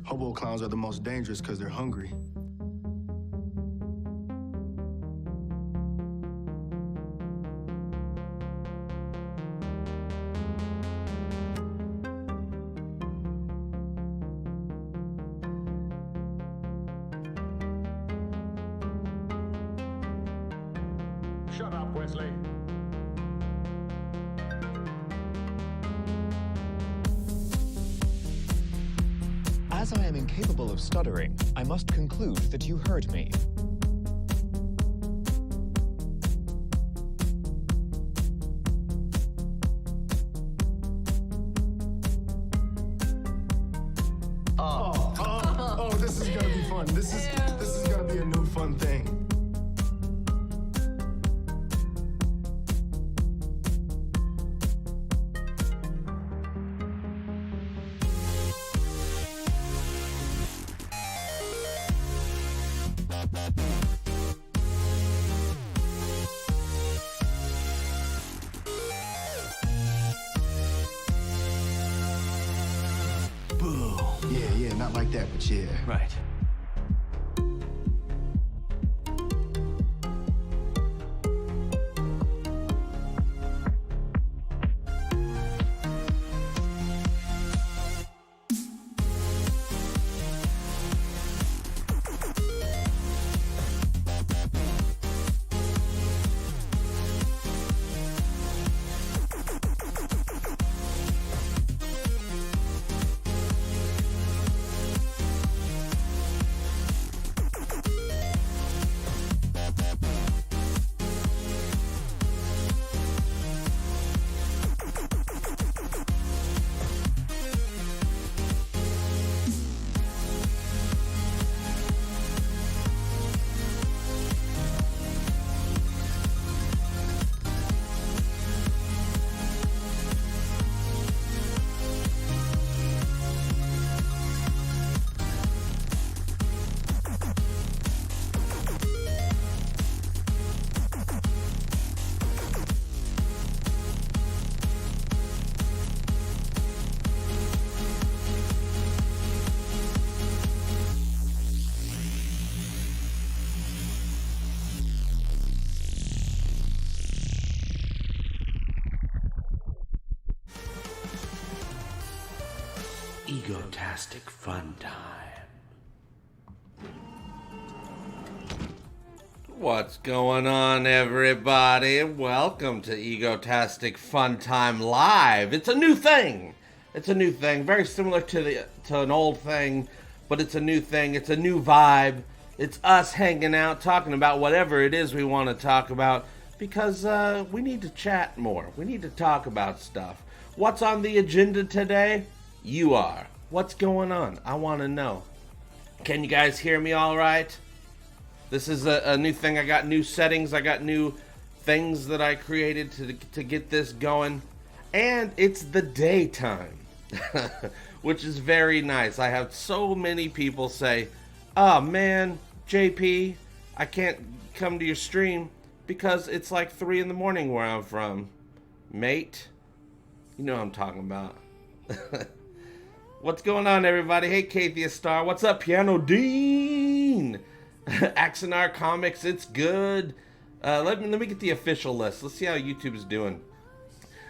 Hobo clowns are the most dangerous because they're hungry. Shut up, Wesley. As I am incapable of stuttering, I must conclude that you heard me. Oh, this is gonna be fun. This is gonna be a new fun thing. Yeah, not like that, but yeah. Right. Egotastic FunTime. What's going on, everybody? Welcome to Egotastic FunTime Live. It's a new thing. It's a new thing, very similar to an old thing, but it's a new thing. It's a new vibe. It's us hanging out, talking about whatever it is we want to talk about, because we need to chat more. We need to talk about stuff. What's on the agenda today? You are. What's going on? I want to know. Can you guys hear me all right? This is a new thing. I got new settings. I got new things that I created to get this going. And it's the daytime, which is very nice. I have so many people say, oh man, JP, I can't come to your stream because it's like 3 in the morning where I'm from. Mate, you know what I'm talking about. What's going on, everybody? Hey, Kathia Star. What's up, Piano Dean? Axonar Comics, it's good. Let me get the official list. Let's see how YouTube is doing.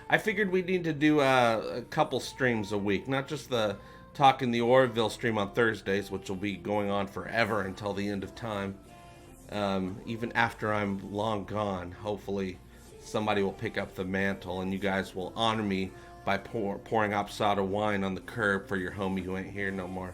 I figured we need to do a couple streams a week, not just the Talking the Orville stream on Thursdays, which will be going on forever until the end of time. Even after I'm long gone, hopefully somebody will pick up the mantle and you guys will honor me by pouring Opsada wine on the curb for your homie who ain't here no more.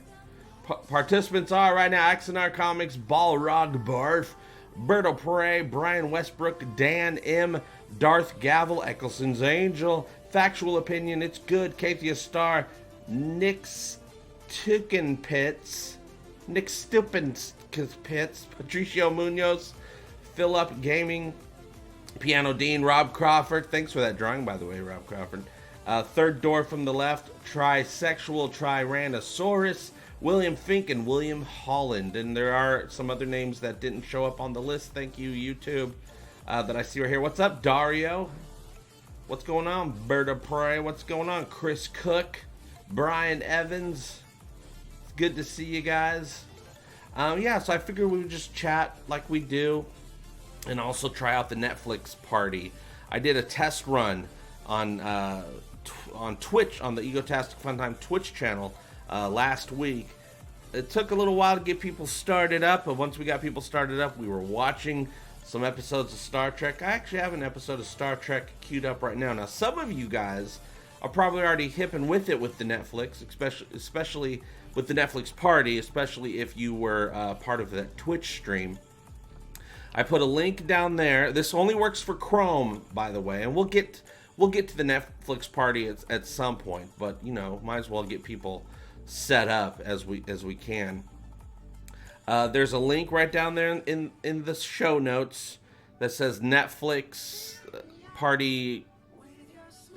Participants are right now Axonar Comics, Balrog Barf, Berto Prey, Brian Westbrook, Dan M, Darth Gavel, Eccleston's Angel, Factual Opinion, It's Good, Kathia Star, Nick Stukenpitz, Patricio Munoz, Philip Gaming, Piano Dean, Rob Crawford. Thanks for that drawing, by the way, Rob Crawford. Third Door from the Left, Trisexual Tyrannosaurus, William Fink, and William Holland. And there are some other names that didn't show up on the list. Thank you, YouTube, that I see right here. What's up, Dario? What's going on, Berta Prey? What's going on, Chris Cook? Brian Evans? It's good to see you guys. Yeah, so I figured we would just chat like we do and also try out the Netflix party. I did a test run on Twitch, on the Egotastic FunTime Twitch channel last week. It took a little while to get people started up, but once we got people started up, we were watching some episodes of Star Trek. I actually have an episode of Star Trek queued up right now. Now, some of you guys are probably already hip and with it with the Netflix, especially with the Netflix party, especially if you were part of that Twitch stream. I put a link down there. This only works for Chrome, by the way, and we'll get to the Netflix party at some point, but you know, might as well get people set up as we can. There's a link right down there in the show notes that says Netflix party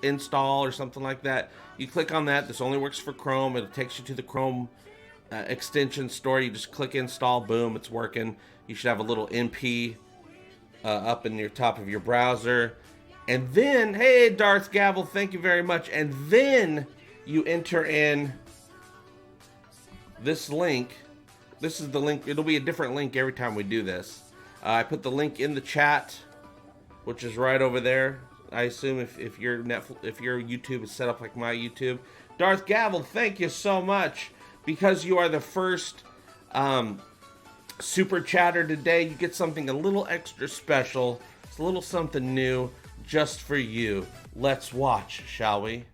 install or something like that. You click on that. This only works for Chrome. It takes you to the Chrome extension store. You just click install, boom, it's working. You should have a little NP up in your top of your browser. And then, hey, Darth Gavel, thank you very much. And then you enter in this link. This is the link. It'll be a different link every time we do this. I put the link in the chat, which is right over there. I assume if your YouTube is set up like my YouTube. Darth Gavel, thank you so much. Because you are the first super chatter today, you get something a little extra special. It's a little something new just for you. Let's watch, shall we?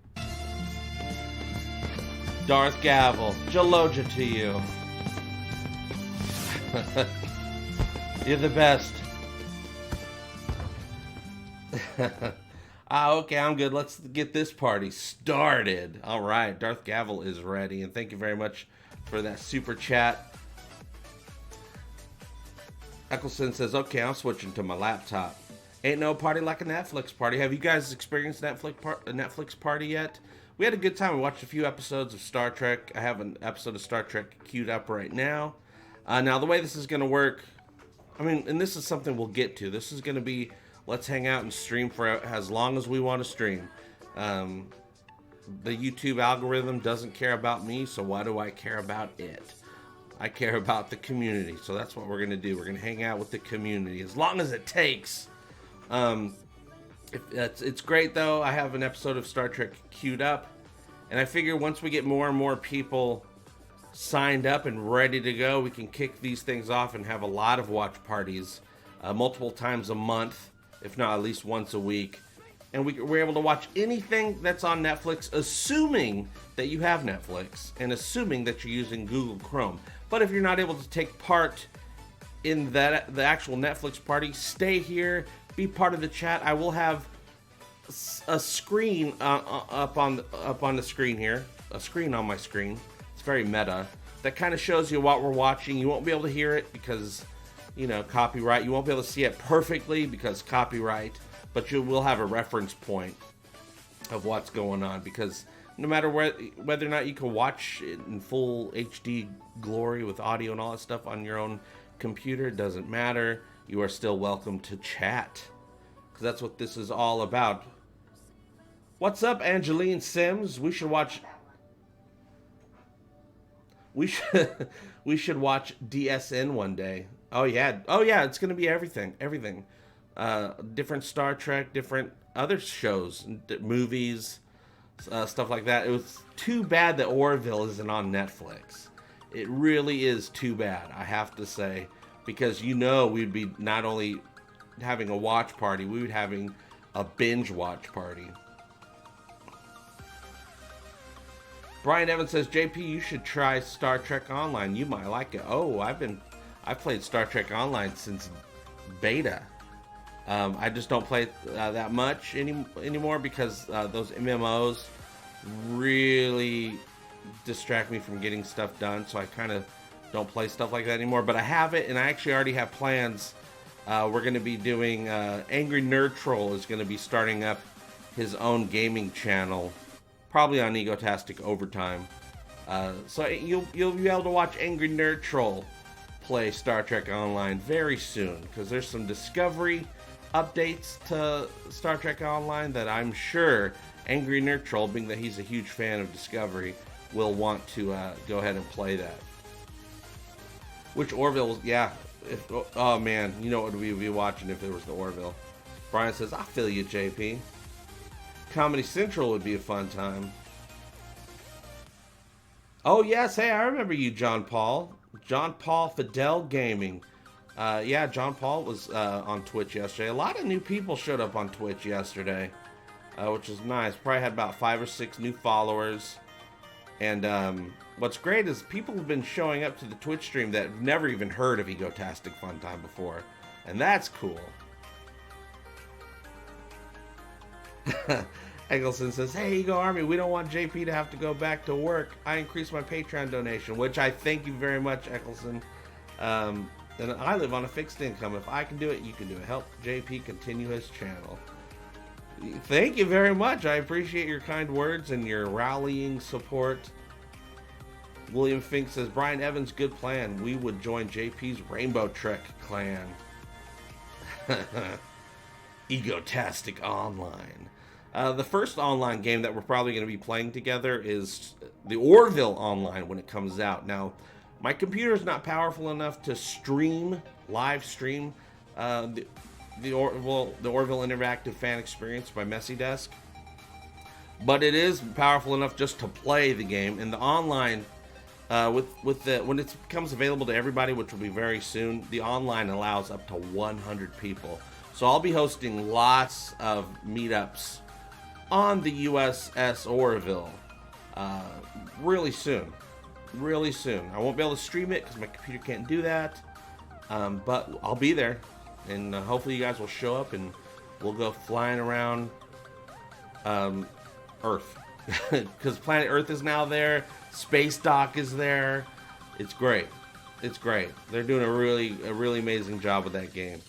Darth Gavel, Jaloja to you. You're the best. Okay, I'm good. Let's get this party started. All right, Darth Gavel is ready, and thank you very much for that super chat. Eccleston says, okay, I'm switching to my laptop. Ain't no party like a Netflix party. Have you guys experienced a Netflix party yet? We had a good time. We watched a few episodes of Star Trek. I have an episode of Star Trek queued up right now. Now, the way this is going to work, I mean, and this is something we'll get to. This is going to be, let's hang out and stream for as long as we want to stream. The YouTube algorithm doesn't care about me, so why do I care about it? I care about the community, so that's what we're going to do. We're going to hang out with the community as long as it takes. It's great, though. I have an episode of Star Trek queued up, and I figure once we get more and more people signed up and ready to go, we can kick these things off and have a lot of watch parties multiple times a month, if not at least once a week. And we're able to watch anything that's on Netflix, assuming that you have Netflix and assuming that you're using Google Chrome. But if you're not able to take part in the actual Netflix party, stay here, be part of the chat. I will have a screen up on the screen here, a screen on my screen. It's very meta. That kind of shows you what we're watching. You won't be able to hear it because, you know, copyright. You won't be able to see it perfectly because copyright, but you will have a reference point. of what's going on, because no matter whether or not you can watch it in full HD glory with audio and all that stuff on your own computer, it doesn't matter. You are still welcome to chat, because that's what this is all about. What's up, Angeline Sims? We should watch DSN one day. Oh yeah, it's gonna be everything. Different Star Trek, different other shows, movies, stuff like that. It was too bad that Orville isn't on Netflix. It really is too bad, I have to say, because we'd be not only having a watch party, we would be having a binge watch party. Brian Evans says, JP, you should try Star Trek Online. You might like it. Oh, I've played Star Trek Online since beta. I just don't play it that much anymore, because those MMOs really distract me from getting stuff done, so I kind of don't play stuff like that anymore. But I have it, and I actually already have plans. We're going to be doing Angry Nerd Troll is going to be starting up his own gaming channel, probably on Egotastic Overtime. So you'll be able to watch Angry Nerd Troll play Star Trek Online very soon, because there's some Discovery updates to Star Trek Online that I'm sure Angry Nerd Troll, being that he's a huge fan of Discovery, will want to go ahead and play that. Which Orville, yeah. Oh man, you know what we'd be watching if there was the Orville. Brian says, I feel you, JP. Comedy Central would be a fun time. Oh yes, hey, I remember you, John Paul. John Paul Fidel Gaming. Yeah, John Paul was on Twitch yesterday. A lot of new people showed up on Twitch yesterday, which is nice. Probably had about 5 or 6 new followers. And what's great is people have been showing up to the Twitch stream that have never even heard of Egotastic FunTime before. And that's cool. Eggleston says, hey, Ego Army, we don't want JP to have to go back to work. I increased my Patreon donation, which I thank you very much, Eggleston. And I live on a fixed income. If I can do it, you can do it. Help JP continue his channel. Thank you very much. I appreciate your kind words and your rallying support. William Fink says, Brian Evans, good plan. We would join JP's Rainbow Trek clan. Egotastic Online. The first online game that we're probably going to be playing together is the Orville Online when it comes out. Now, my computer is not powerful enough to live stream the Orville Interactive Fan Experience by Messy Desk, but it is powerful enough just to play the game. And the online, when it becomes available to everybody, which will be very soon, the online allows up to 100 people. So I'll be hosting lots of meetups on the USS Orville really soon. Really soon. I won't be able to stream it because my computer can't do that, but I'll be there, and hopefully you guys will show up and we'll go flying around Earth, because planet Earth is now there. Space Dock is there. It's great. It's great. They're doing a really amazing job with that game.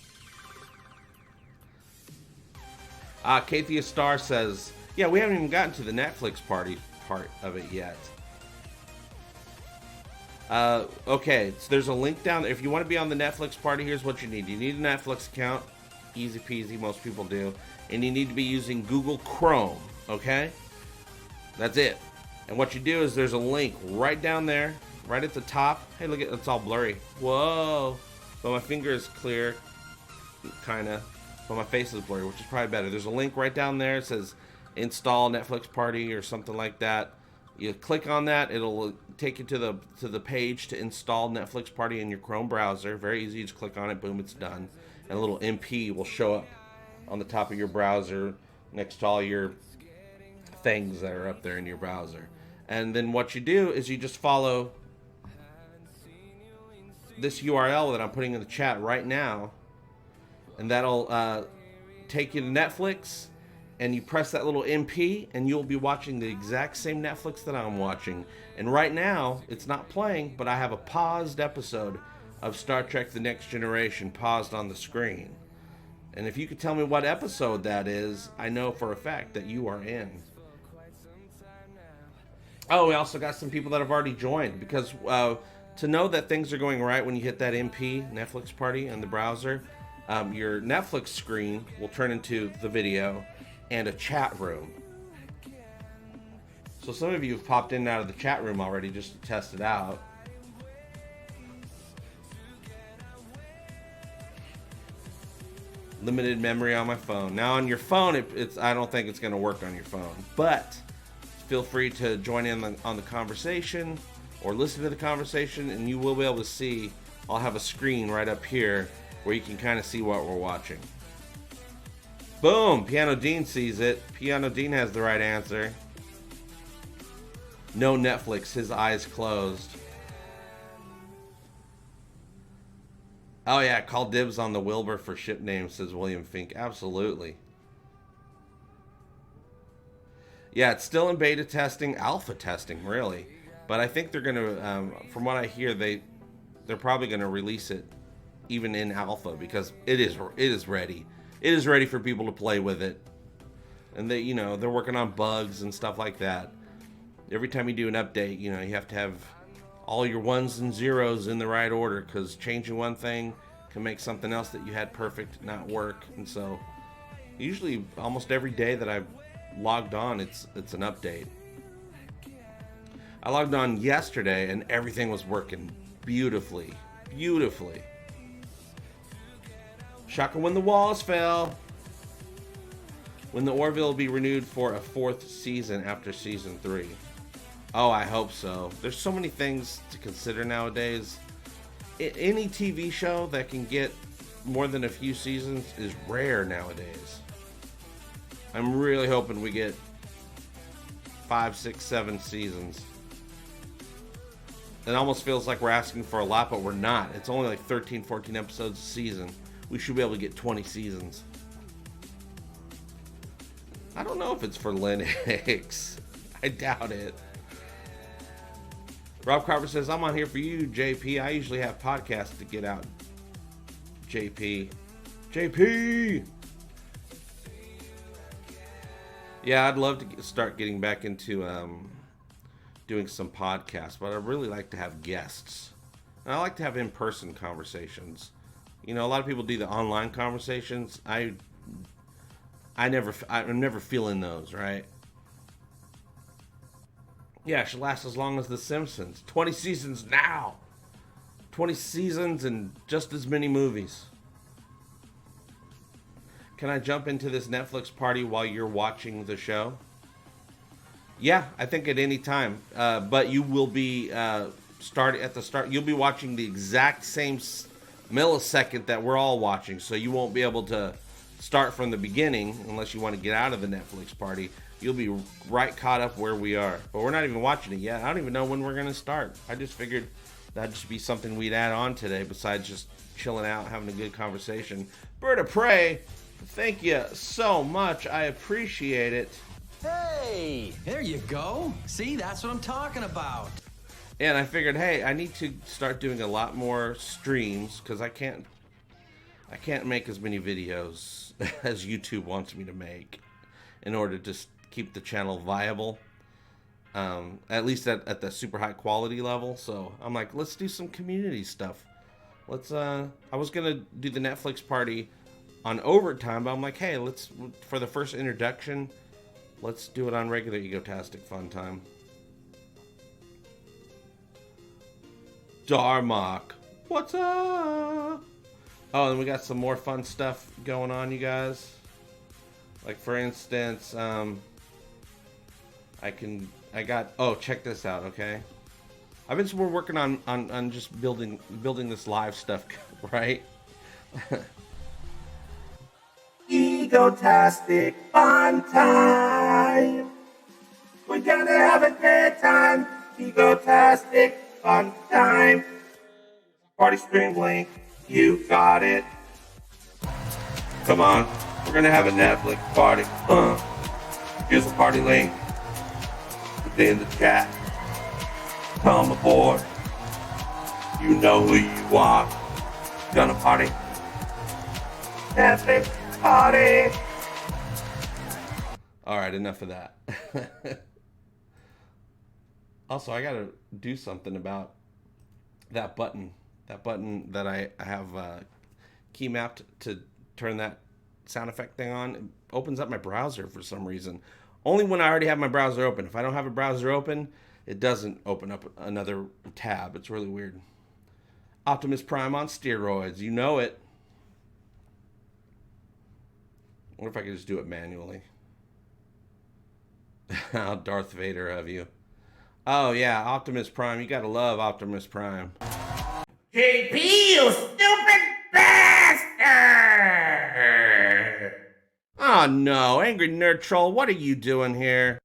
Kathia Star says, yeah, we haven't even gotten to the Netflix party part of it yet. Okay, so there's a link down there. If you want to be on the Netflix party, here's what you need. You need a Netflix account. Easy peasy, most people do. And you need to be using Google Chrome, okay? That's it. And what you do is there's a link right down there, right at the top. Hey, look, it's all blurry. Whoa. But my finger is clear, kind of. But my face is blurry, which is probably better. There's a link right down there. It says install Netflix party or something like that. You click on that, it'll take you to the page to install Netflix Party in your Chrome browser. Very easy, just click on it, boom, it's done. And a little MP will show up on the top of your browser next to all your things that are up there in your browser. And then what you do is you just follow this URL that I'm putting in the chat right now, and that'll take you to Netflix. And you press that little MP, and you'll be watching the exact same Netflix that I'm watching. And right now, it's not playing, but I have a paused episode of Star Trek The Next Generation paused on the screen. And if you could tell me what episode that is, I know for a fact that you are in. Oh, we also got some people that have already joined, because to know that things are going right when you hit that MP, Netflix party, in the browser, your Netflix screen will turn into the video and a chat room. So some of you have popped in and out of the chat room already just to test it out. Limited memory on my phone. Now on your phone, it's I don't think it's going to work on your phone, but feel free to join in on the conversation or listen to the conversation, and you will be able to see. I'll have a screen right up here where you can kind of see what we're watching. Boom! Piano Dean sees it. Piano Dean has the right answer. No Netflix. His eyes closed. Oh yeah, call dibs on the Wilbur for ship name, says William Fink. Absolutely. Yeah, it's still in beta testing, alpha testing, really. But I think they're gonna, from what I hear, they're probably gonna release it even in alpha, because it is ready. It is ready for people to play with it, and they're working on bugs and stuff like that. Every time you do an update, you have to have all your ones and zeros in the right order, because changing one thing can make something else that you had perfect not work. And so usually almost every day that I've logged on, it's an update. I logged on yesterday and everything was working beautifully. Shaka when the walls fell. When the Orville will be renewed for a 4th season after season 3. Oh, I hope so. There's so many things to consider nowadays. Any TV show that can get more than a few seasons is rare nowadays. I'm really hoping we get 5, 6, 7 seasons. It almost feels like we're asking for a lot, but we're not. It's only like 13, 14 episodes a season. We should be able to get 20 seasons. I don't know if it's for Linux. I doubt it. Rob Carver says, I'm on here for you, JP. I usually have podcasts to get out. JP. Yeah, I'd love to start getting back into doing some podcasts, but I'd really like to have guests. And I like to have in-person conversations. A lot of people do the online conversations. I'm never feeling those, right? Yeah, it should last as long as The Simpsons. 20 seasons now. 20 seasons and just as many movies. Can I jump into this Netflix party while you're watching the show? Yeah, I think at any time. But you will be you'll be watching the exact same millisecond that we're all watching. So you won't be able to start from the beginning unless you want to get out of the Netflix party. You'll be right caught up where we are. But we're not even watching it yet. I don't even know when we're going to start. I just figured that'd just be something we'd add on today besides just chilling out, having a good conversation. Bird of Prey, thank you so much. I appreciate it. Hey, there you go. See, that's what I'm talking about. And I figured, hey, I need to start doing a lot more streams because I can't make as many videos as YouTube wants me to make in order to keep the channel viable, at least at the super high quality level. So I'm like, let's do some community stuff. I was gonna do the Netflix party on overtime, but I'm like, hey, for the first introduction, let's do it on regular Egotastic FunTime. Darmok, what's up? Oh, and we got some more fun stuff going on, you guys. Like for instance, check this out, okay? We're working on just building this live stuff, right? Egotastic FunTime. We're gonna have a great time. Egotastic FunTime. Party stream link. You got it. Come on. We're gonna have a Netflix party. Here's a party link. It's in the chat. Come aboard. You know who you are. Gonna party. Netflix party. All right, enough of that. Also, I gotta do something about that button. That button that I have key mapped to turn that sound effect thing on. It opens up my browser for some reason. Only when I already have my browser open. If I don't have a browser open, it doesn't open up another tab. It's really weird. Optimus Prime on steroids. You know it. I wonder if I could just do it manually. How Darth Vader of you. Oh, yeah, Optimus Prime. You gotta love Optimus Prime. JP, you stupid bastard! Oh, no. Angry Nerd Troll, what are you doing here?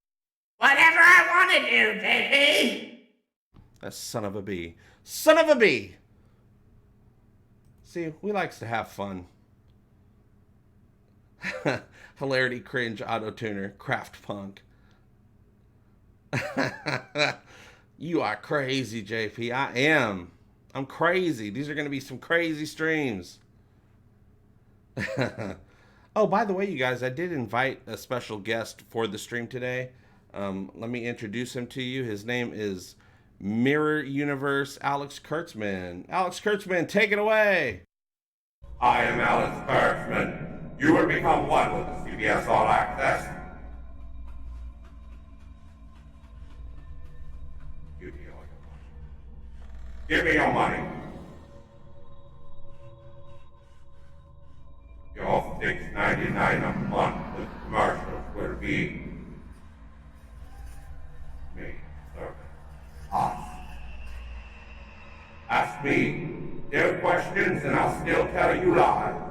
Whatever I want to do, JP! That son of a bee. Son of a bee! See, we likes to have fun. Hilarity, cringe, auto-tuner, craft punk. You are crazy, JP. I am. I'm crazy. These are going to be some crazy streams. Oh, by the way, you guys, I did invite a special guest for the stream today. Let me introduce him to you. His name is Mirror Universe Alex Kurtzman. Alex Kurtzman, take it away. I am Alex Kurtzman. You will become one with the CBS All Access. Give me your money. Your $6.99 a month with commercials will be me, sir. Us. Ask me their questions and I'll still tell you lies.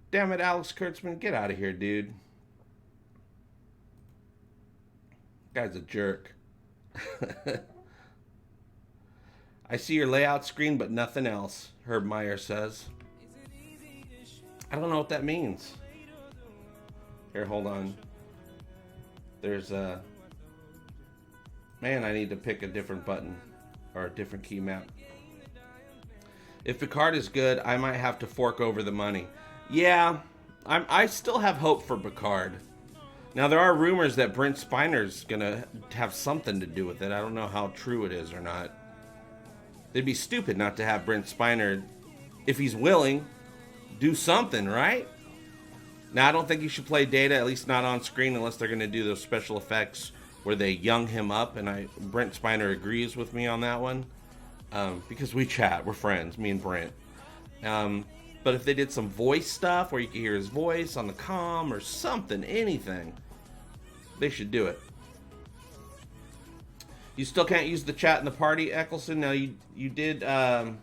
Damn it, Alex Kurtzman, get out of here, dude. Guy's a jerk. I see your layout screen, but nothing else, Herb Meyer says. I don't know what that means. Here, hold on. There's a... Man, I need to pick a different button. Or a different key map. If Picard is good, I might have to fork over the money. Yeah, I still have hope for Picard. Now, there are rumors that Brent Spiner's gonna have something to do with it. I don't know how true it is or not. They'd be stupid not to have Brent Spiner, if he's willing, do something, right? Now, I don't think he should play Data, at least not on screen, unless they're going to do those special effects where they young him up, and Brent Spiner agrees with me on that one. Because we chat, we're friends, me and Brent. But if they did some voice stuff where you could hear his voice on the comm or something, anything, they should do it. You still can't use the chat in the party, Eccleston? Now, you did, I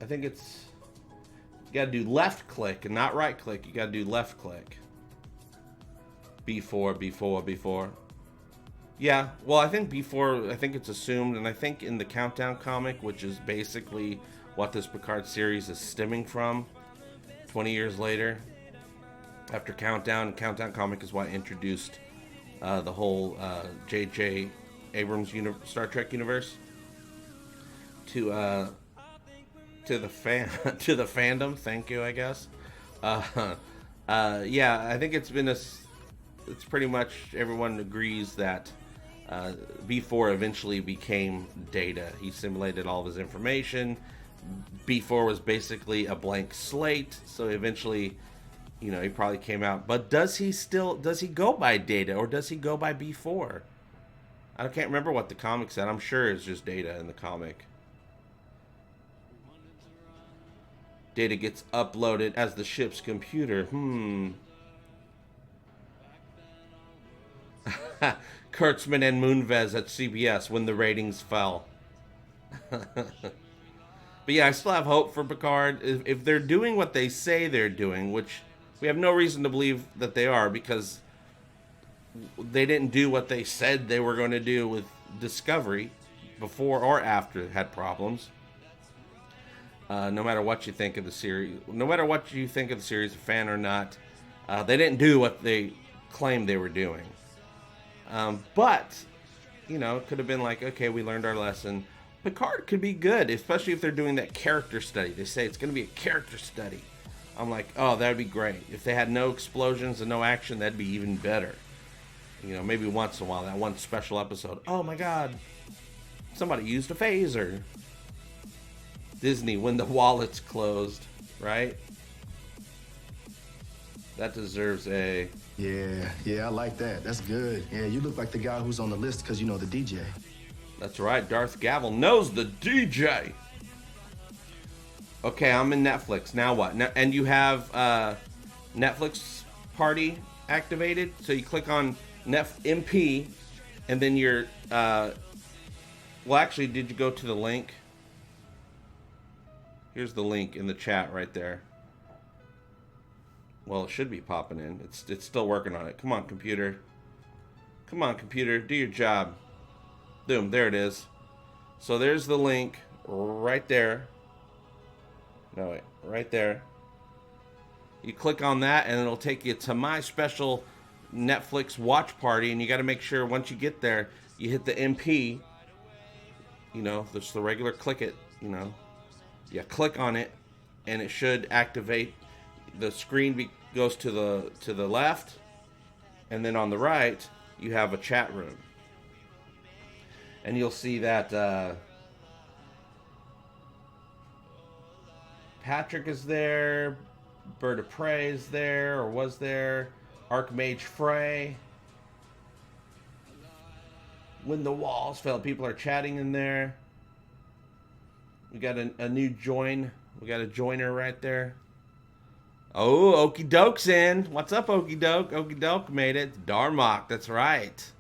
think it's, you gotta do left click and not right click. You gotta do left click. Before. Yeah, well, I think before, I think it's assumed, and I think in the Countdown comic, which is basically what this Picard series is stemming from, 20 years later, after Countdown comic is what introduced the whole J.J. Abrams Star Trek universe to the fandom. Thank you, I guess. Yeah, I think it's been it's pretty much everyone agrees that B4 eventually became Data. He simulated all of his information. B4 was basically a blank slate, so eventually, you know, he probably came out. But does he go by Data, or does he go by B4? I can't remember what the comic said. I'm sure it's just Data in the comic. Data gets uploaded as the ship's computer. Kurtzman and Moonves at CBS when the ratings fell. But yeah, I still have hope for Picard. If they're doing what they say they're doing, which we have no reason to believe that they are, because they didn't do what they said they were going to do with Discovery before or after it had problems. No matter what you think of the series, a fan or not, they didn't do what they claimed they were doing. But, you know, it could have been like, okay, we learned our lesson. Picard could be good, especially if they're doing that character study. They say it's going to be a character study. I'm like, oh, that'd be great. If they had no explosions and no action, that'd be even better. You know, maybe once in a while, that one special episode. Oh my God, somebody used a phaser. Disney, when the wallet's closed, right? That deserves a... Yeah, I like that. That's good. Yeah, you look like the guy who's on the list because you know the DJ. That's right, Darth Gavel knows the DJ. Okay, I'm in Netflix. Now what? And you have Netflix Party activated. So you click on MP, and then you're... well, actually, did you go to the link? Here's the link in the chat right there. Well, it should be popping in. It's still working on it. Come on, computer. Come on, computer. Do your job. Boom. There it is. So there's the link right there. No, wait. Right there. You click on that, and it'll take you to my special Netflix watch party. And you got to make sure once you get there, you hit the MP. You know, just the regular click it. You know, you click on it, and it should activate. The screen goes to the left, and then on the right you have a chat room, and you'll see that Patrick is there, Bird of Prey is there, or was there, Archmage Frey. When the walls fell, people are chatting in there. We got a new join. We got a joiner right there. Oh, Okie Doke's in. What's up, Okie Doke? Okie Doke made it. Darmok, that's right.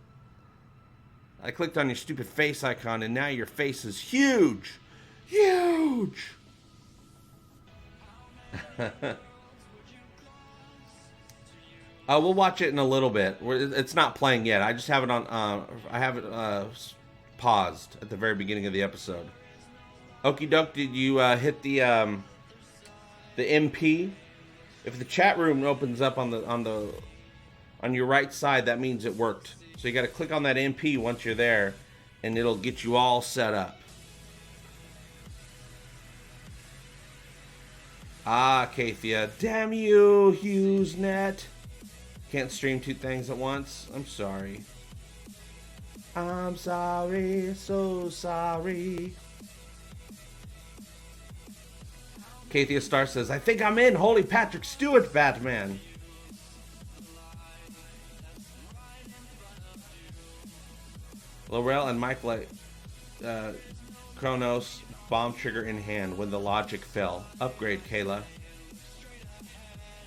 I clicked on your stupid face icon, and now your face is huge. Huge! We'll watch it in a little bit. It's not playing yet. I just have it on... I have it paused at the very beginning of the episode. Okie Doke, did you hit the MP? If the chat room opens up on your right side, that means it worked. So you got to click on that MP once you're there, and it'll get you all set up. Ah, Kathia. Damn you, HughesNet. Can't stream two things at once. I'm sorry. I'm sorry, so sorry. Kathia Star says, I think I'm in. Holy Patrick Stewart, Batman. Laurel and Mike like Kronos, bomb trigger in hand when the logic fell. Upgrade, Kayla.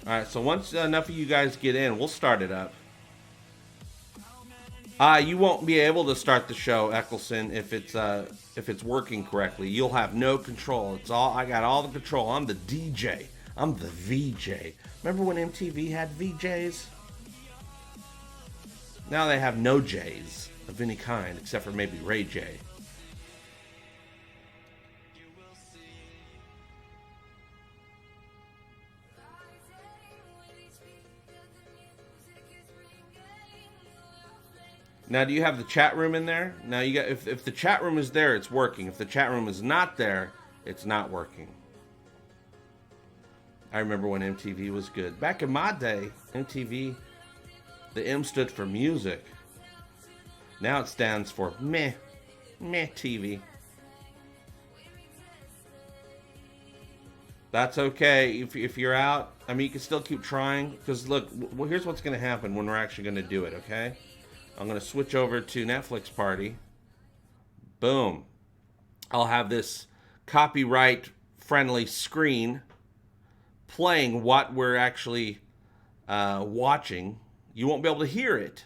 Alright, so once enough of you guys get in, we'll start it up. You won't be able to start the show, Eccleston, if it's working correctly. You'll have no control. I got all the control. I'm the DJ. I'm the VJ. Remember when MTV had VJs? Now they have no J's of any kind, except for maybe Ray J. Now, do you have the chat room in there? Now, you got if the chat room is there, it's working. If the chat room is not there, it's not working. I remember when MTV was good. Back in my day, MTV, the M stood for music. Now it stands for meh TV. That's okay if you're out. I mean, you can still keep trying. Because look, well, here's what's going to happen when we're actually going to do it, okay? I'm going to switch over to Netflix Party. Boom. I'll have this copyright-friendly screen playing what we're actually watching. You won't be able to hear it,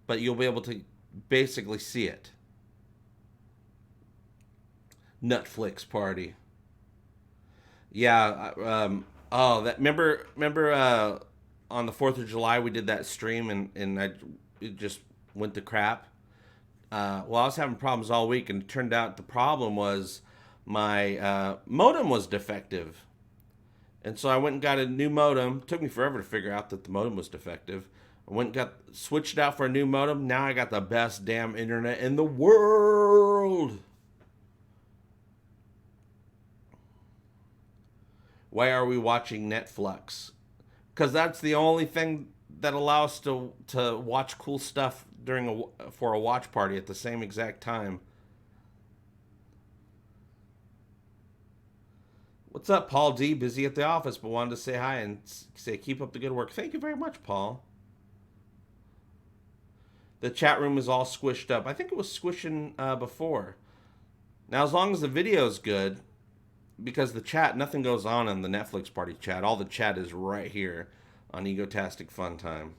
but you'll be able to basically see it. Netflix Party. Yeah. Remember on the 4th of July, we did that stream, and it just went to crap. Well, I was having problems all week, and it turned out the problem was my modem was defective. And so I went and got a new modem. It took me forever to figure out that the modem was defective. I went and switched it out for a new modem. Now I got the best damn internet in the world. Why are we watching Netflix? Because that's the only thing that allow us to watch cool stuff for a watch party at the same exact time. What's up, Paul D? Busy at the office, but wanted to say hi and say keep up the good work. Thank you very much, Paul. The chat room is all squished up. I think it was squishing before. Now, as long as the video is good, because the chat, nothing goes on in the Netflix party chat. All the chat is right here on Egotastic FunTime.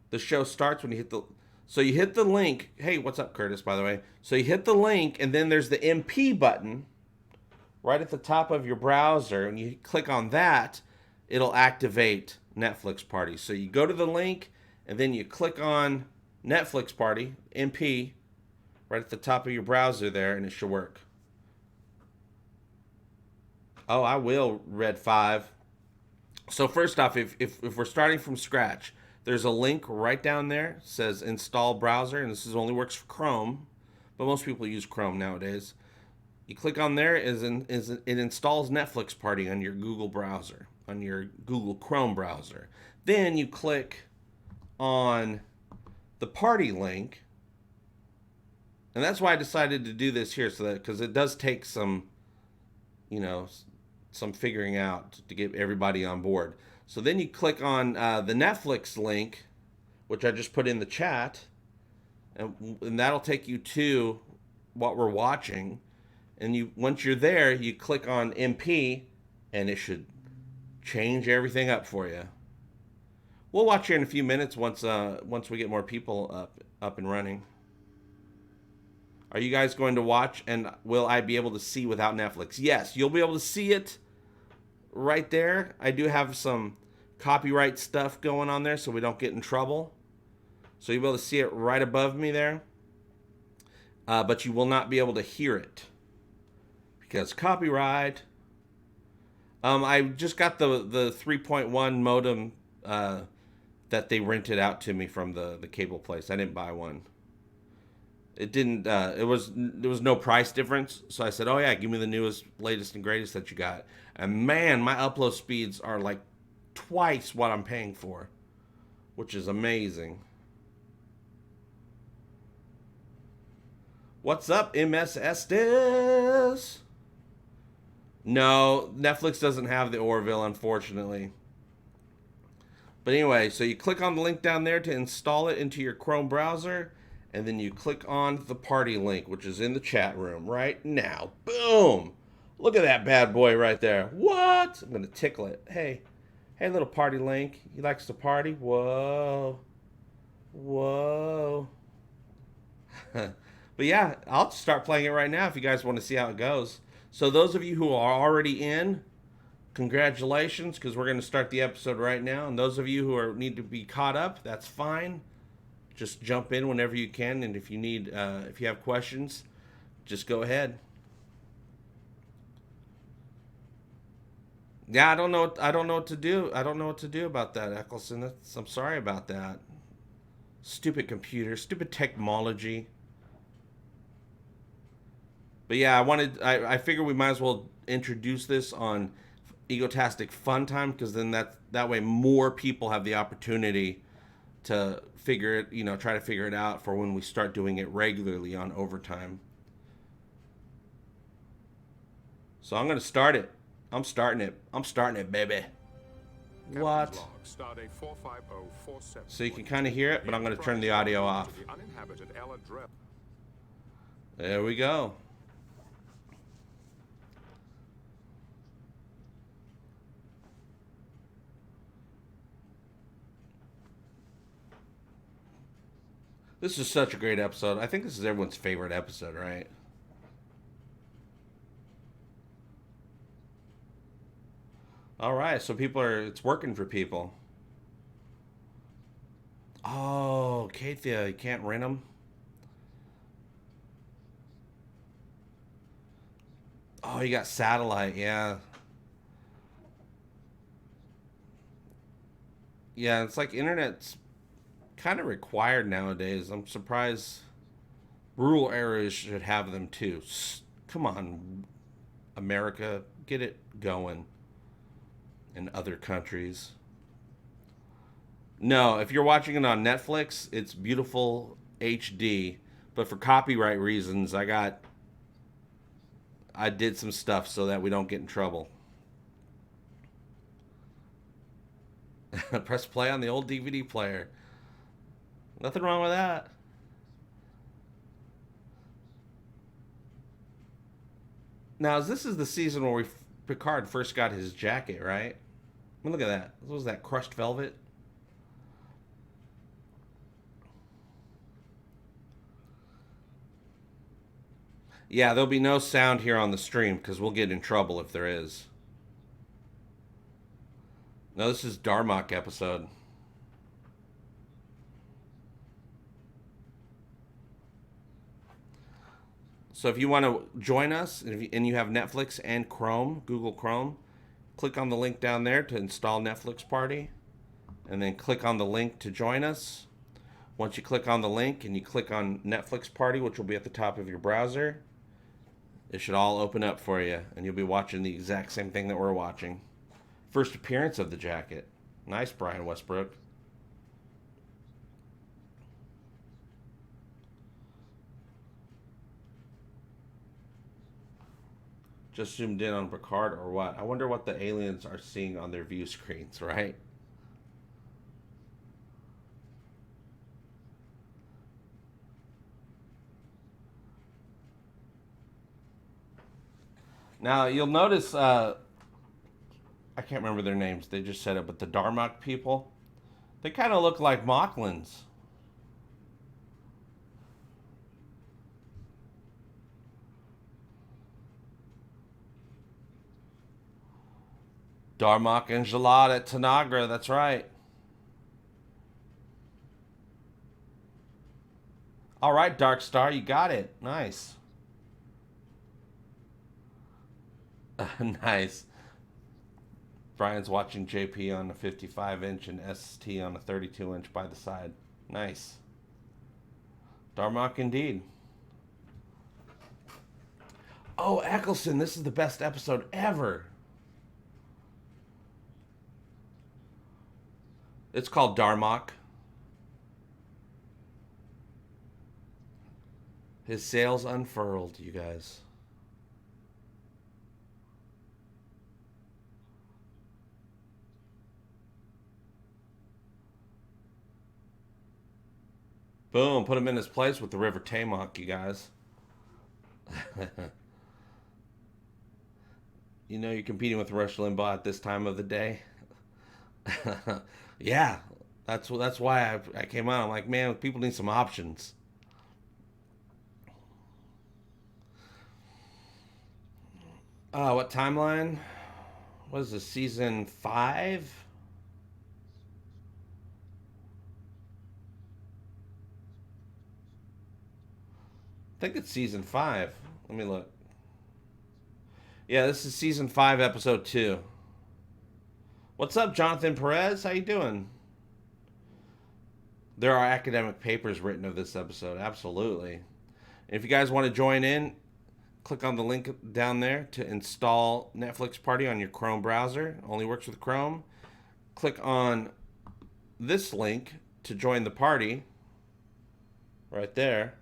The show starts when you hit the... So you hit the link. Hey, what's up, Curtis, by the way? So you hit the link, and then there's the MP button right at the top of your browser, and you click on that, it'll activate Netflix Party. So you go to the link, and then you click on Netflix Party, MP, right at the top of your browser there, and it should work. Oh, I will, Red 5. So first off, if we're starting from scratch, there's a link right down there. It says install browser, and this only works for Chrome, but most people use Chrome nowadays. You click on there, it installs Netflix Party on your Google browser, on your Google Chrome browser. Then you click on the party link, and that's why I decided to do this here, so that because it does take some, some figuring out to get everybody on board. So then you click on the Netflix link, which I just put in the chat, and that'll take you to what we're watching. And once you're there, you click on MP, and it should change everything up for you. We'll watch here in a few minutes once we get more people up and running. Are you guys going to watch, and will I be able to see without Netflix? Yes, you'll be able to see it right there. I do have some copyright stuff going on there so we don't get in trouble. So you'll be able to see it right above me there. But you will not be able to hear it because copyright. I just got the 3.1 modem that they rented out to me from the cable place. I didn't buy one. It didn't. There was no price difference, so I said, "Oh yeah, give me the newest, latest, and greatest that you got." And man, my upload speeds are like twice what I'm paying for, which is amazing. What's up, MS Estes? No, Netflix doesn't have the Orville, unfortunately. But anyway, so you click on the link down there to install it into your Chrome browser, and then you click on the party link, which is in the chat room right now. Boom! Look at that bad boy right there. What? I'm going to tickle it. Hey, little party link. He likes to party? Whoa. Whoa. But yeah, I'll start playing it right now if you guys want to see how it goes. So those of you who are already in, congratulations, because we're going to start the episode right now. And those of you who need to be caught up, that's fine. Just jump in whenever you can, and if you have questions, just go ahead. Yeah, I don't know what to do. I don't know what to do about that, Eccleston. I'm sorry about that. Stupid computer, stupid technology. But yeah, I figured we might as well introduce this on Egotastic FunTime, because then that way more people have the opportunity to figure it, try to figure it out for when we start doing it regularly on overtime. So I'm going to start it. I'm starting it, baby. What? So you can kind of hear it, but I'm going to turn the audio off. There we go. This is such a great episode. I think this is everyone's favorite episode, right? All right, so it's working for people. Oh, Kathia, you can't rent them? Oh, you got satellite, yeah. Yeah, it's like internet's kind of required nowadays. I'm surprised rural areas should have them too. Come on, America, get it going. In other countries. No, if you're watching it on Netflix, it's beautiful HD. But for copyright reasons, I did some stuff so that we don't get in trouble. Press play on the old DVD player. Nothing wrong with that. Now, this is the season where Picard first got his jacket, right? I mean, look at that. What was that, crushed velvet? Yeah, there'll be no sound here on the stream because we'll get in trouble if there is. No, this is Darmok episode. So if you want to join us and you have Netflix and Chrome, Google Chrome, click on the link down there to install Netflix Party, and then click on the link to join us. Once you click on the link and you click on Netflix Party, which will be at the top of your browser, it should all open up for you, and you'll be watching the exact same thing that we're watching. First appearance of the jacket. Nice, Brian Westbrook. Just zoomed in on Picard or what? I wonder what the aliens are seeing on their view screens, right? Now, you'll notice, I can't remember their names. They just said it, but the Darmok people, they kind of look like Mocklins. Darmok and Jalad at Tanagra, that's right. All right, Dark Star, you got it. Nice. Nice. Brian's watching JP on a 55-inch and ST on a 32-inch by the side. Nice. Darmok indeed. Oh, Eccleston, this is the best episode ever. It's called Darmok. His sails unfurled, you guys. Boom, put him in his place with the River Tamok, you guys. You know you're competing with Rush Limbaugh at this time of the day. Yeah, that's why I came on. I'm like, man, people need some options. What timeline? What is this, season 5? I think it's season 5. Let me look. Yeah, this is season 5, episode 2. What's up, Jonathan Perez? How you doing? There are academic papers written of this episode, absolutely. And if you guys want to join in, click on the link down there to install Netflix Party on your Chrome browser. Only works with Chrome. Click on this link to join the party. Right there.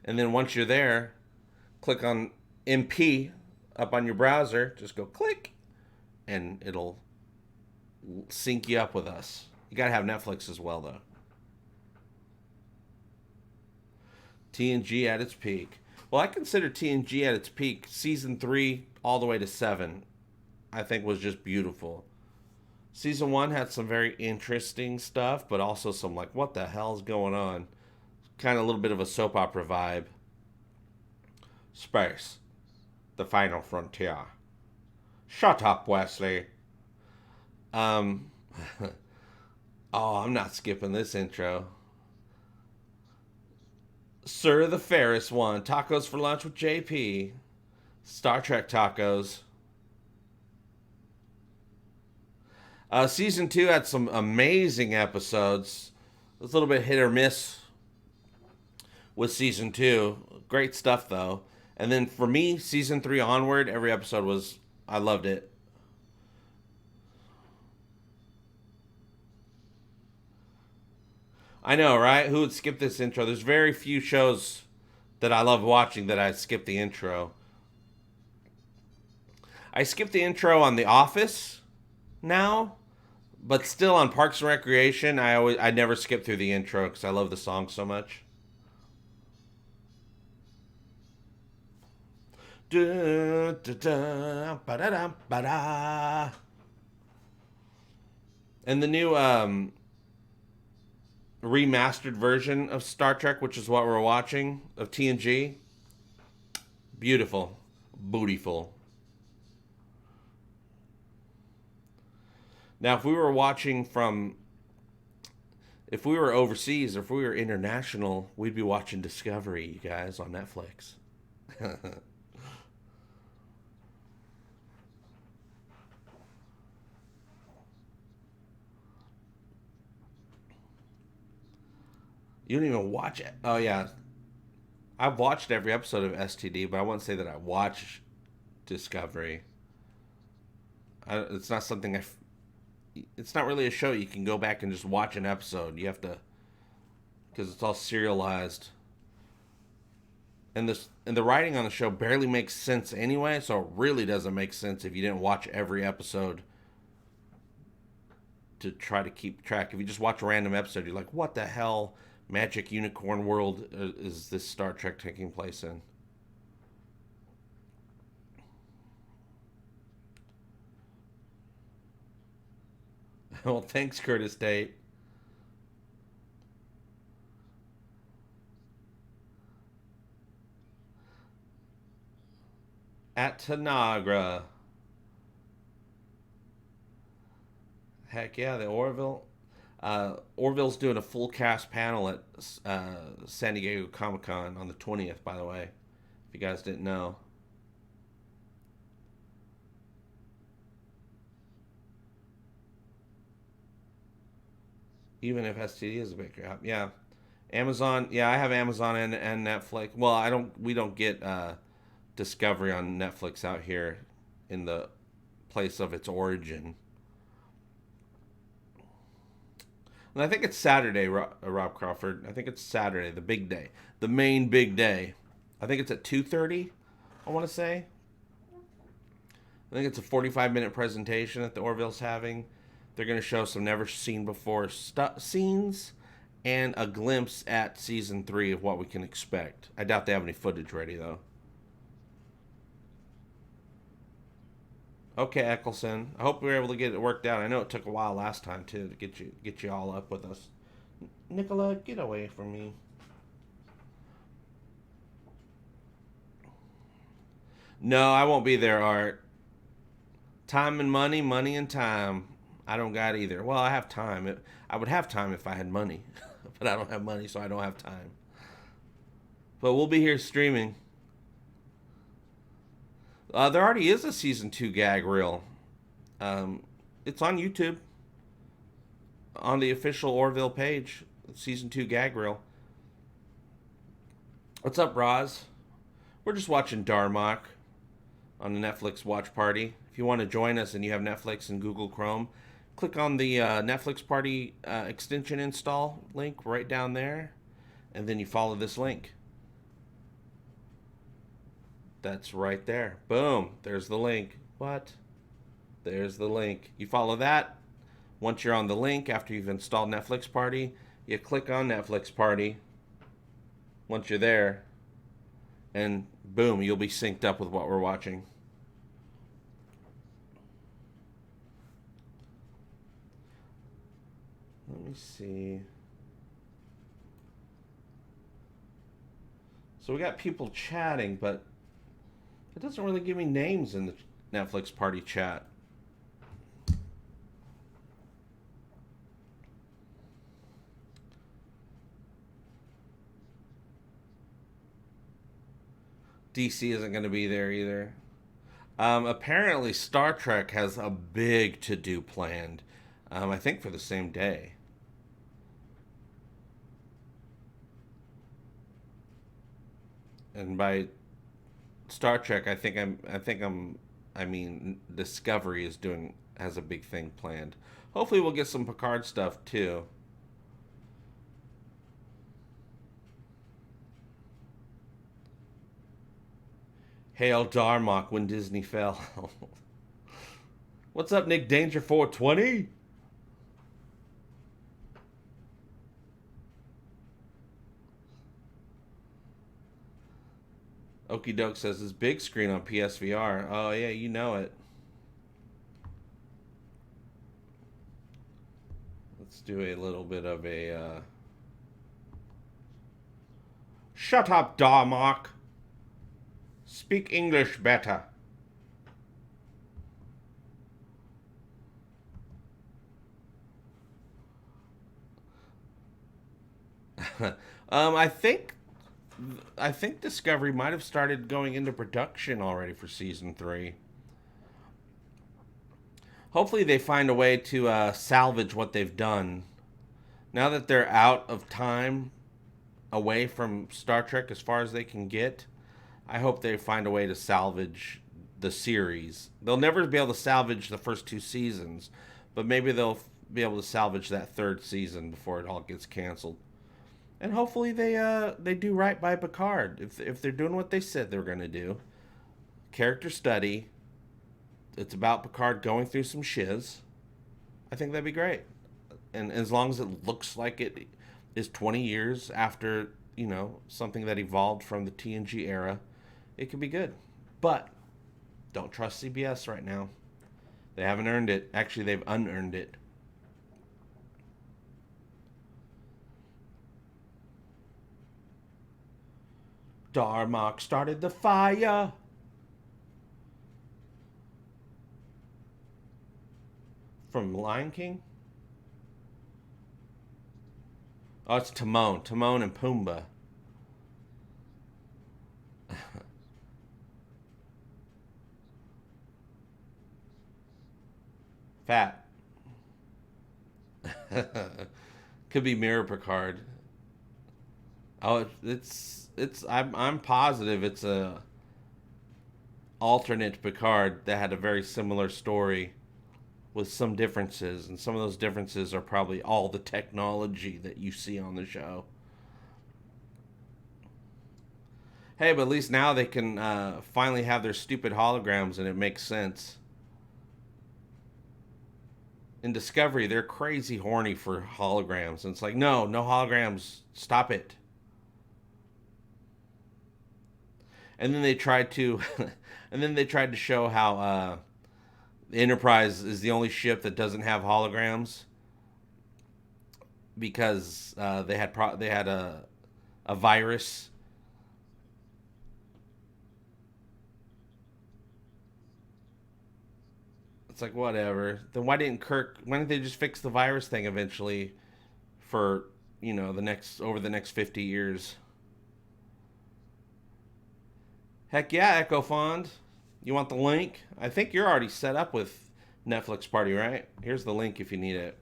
And then once you're there, click on MP up on your browser. Just go click, and it'll sync you up with us. You gotta have Netflix as well, though. TNG at its peak. Well, I consider TNG at its peak, season 3 all the way to 7, I think was just beautiful. Season 1 had some very interesting stuff, but also some like, what the hell's going on? Kind of a little bit of a soap opera vibe. Space. The final frontier. Shut up, Wesley. Oh, I'm not skipping this intro. Sir the Ferris one. Tacos for lunch with JP. Star Trek tacos. Season 2 had some amazing episodes. It was a little bit hit or miss with season 2. Great stuff, though. And then for me, season 3 onward, every episode was, I loved it. I know, right? Who would skip this intro? There's very few shows that I love watching that I skip the intro. I skip the intro on The Office now, but still on Parks and Recreation, I never skip through the intro because I love the song so much. Da, da, da, ba-da-da, ba-da. And the new remastered version of Star Trek, which is what we're watching, of TNG. Beautiful. Bootyful. Now, if we were overseas, or if we were international, we'd be watching Discovery, you guys, on Netflix. You don't even watch it. Oh, yeah. I've watched every episode of STD, but I wouldn't say that I watch Discovery. It's not something it's not really a show you can go back and just watch an episode. You have to, because it's all serialized. And the writing on the show barely makes sense anyway, so it really doesn't make sense if you didn't watch every episode to try to keep track. If you just watch a random episode, you're like, what the hell magic unicorn world is this Star Trek taking place in? Well, thanks, Curtis Tate. At Tanagra. Heck yeah, the Orville. Orville's doing a full cast panel at San Diego Comic-Con on the 20th, by the way, if you guys didn't know. Even if STD is a big crap. Yeah. Amazon. Yeah, I have Amazon and Netflix. Well, we don't get Discovery on Netflix out here in the place of its origin. And I think it's Saturday, Rob Crawford. I think it's Saturday, the big day. The main big day. I think it's at 2:30, I want to say. I think it's a 45-minute presentation that the Orville's having. They're going to show some never-seen-before scenes and a glimpse at Season 3 of what we can expect. I doubt they have any footage ready, though. Okay, Eccleston. I hope we were able to get it worked out. I know it took a while last time, too, to get you all up with us. Nicola, get away from me. No, I won't be there, Art. Time and money, money and time. I don't got either. Well, I have time. I would have time if I had money. But I don't have money, so I don't have time. But we'll be here streaming. There already is a Season 2 gag reel. It's on YouTube. On the official Orville page. Season 2 gag reel. What's up, Roz? We're just watching Darmok on the Netflix watch party. If you want to join us and you have Netflix and Google Chrome, click on the Netflix party extension install link right down there. And then you follow this link. That's right there. Boom. There's the link. What? There's the link. You follow that. Once you're on the link, after you've installed Netflix Party, you click on Netflix Party. Once you're there, and boom, you'll be synced up with what we're watching. Let me see. So we got people chatting, but it doesn't really give me names in the Netflix Party chat. DC isn't going to be there either. Apparently, Star Trek has a big to-do planned. I think for the same day. And by Star Trek, I mean Discovery has a big thing planned. Hopefully we'll get some Picard stuff too. Hail Darmok when Disney fell. What's up, Nick Danger 420? Okie Doke says it's big screen on PSVR. Oh yeah, you know it. Let's do a little bit of a Shut up, Darmok. Speak English better. I think Discovery might have started going into production already for season 3. Hopefully they find a way to salvage what they've done. Now that they're out of time away from Star Trek as far as they can get, I hope they find a way to salvage the series. They'll never be able to salvage the first 2 seasons, but maybe they'll be able to salvage that 3rd season before it all gets canceled. And hopefully they do right by Picard. If they're doing what they said they were going to do. Character study. It's about Picard going through some shiz. I think that'd be great. And as long as it looks like it is 20 years after, you know, something that evolved from the TNG era, it could be good. But don't trust CBS right now. They haven't earned it. Actually, they've unearned it. Darmok started the fire. From Lion King? Oh, it's Timon. Timon and Pumbaa. Fat. Could be Mirror Picard. Oh, I'm positive it's a alternate Picard that had a very similar story with some differences, and some of those differences are probably all the technology that you see on the show. Hey, but at least now they can finally have their stupid holograms, and it makes sense. In Discovery, they're crazy horny for holograms, and it's like, no holograms, stop it. And then they tried to, show how the Enterprise is the only ship that doesn't have holograms because they had a virus. It's like, whatever. Then why didn't they just fix the virus thing eventually for, you know, over the next 50 years? Heck yeah, Echo Fond. You want the link? I think you're already set up with Netflix Party, right? Here's the link if you need it.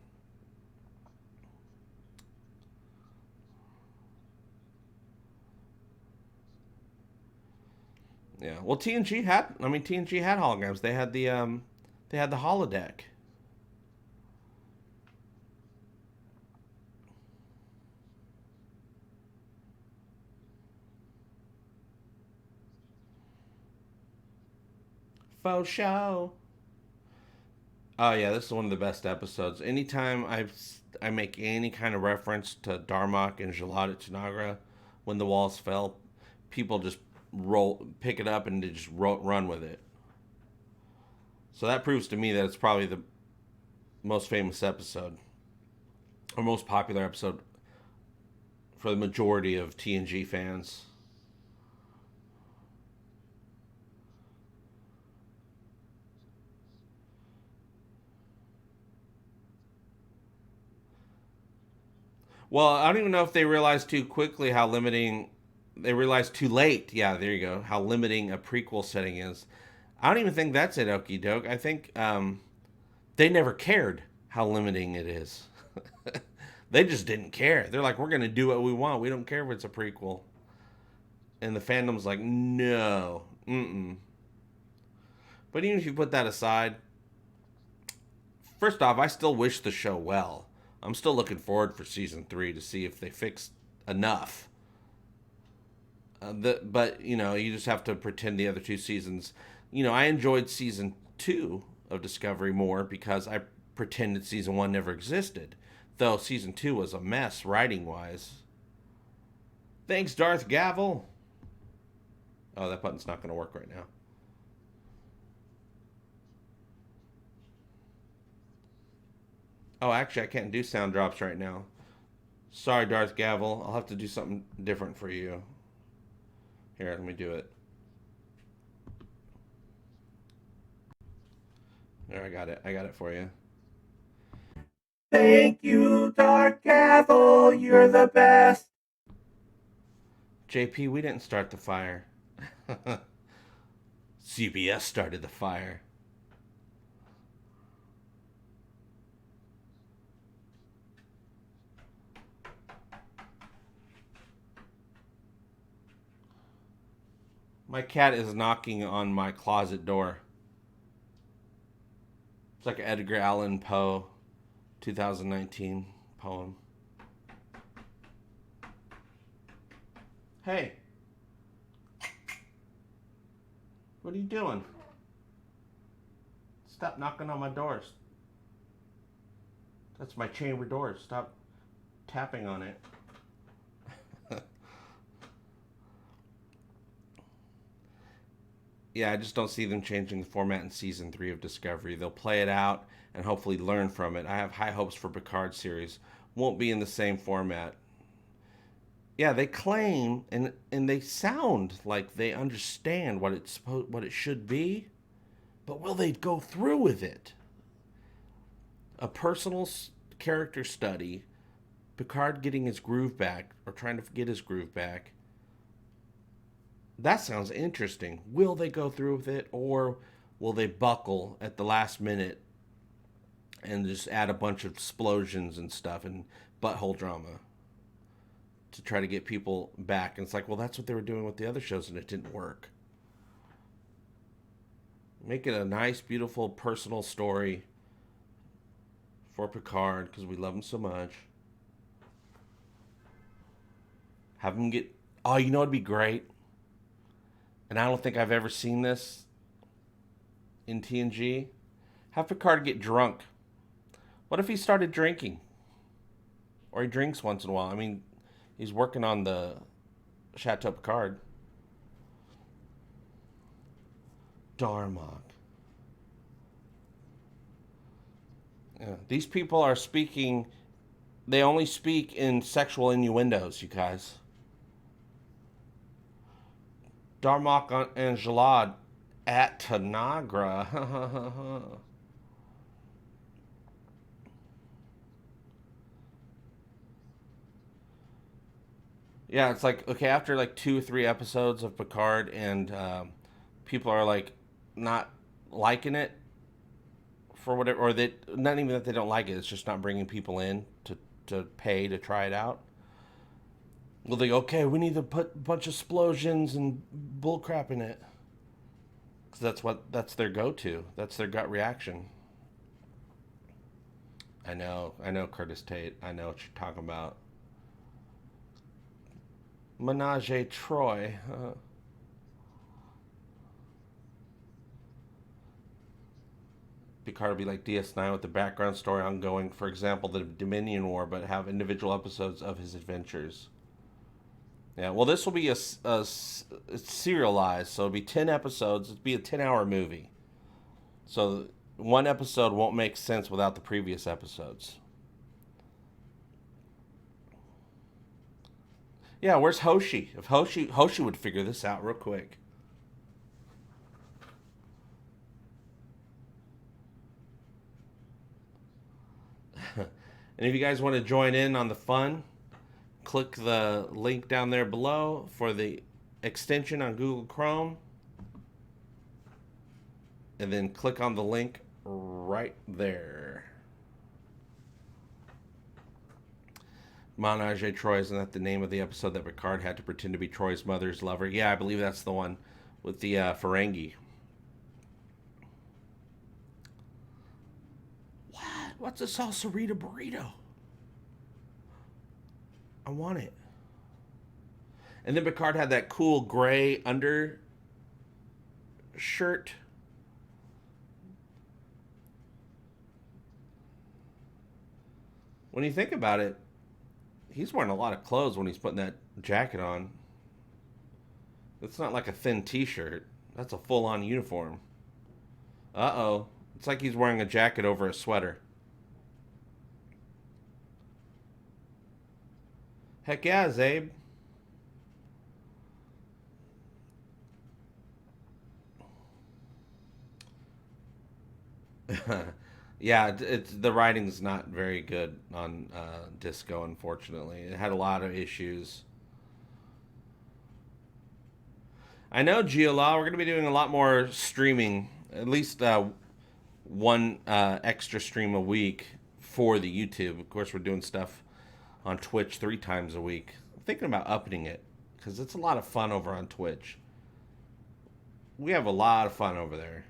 Yeah. Well, TNG had holograms. They had the holodeck. Faux show. Oh yeah, this is one of the best episodes. Anytime I make any kind of reference to Darmok and Jalad Tanagra when the walls fell, people just pick it up and they just run with it. So that proves to me that it's probably the most famous episode, or most popular episode for the majority of TNG fans. Well, I don't even know if they realized too quickly how limiting... They realized too late. Yeah, there you go. How limiting a prequel setting is. I don't even think that's it, Okie Doke. I think they never cared how limiting it is. They just didn't care. They're like, we're going to do what we want. We don't care if it's a prequel. And the fandom's like, no. Mm-mm. But even if you put that aside, first off, I still wish the show well. I'm still looking forward for season 3 to see if they fixed enough. But you know, you just have to pretend the other two seasons. You know, I enjoyed season 2 of Discovery more because I pretended season 1 never existed. Though season 2 was a mess writing wise. Thanks, Darth Gavel. Oh, that button's not going to work right now. Oh, actually, I can't do sound drops right now. Sorry, Darth Gavel. I'll have to do something different for you. Here, let me do it. There, I got it. I got it for you. Thank you, Dark Gavel. You're the best. JP, we didn't start the fire. CBS started the fire. My cat is knocking on my closet door. It's like an Edgar Allan Poe 2019 poem. Hey. What are you doing? Stop knocking on my doors. That's my chamber door. Stop tapping on it. Yeah, I just don't see them changing the format in season 3 of Discovery. They'll play it out and hopefully learn from it. I have high hopes for Picard series. Won't be in the same format. Yeah, they claim and they sound like they understand what it should be, but will they go through with it? A personal character study, Picard getting his groove back or trying to get his groove back. That sounds interesting. Will they go through with it, or will they buckle at the last minute and just add a bunch of explosions and stuff and butthole drama to try to get people back? And it's like, well, that's what they were doing with the other shows and it didn't work. Make it a nice, beautiful, personal story for Picard because we love him so much. Have him get... Oh, you know what'd be great? And I don't think I've ever seen this in TNG. Have Picard get drunk. What if he started drinking? Or he drinks once in a while. I mean, he's working on the Chateau Picard. Darmok. Yeah, these people are speaking... They only speak in sexual innuendos, you guys. Darmok and Jalad at Tanagra. Yeah, it's like, okay, after like 2 or 3 episodes of Picard and people are like not liking it for whatever, or they, not even that they don't like it, it's just not bringing people in to pay to try it out. Well, they go, okay, we need to put a bunch of explosions and bullcrap in it. Because that's their go-to. That's their gut reaction. I know, Curtis Tate. I know what you're talking about. Menage a Troy. Picard will be like DS9 with the background story ongoing. For example, the Dominion War, but have individual episodes of his adventures. Yeah, well, this will be it's serialized, so it'll be 10 episodes. It'll be a 10-hour movie. So one episode won't make sense without the previous episodes. Yeah, where's Hoshi? If Hoshi would figure this out real quick. And if you guys want to join in on the fun, click the link down there below for the extension on Google Chrome. And then click on the link right there. Menage a Troy, isn't that the name of the episode that Picard had to pretend to be Troy's mother's lover? Yeah, I believe that's the one with the Ferengi. What? What's a salsarita burrito? I want it. And then Picard had that cool gray under shirt. When you think about it, he's wearing a lot of clothes when he's putting that jacket on. It's not like a thin t-shirt. That's a full-on uniform. Uh-oh. It's like he's wearing a jacket over a sweater. Heck yeah, Zabe. Yeah, it's the writing's not very good on Disco, unfortunately. It had a lot of issues. I know, Giola, we're going to be doing a lot more streaming. At least one extra stream a week for the YouTube. Of course, we're doing stuff on Twitch 3 times a week. I'm thinking about upping it because it's a lot of fun over on Twitch. We have a lot of fun over there.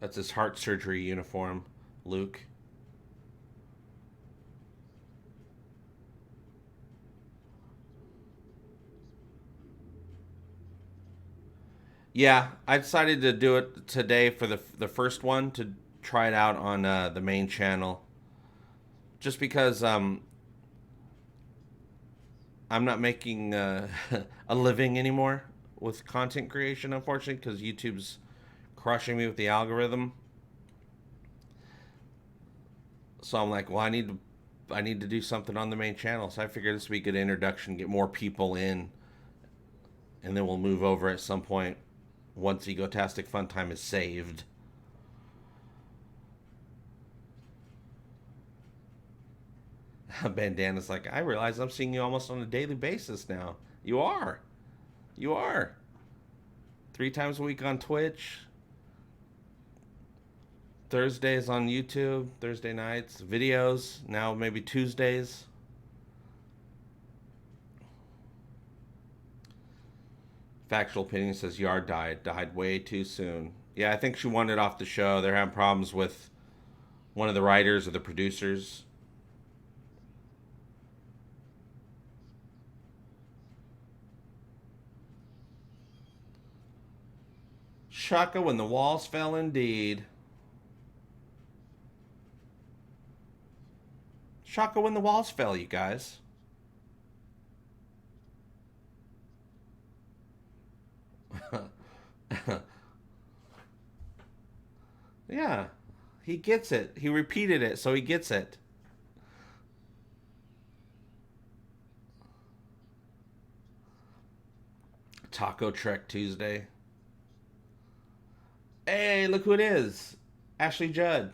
That's his heart surgery uniform, Luke. Yeah, I decided to do it today for the first one to try it out on the main channel. Just because I'm not making a living anymore with content creation, unfortunately, because YouTube's crushing me with the algorithm. So I'm like, well, I need to do something on the main channel. So I figured this would be a good introduction, get more people in, and then we'll move over at some point once Egotastic FunTime is saved. Bandana's like, I realize I'm seeing you almost on a daily basis now. You are. You are. 3 times a week on Twitch. Thursdays on YouTube, Thursday nights, videos, now maybe Tuesdays. Factual Opinion says Yard died way too soon. Yeah, I think she wanted off the show. They're having problems with one of the writers or the producers. Shaka when the walls fell indeed. Shaka when the walls fell, you guys. Yeah, he gets it. He repeated it, so he gets it. Taco Trek Tuesday. Hey, look who it is. Ashley Judd.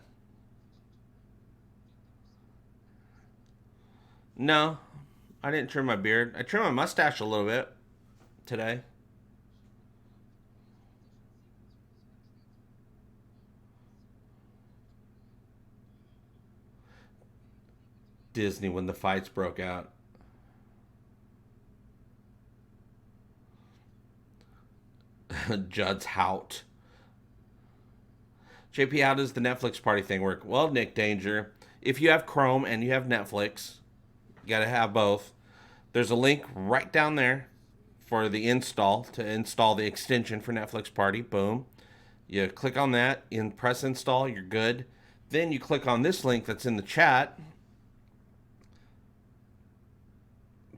No, I didn't trim my beard. I trimmed my mustache a little bit today. Disney when the fights broke out. Judd's Hout. JP, how does the Netflix party thing work? Well, Nick Danger, if you have Chrome and you have Netflix, you got to have both. There's a link right down there for the install, to install the extension for Netflix Party. Boom. You click on that and press install. You're good. Then you click on this link that's in the chat.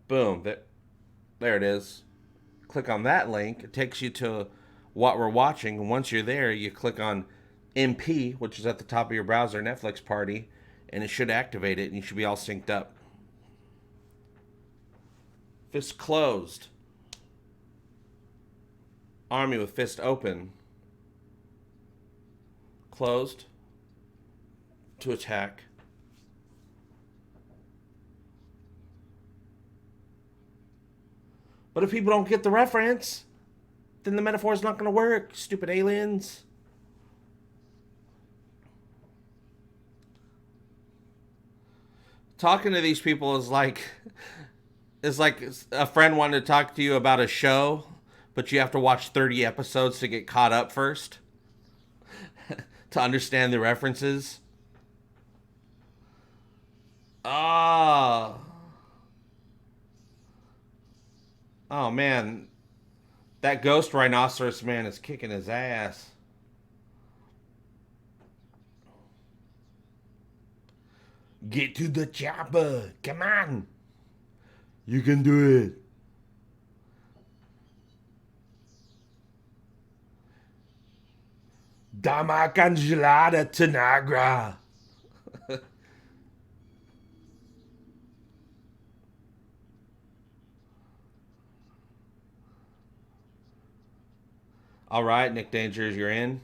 Boom. There it is. Click on that link. It takes you to what we're watching. And once you're there, you click on MP, which is at the top of your browser, Netflix Party, and it should activate it, and you should be all synced up. Fist closed. Army with fist open. Closed. To attack. But if people don't get the reference, then the metaphor is not going to work, stupid aliens. Talking to these people is like a friend wanted to talk to you about a show, but you have to watch 30 episodes to get caught up first to understand the references. Ah. Oh, man. That ghost rhinoceros man is kicking his ass. Get to the chopper. Come on. You can do it. Dama congelada Tanagra. All right, Nick Dangers, you're in.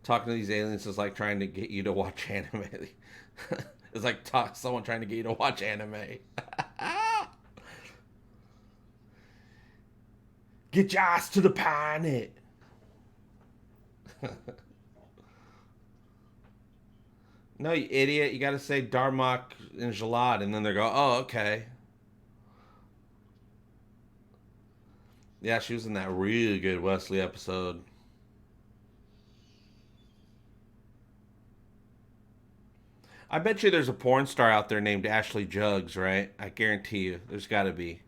Talking to these aliens is like trying to get you to watch anime. It's like someone trying to get you to watch anime. Get your ass to the planet. No, you idiot. You got to say Darmok and Jalad, and then they go, oh, okay. Yeah, she was in that really good Wesley episode. I bet you there's a porn star out there named Ashley Jugs, right? I guarantee you. There's got to be.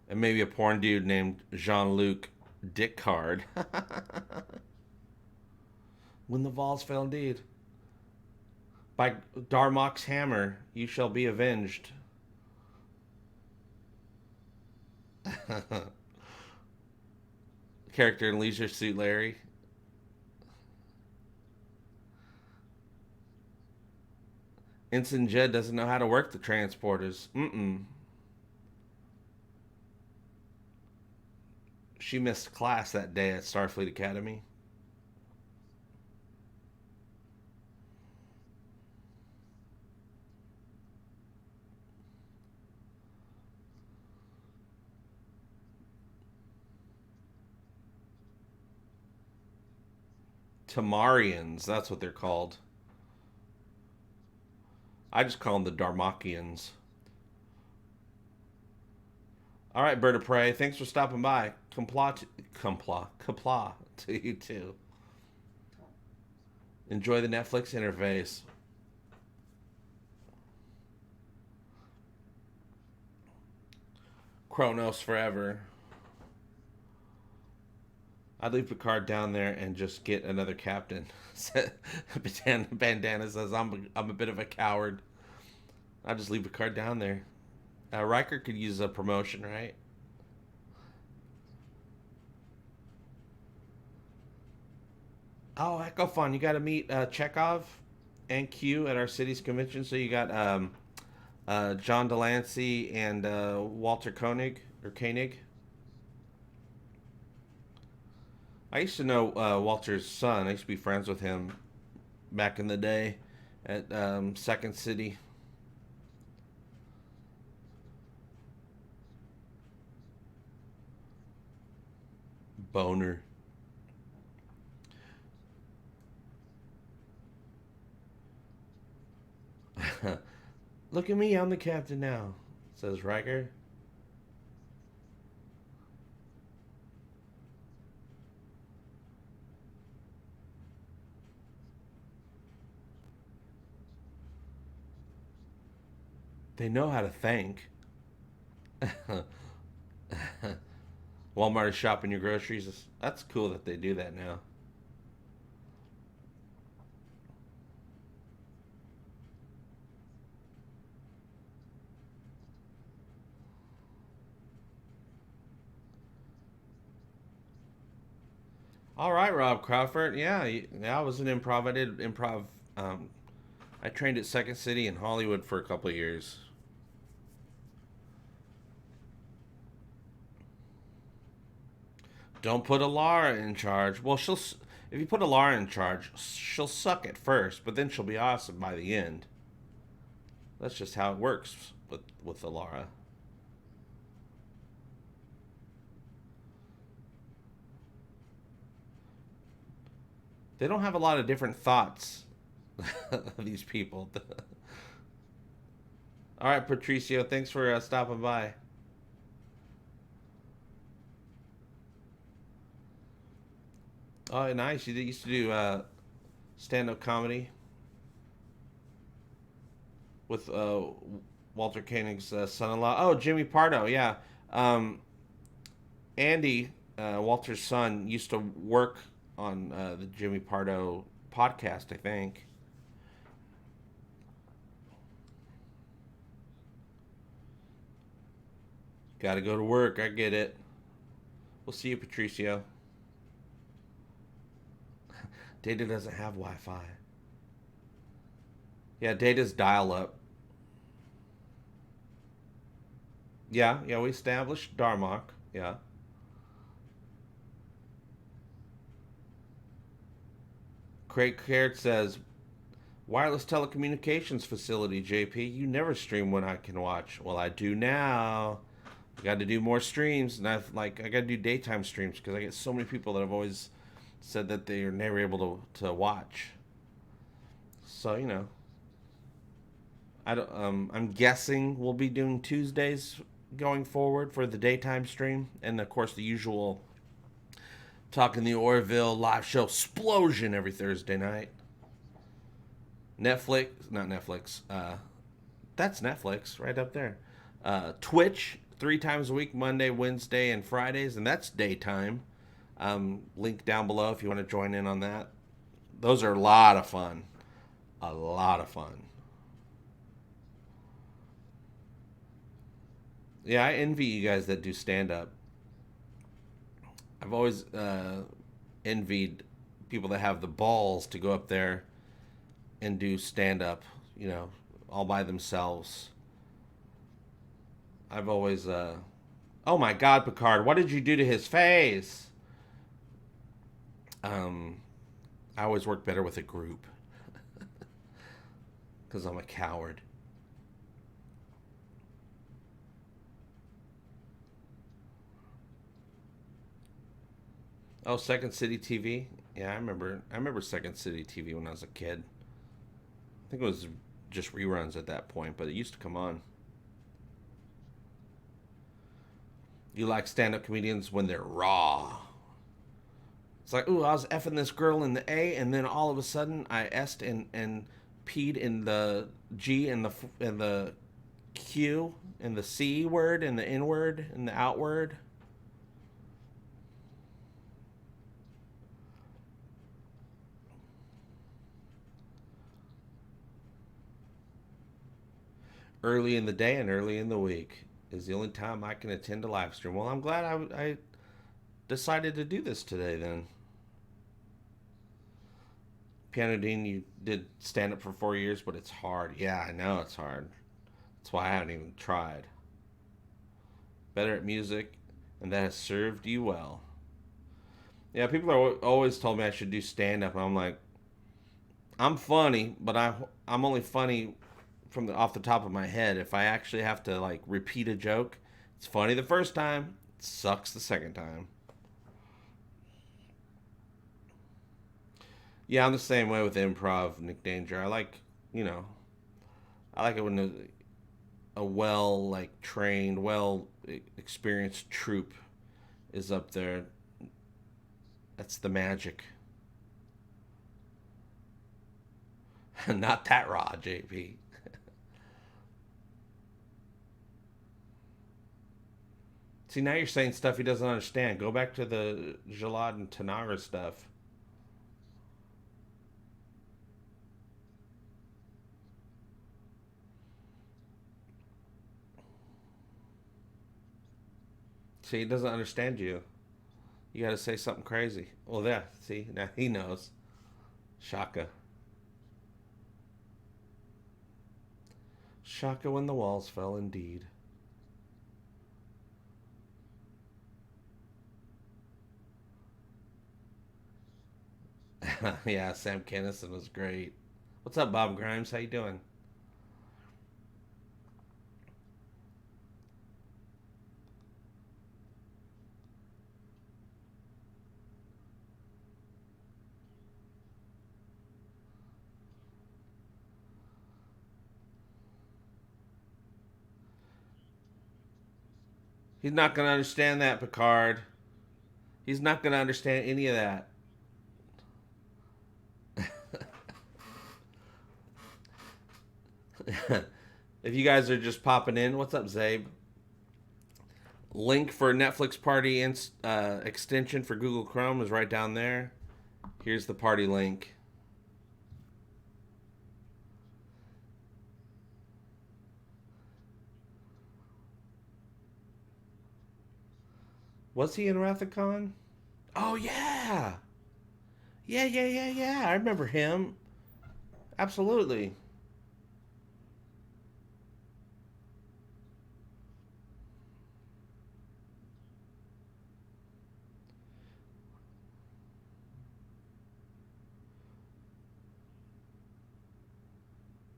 And maybe a porn dude named Jean-Luc Dickard. When the Vols fail indeed. By Darmok's hammer, you shall be avenged. Character in Leisure Suit Larry. Ensign Jed doesn't know how to work the transporters. She missed class that day at Starfleet Academy. Tamarians, that's what they're called. I just call them the Darmokians. All right, Bird of Prey, thanks for stopping by. Compla to you too. Enjoy the Netflix interface. Kronos forever. I'd leave Picard down there and just get another captain. Bandana says, I'm a bit of a coward. I'll just leave Picard down there. Riker could use a promotion, right? Oh, Echo Fun. You got to meet Chekhov and Q at our city's convention. So you got John Delancey and Walter Koenig, or Koenig. I used to know Walter's son. I used to be friends with him back in the day at Second City. Boner. Look at me, I'm the captain now, says Riker. They know how to thank. Walmart is shopping your groceries. That's cool that they do that now. All right, Rob Crawford. Yeah, I was an improv. I did improv. I trained at Second City in Hollywood for a couple of years. Don't put Alara in charge. Well, if you put Alara in charge, she'll suck at first, but then she'll be awesome by the end. That's just how it works with Alara. They don't have a lot of different thoughts, these people. All right, Patricio, thanks for stopping by. Oh, nice. You used to do stand-up comedy with Walter Koenig's son-in-law. Oh, Jimmy Pardo, yeah. Andy, Walter's son, used to work on the Jimmy Pardo podcast, I think. Gotta go to work, I get it. We'll see you, Patricio. Data doesn't have Wi-Fi. Yeah, Data's dial-up. Yeah, we established Darmok. Yeah. Craig Caird says, wireless telecommunications facility, JP. You never stream when I can watch. Well, I do now. I got to do more streams, and I got to do daytime streams because I get so many people that have always said that they are never able to watch. So I don't. I'm guessing we'll be doing Tuesdays going forward for the daytime stream, and of course the usual Talking the Orville live show explosion every Thursday night. Netflix, not Netflix. That's Netflix right up there. Twitch 3 times a week, Monday, Wednesday, and Fridays, and that's daytime. Link down below if you want to join in on that. Those are a lot of fun. A lot of fun. Yeah, I envy you guys that do stand-up. I've always envied people that have the balls to go up there and do stand-up, all by themselves. I've always, oh my God, Picard, what did you do to his face? I always work better with a group because I'm a coward. Oh, Second City TV? Yeah, I remember Second City TV when I was a kid. I think it was just reruns at that point, but it used to come on. You like stand-up comedians when they're raw. It's like, ooh, I was effing this girl in the A, and then all of a sudden I S'd and P'd in the G and the Q and the C word and the N word and the out word. Early in the day and early in the week is the only time I can attend a live stream. Well, I'm glad I decided to do this today then. Piano Dean, you did stand up for 4 years, but it's hard. Yeah, I know it's hard. That's why I haven't even tried. Better at music, and that has served you well. Yeah, people are always told me I should do stand up, and I'm like, I'm funny, but I'm only funny from off the top of my head. If I actually have to repeat a joke, it's funny the first time, it sucks the second time. Yeah, I'm the same way with improv, Nick Danger. I like it when a well trained, well experienced troupe is up there. That's the magic. Not that raw, JP. See, now you're saying stuff he doesn't understand. Go back to the Jalad and Tanagra stuff. See, he doesn't understand you. You gotta say something crazy. Well, there. See, now he knows. Shaka. Shaka when the walls fell, indeed. Yeah, Sam Kinison was great. What's up, Bob Grimes? How you doing? He's not going to understand that, Picard. He's not going to understand any of that. If you guys are just popping in, what's up, Zabe? Link for Netflix Party extension for Google Chrome is right down there. Here's the party link. Was he in Wrath-A-Con? Oh, yeah. Yeah. I remember him. Absolutely.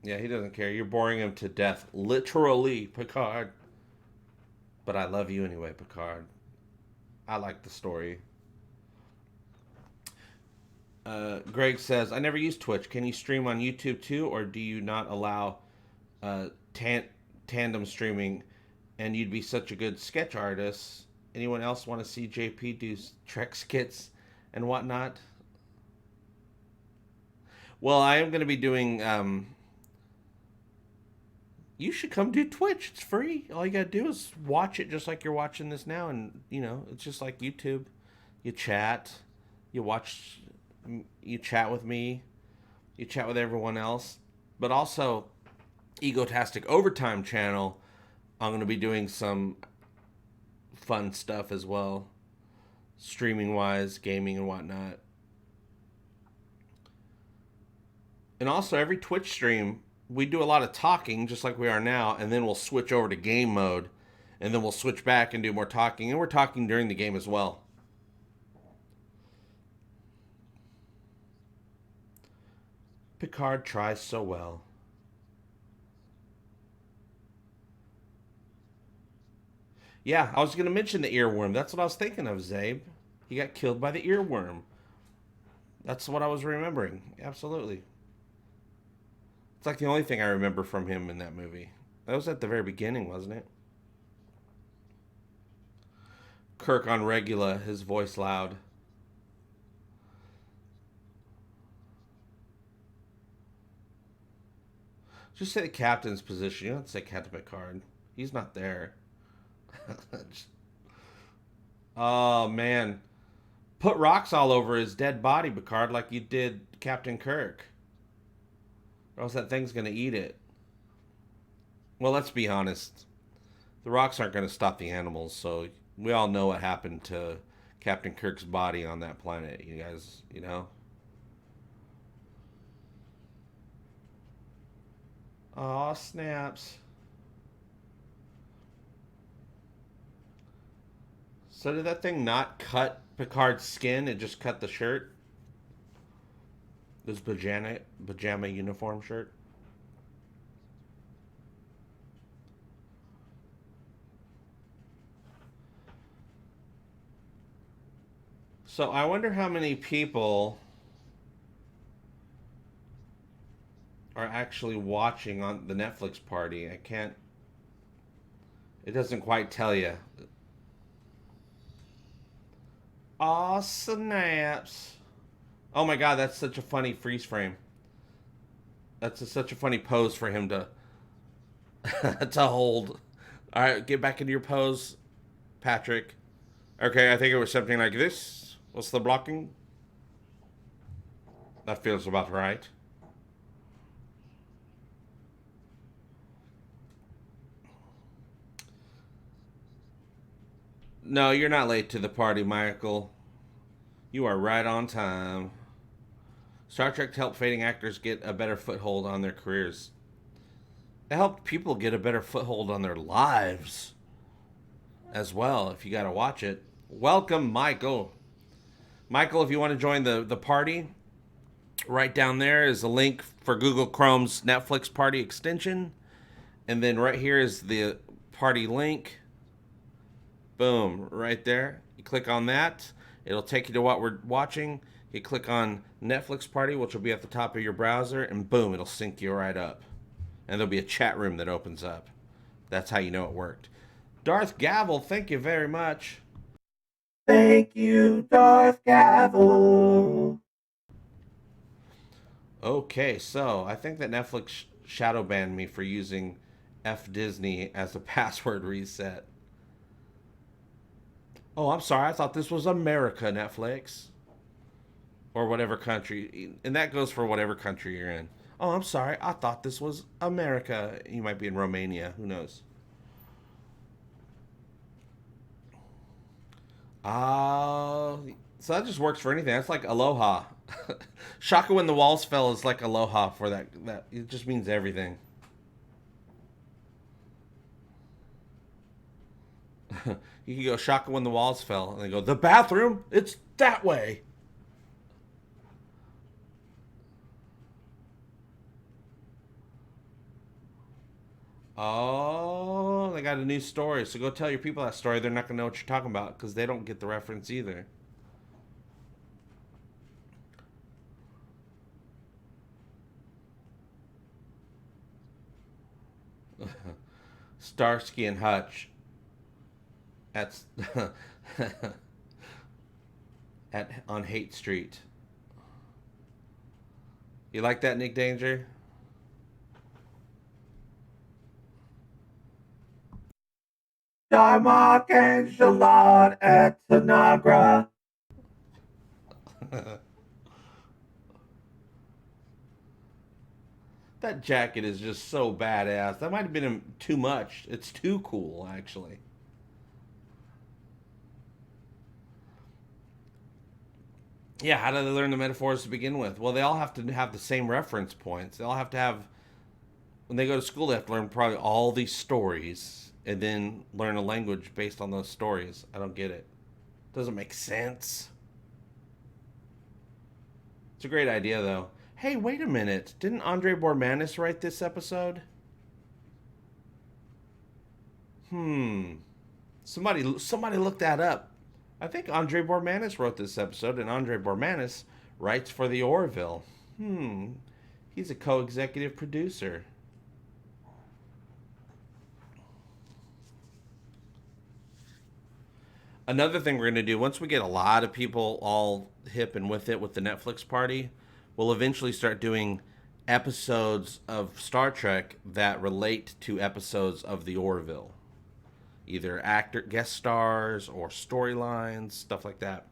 Yeah, he doesn't care. You're boring him to death. Literally, Picard. But I love you anyway, Picard. I like the story. Greg says, I never use Twitch. Can you stream on YouTube too, or do you not allow tandem streaming? And you'd be such a good sketch artist. Anyone else want to see JP do Trek skits and whatnot? Well, I am going to be doing... you should come do Twitch. It's free. All you got to do is watch it just like you're watching this now. And, you know, it's just like YouTube. You chat. You watch... You chat with me. You chat with everyone else. But also, Egotastic Overtime channel, I'm going to be doing some fun stuff as well. Streaming-wise, gaming and whatnot. And also, every Twitch stream, we do a lot of talking, just like we are now, and then we'll switch over to game mode, and then we'll switch back and do more talking, and we're talking during the game as well. Picard tries so well. Yeah, I was going to mention the earworm. That's what I was thinking of, Zabe. He got killed by the earworm. That's what I was remembering. Absolutely. It's like the only thing I remember from him in that movie. That was at the very beginning, wasn't it? Kirk on Regula, his voice loud. Just say the captain's position. You don't have to say Captain Picard. He's not there. Oh, man. Put rocks all over his dead body, Picard, like you did Captain Kirk. Or else that thing's going to eat it. Well, let's be honest. The rocks aren't going to stop the animals, so we all know what happened to Captain Kirk's body on that planet. You guys, you know? Aw, snaps. So did that thing not cut Picard's skin? It just cut the shirt? This pajama uniform shirt? So I wonder how many people are actually watching on the Netflix party. I can't... It doesn't quite tell you. Aw, snaps. Oh my god, that's such a funny freeze frame. That's such a funny pose for him to... to hold. Alright, get back into your pose, Patrick. Okay, I think it was something like this. What's the blocking? That feels about right. No, you're not late to the party, Michael. You are right on time. Star Trek helped fading actors get a better foothold on their careers. It helped people get a better foothold on their lives as well, if you gotta watch it. Welcome, Michael. Michael, if you want to join the party, right down there is a link for Google Chrome's Netflix party extension. And then right here is the party link. Boom, right there. You click on that. It'll take you to what we're watching. You click on Netflix Party, which will be at the top of your browser, and boom, it'll sync you right up. And there'll be a chat room that opens up. That's how you know it worked. Darth Gavel, thank you very much. Thank you, Darth Gavel. Okay, so I think that Netflix shadow banned me for using F Disney as a password reset. Oh, I'm sorry. I thought this was America, Netflix. Or whatever country. And that goes for whatever country you're in. Oh, I'm sorry. I thought this was America. You might be in Romania. Who knows? So that just works for anything. That's like aloha. Shaka when the walls fell is like aloha for that. It just means everything. You can go Shaka when the walls fell, and they go, the bathroom? It's that way. Oh, they got a new story. So go tell your people that story. They're not going to know what you're talking about because they don't get the reference either. Starsky and Hutch at on Hate Street. You like that, Nick Danger? Darmok and Shalon at Tanagra. That jacket is just so badass. That might have been too much. It's too cool, actually. Yeah, how do they learn the metaphors to begin with? Well, they all have to have the same reference points. They all have to have, when they go to school, they have to learn probably all these stories and then learn a language based on those stories. I don't get it. Doesn't make sense. It's a great idea, though. Hey, wait a minute. Didn't Andre Bormanis write this episode? Somebody look that up. I think Andre Bormanis wrote this episode, and Andre Bormanis writes for the Orville. He's a co-executive producer. Another thing we're going to do, once we get a lot of people all hip and with it with the Netflix party, we'll eventually start doing episodes of Star Trek that relate to episodes of the Orville. Either actor guest stars or storylines, stuff like that.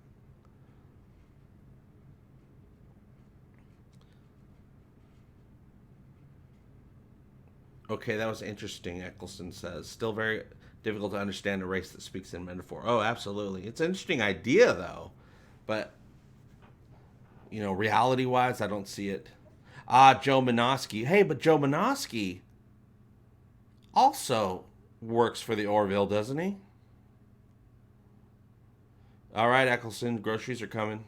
Okay, that was interesting, Eccleston says. Still very difficult to understand a race that speaks in metaphor. Oh, absolutely. It's an interesting idea, though. But, you know, reality-wise, I don't see it. Joe Minosky. Hey, but Joe Minosky also works for the Orville, doesn't he? All right, Eccleston, groceries are coming.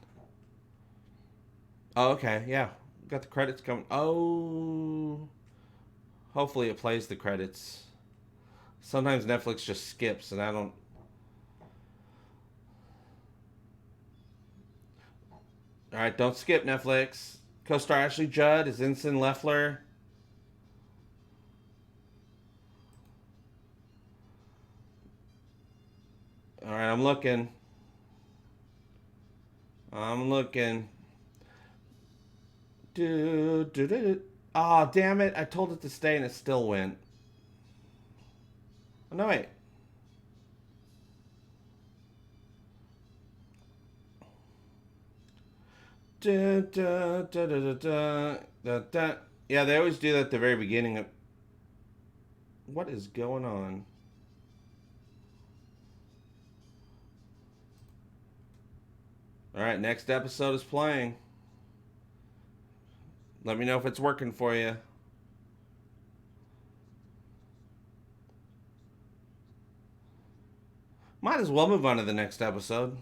Oh, okay, yeah. Got the credits coming. Oh, hopefully it plays the credits. Sometimes Netflix just skips, and I don't... All right, don't skip, Netflix. Co-star Ashley Judd is Ensign Leffler. All right, I'm looking. Oh, damn it. I told it to stay and it still went. Oh, no, wait. Yeah, they always do that at the very beginning of... What is going on? Alright, next episode is playing. Let me know if it's working for you. Might as well move on to the next episode.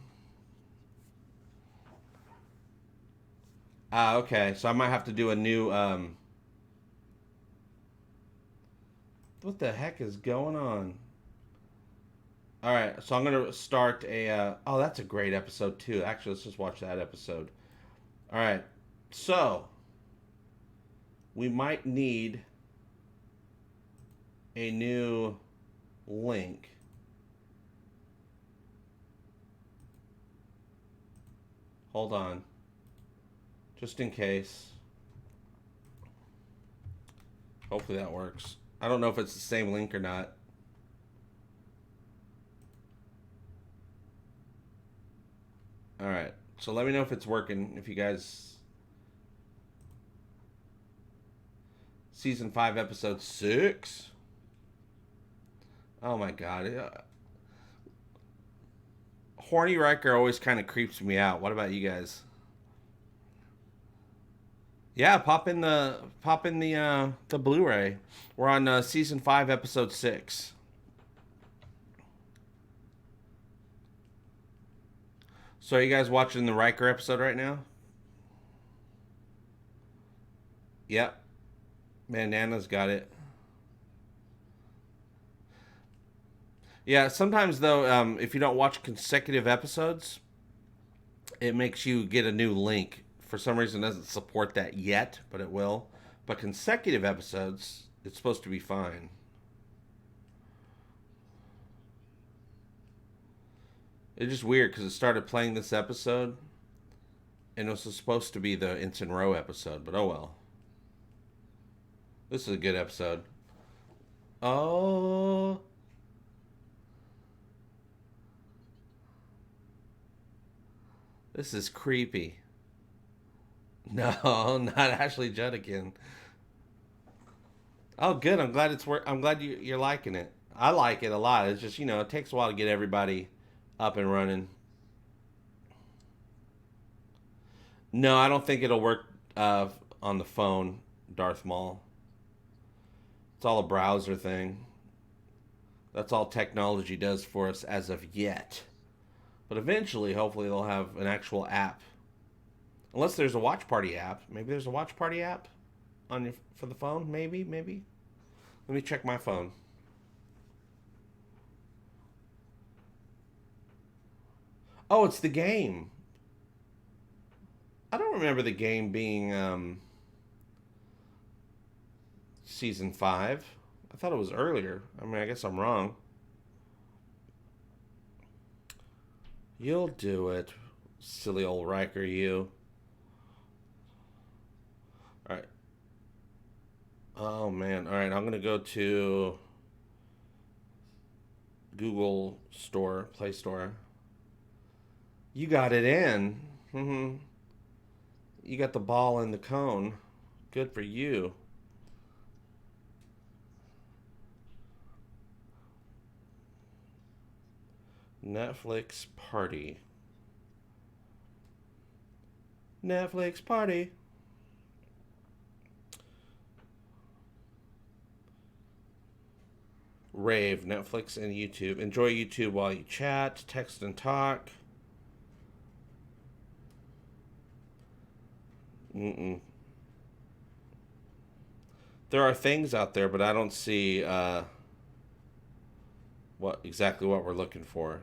Okay. So I might have to do a new, what the heck is going on? Alright, so I'm going to start a, oh, that's a great episode, too. Actually, let's just watch that episode. Alright, so, we might need a new link. Hold on. Just in case. Hopefully that works. I don't know if it's the same link or not. Alright, so let me know if it's working, if you guys... Season 5, Episode 6? Oh my god. Horny Riker always kind of creeps me out. What about you guys? Yeah, pop in the Blu-ray. We're on Season 5, Episode 6. So are you guys watching the Riker episode right now? Yep. Bandana's got it. Yeah, sometimes though, if you don't watch consecutive episodes, it makes you get a new link. For some reason, it doesn't support that yet, but it will. But consecutive episodes, it's supposed to be fine. It's just weird because it started playing this episode, and it was supposed to be the Ensign Rowe episode, but oh well. This is a good episode. Oh. This is creepy. No, not Ashley Judd again. Oh, good. I'm glad it's I'm glad you're liking it. I like it a lot. It's just, you know, it takes a while to get everybody up and running. No, I don't think it'll work on the phone, Darth Maul. It's all a browser thing. That's all technology does for us as of yet. But eventually, hopefully, they'll have an actual app. Unless there's a Watch Party app. Maybe there's a Watch Party app on for the phone. Maybe. Let me check my phone. Oh, it's the game. I don't remember the game being Season 5. I thought it was earlier. I mean, I guess I'm wrong. You'll do it, silly old Riker, you. Alright. Oh, man. Alright, I'm going to go to Google Store, Play Store. You got it in. Mm-hmm. You got the ball in the cone. Good for you. Netflix party. Netflix party. Rave, Netflix and YouTube. Enjoy YouTube while you chat, text and talk. There are things out there, but I don't see exactly what we're looking for.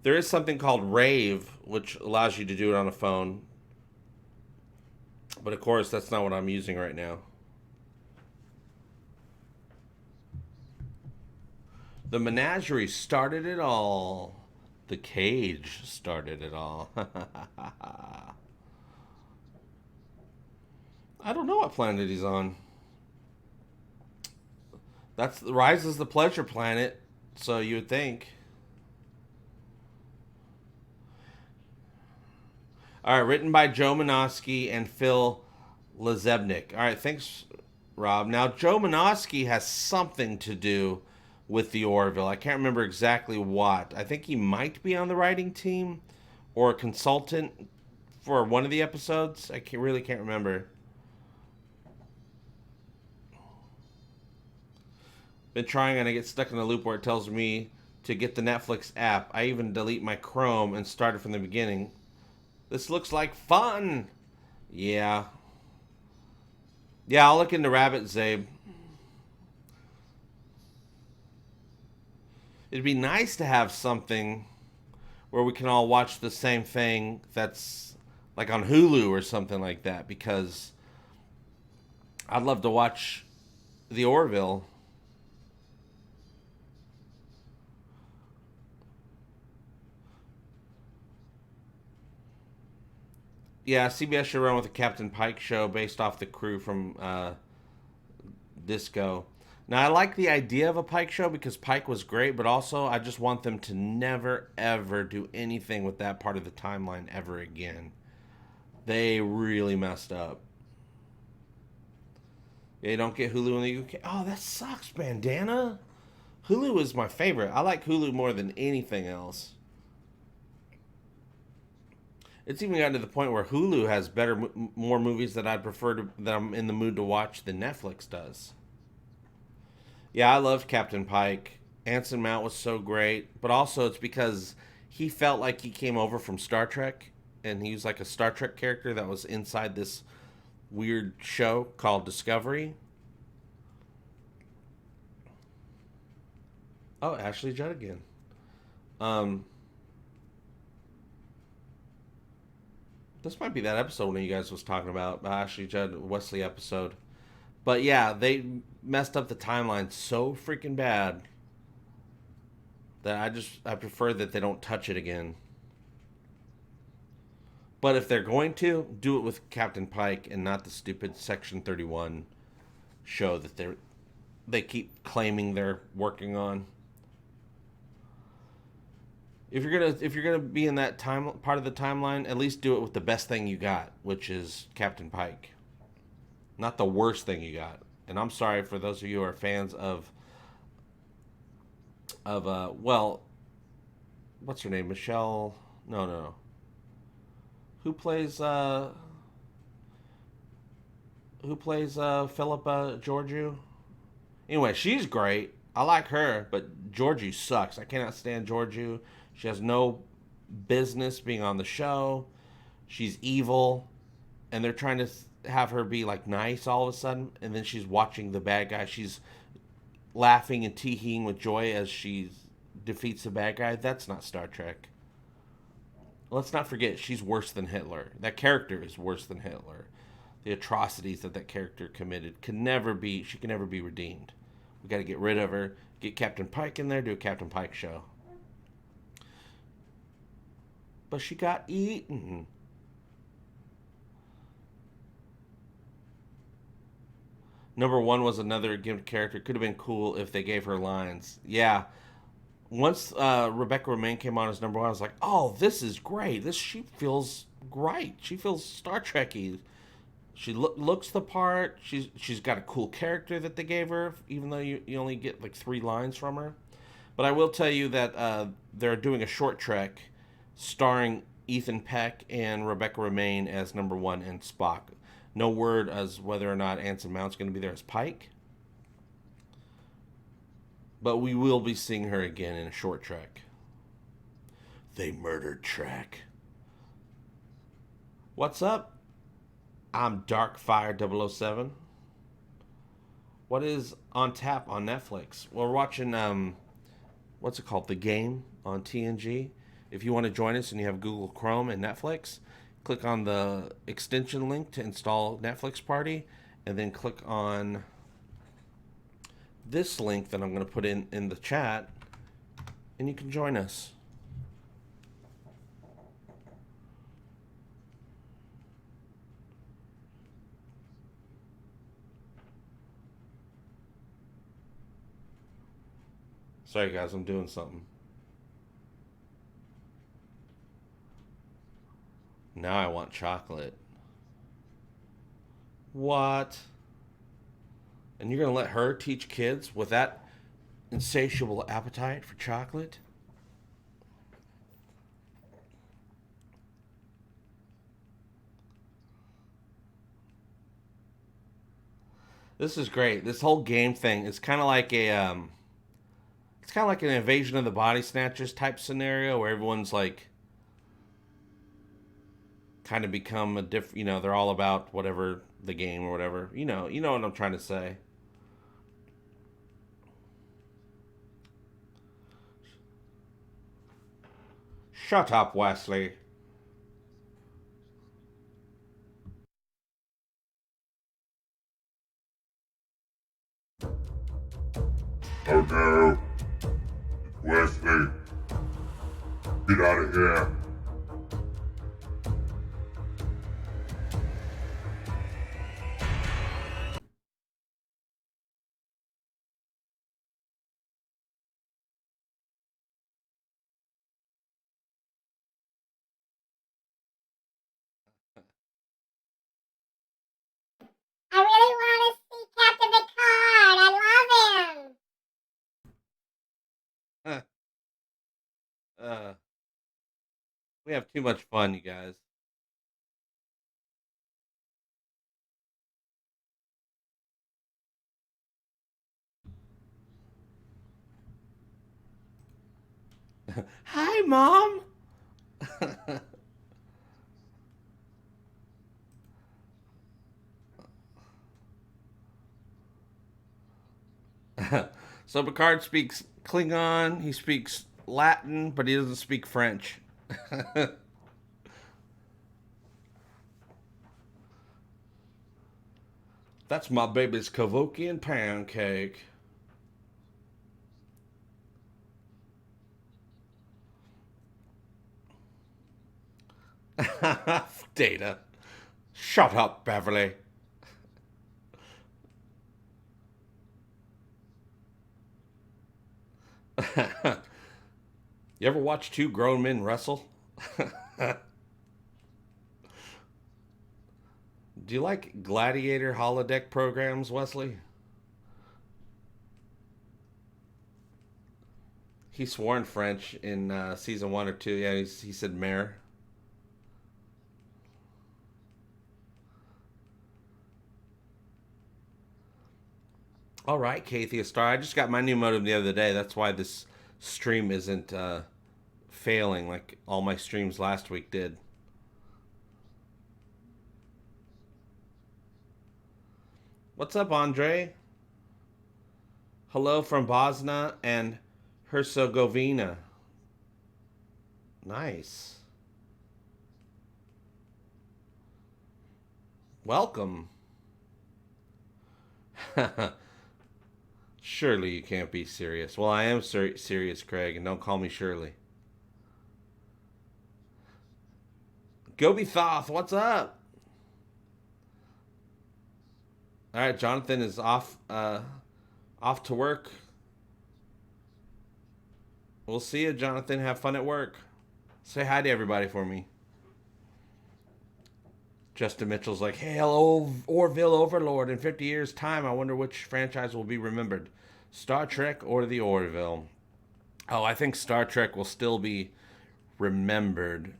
There is something called Rave, which allows you to do it on a phone. But of course, that's not what I'm using right now. The menagerie started it all. The cage started it all. I don't know what planet he's on. That's Rise is the Pleasure Planet, so you would think. All right, written by Joe Menosky and Phil Lezebnik. All right, thanks, Rob. Now, Joe Menosky has something to do with the Orville. I can't remember exactly what. I think he might be on the writing team or a consultant for one of the episodes. I really can't remember. Been trying and I get stuck in a loop where it tells me to get the Netflix app. I even delete my Chrome and start it from the beginning. This looks like fun. Yeah. Yeah, I'll look into Rabbit, Zabe. It'd be nice to have something where we can all watch the same thing that's like on Hulu or something like that, because I'd love to watch the Orville. Yeah, CBS should run with a Captain Pike show based off the crew from Disco. Now, I like the idea of a Pike show because Pike was great, but also I just want them to never, ever do anything with that part of the timeline ever again. They really messed up. Yeah, you don't get Hulu in the UK. Oh, that sucks, Bandana. Hulu is my favorite. I like Hulu more than anything else. It's even gotten to the point where Hulu has more movies that I'd prefer that I'm in the mood to watch than Netflix does. Yeah, I loved Captain Pike. Anson Mount was so great, but also it's because he felt like he came over from Star Trek, and he was like a Star Trek character that was inside this weird show called Discovery. Oh, Ashley Judd again. This might be that episode when you guys was talking about Ashley Judd Wesley episode. But yeah, they messed up the timeline so freaking bad that I prefer that they don't touch it again. But if they're going to, do it with Captain Pike and not the stupid Section 31 show that they keep claiming they're working on. If you're gonna be in that part of the timeline, at least do it with the best thing you got, which is Captain Pike, not the worst thing you got. And I'm sorry for those of you who are fans of well, what's her name? Michelle? No. Who plays Philippa Georgiou? Anyway, she's great. I like her, but Georgiou sucks. I cannot stand Georgiou. She has no business being on the show. She's evil, and they're trying to have her be like nice all of a sudden, and then she's watching the bad guy. She's laughing and tee-heeing with joy as she defeats the bad guy. That's not Star Trek. Let's not forget, she's worse than Hitler. That character is worse than Hitler. The atrocities that character committed she can never be redeemed. We got to get rid of her. Get Captain Pike in there, do a Captain Pike show. But she got eaten. Number 1 was another gift character. Could have been cool if they gave her lines. Yeah. Once Rebecca Romaine came on as number 1, I was like, oh, this is great. She feels great. She feels Star Trek-y. She looks the part. She's got a cool character that they gave her, even though you only get like 3 lines from her. But I will tell you that they're doing a short trek starring Ethan Peck and Rebecca Romaine as number 1 and Spock. No word as whether or not Anson Mount's going to be there as Pike. But we will be seeing her again in a short trek. They murdered Trek. What's up? I'm Darkfire007. What is on tap on Netflix? We're watching, what's it called? The Game on TNG. If you want to join us and you have Google Chrome and Netflix, click on the extension link to install Netflix Party, and then click on this link that I'm going to put in the chat, and you can join us. Sorry guys, I'm doing something. Now I want chocolate. What? And you're going to let her teach kids with that insatiable appetite for chocolate? This is great. This whole game thing is kind of like an Invasion of the Body Snatchers type scenario where everyone's like kind of become a different, they're all about whatever the game or whatever. You know what I'm trying to say. Shut up, Wesley. Oh no. Wesley. Get out of here. We have too much fun, you guys. Hi, Mom. So Picard speaks Klingon, he speaks Latin, but he doesn't speak French. That's my baby's Kevokian pancake. Data. Shut up, Beverly. You ever watch two grown men wrestle? Do you like gladiator holodeck programs, Wesley? He swore in French in season 1 or 2. Yeah, he said mayor. All right, Kathia Star. I just got my new modem the other day. That's why this stream isn't failing like all my streams last week did. What's up, Andre? Hello from Bosnia and Herzegovina. Nice. Welcome. Surely you can't be serious. Well, I am serious, Craig, and don't call me Shirley. Gobi Thoth, what's up? All right, Jonathan is off to work. We'll see you, Jonathan. Have fun at work. Say hi to everybody for me. Justin Mitchell's like, hey, hello, Orville Overlord. In 50 years' time, I wonder which franchise will be remembered, Star Trek or the Orville. Oh, I think Star Trek will still be remembered.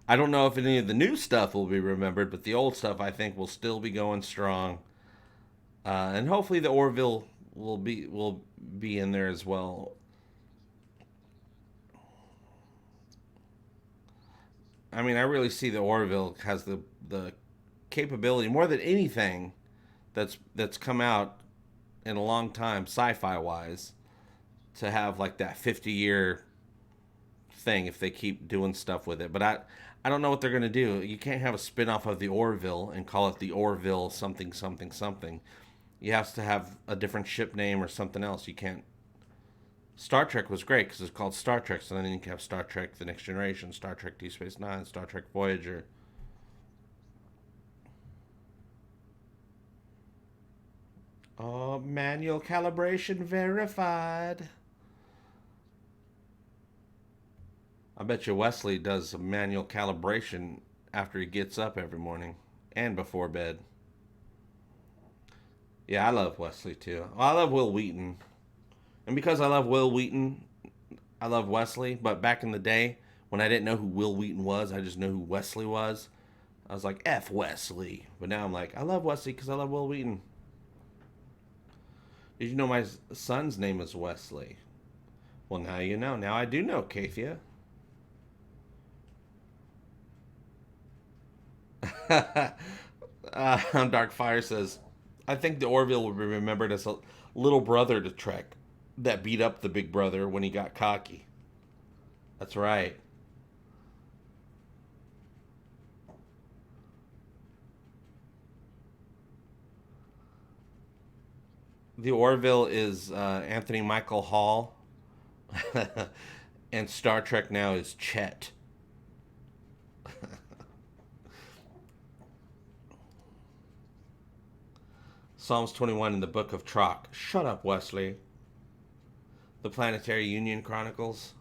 I don't know if any of the new stuff will be remembered, but the old stuff I think will still be going strong. And hopefully the Orville will be in there as well. I mean, I really see the Orville has the capability more than anything that's come out in a long time, sci-fi wise, to have like that 50-year thing if they keep doing stuff with it. But I don't know what they're gonna do. You can't have a spin-off of the Orville and call it the Orville something something something. You have to have a different ship name or something else. You can't. Star Trek was great because it's called Star Trek, so then you can have Star Trek The Next Generation, Star Trek Deep Space Nine, Star Trek Voyager. Oh, manual calibration verified. I bet you Wesley does a manual calibration after he gets up every morning and before bed. Yeah, I love Wesley too. I love Will Wheaton. And because I love Will Wheaton, I love Wesley. But back in the day, when I didn't know who Will Wheaton was, I just knew who Wesley was. I was like, F Wesley. But now I'm like, I love Wesley because I love Will Wheaton. Did you know my son's name is Wesley? Well, now you know. Now I do know, Kathia. Dark Fire says, I think the Orville will be remembered as a little brother to Trek that beat up the big brother when he got cocky. That's right. The Orville is Anthony Michael Hall, and Star Trek now is Chet. Psalms 21 in the Book of Trock. Shut up, Wesley. The Planetary Union Chronicles.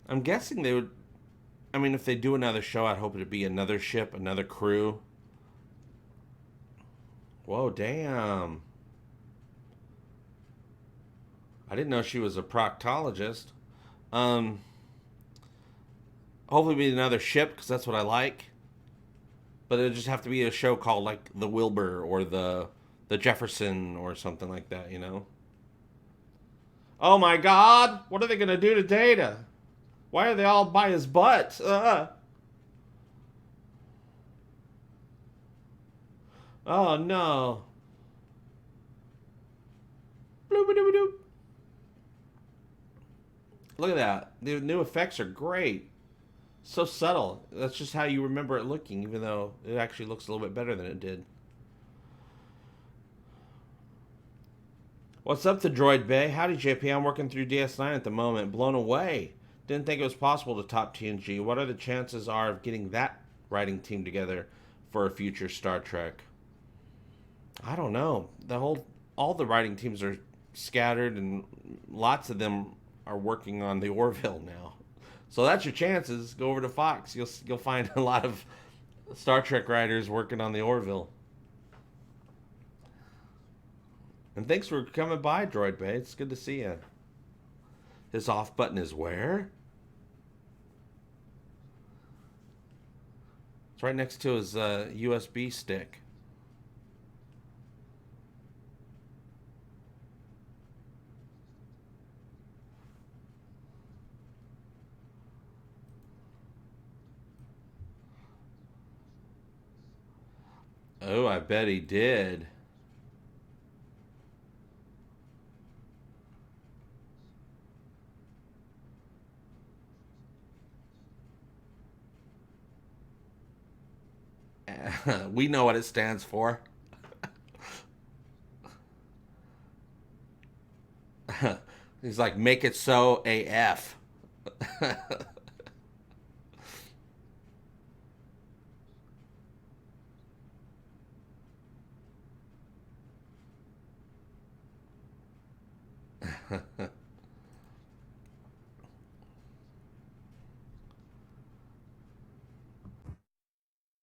I'm guessing they would. I mean, if they do another show, I'd hope it'd be another ship, another crew. Whoa, damn. I didn't know she was a proctologist. Hopefully be another ship, because that's what I like. But it'll just have to be a show called, like, The Wilbur or the Jefferson or something like that, you know? Oh my god! What are they gonna do to Data? Why are they all by his butt? Oh no. Bloop-a-doop-a-doop. Look at that. The new effects are great. So subtle. That's just how you remember it looking, even though it actually looks a little bit better than it did. What's up to Droid Bay? Howdy, JP. I'm working through DS9 at the moment. Blown away. Didn't think it was possible to top TNG. What are the chances are of getting that writing team together for a future Star Trek? I don't know. All the writing teams are scattered, and lots of them are working on the Orville now. So that's your chances. Go over to Fox. You'll find a lot of Star Trek writers working on the Orville. And thanks for coming by, Droid Bay. It's good to see you. His off button is where? It's right next to his USB stick. Oh, I bet he did. We know what it stands for. He's like, make it so AF.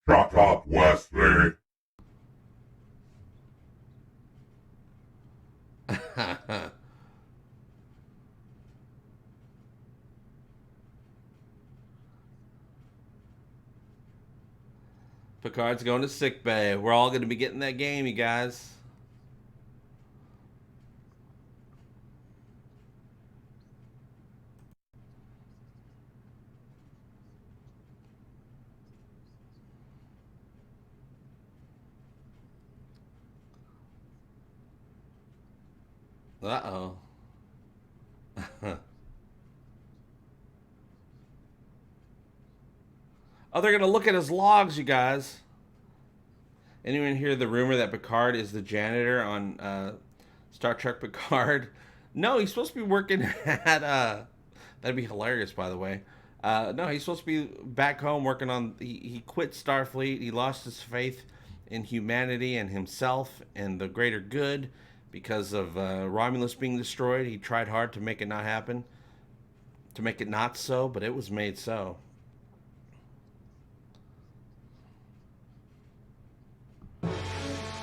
Shut up, Wesley. Picard's going to sick bay. We're all going to be getting that game, you guys. Uh-oh. Oh, they're going to look at his logs, you guys. Anyone hear the rumor that Picard is the janitor on Star Trek Picard? No, he's supposed to be working at... that'd be hilarious, by the way. No, he's supposed to be back home working on... He quit Starfleet. He lost his faith in humanity and himself and the greater good because of Romulus being destroyed. He tried hard to make it not happen. To make it not so, but it was made so.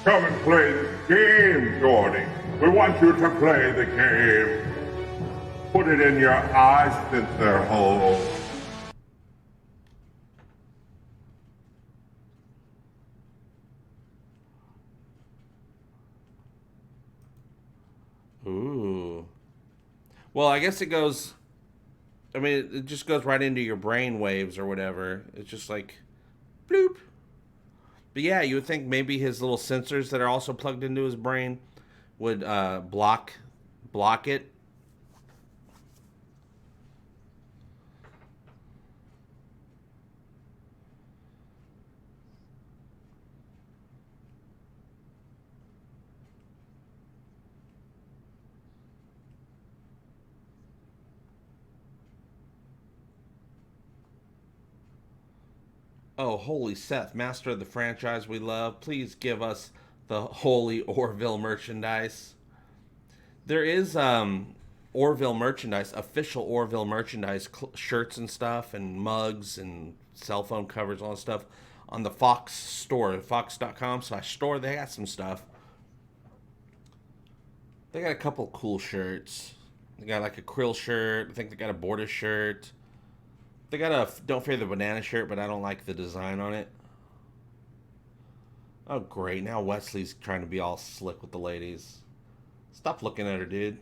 Come and play the game, Jordon. We want you to play the game. Put it in your eyes, fit their hole. Ooh. Well, I guess it goes... I mean, it just goes right into your brain waves or whatever. It's just like... bloop. But yeah, you would think maybe his little sensors that are also plugged into his brain would block it. Oh, holy Seth, master of the franchise we love, please give us the holy Orville merchandise. There is Orville merchandise, official Orville merchandise, shirts and stuff, and mugs and cell phone covers, all that stuff on the Fox store, fox.com/store. They got some stuff. They got a couple cool shirts. They got like a Krill shirt. I think they got a Border shirt. They got a Don't Fear the Banana shirt, but I don't like the design on it. Oh, great. Now Wesley's trying to be all slick with the ladies. Stop looking at her, dude.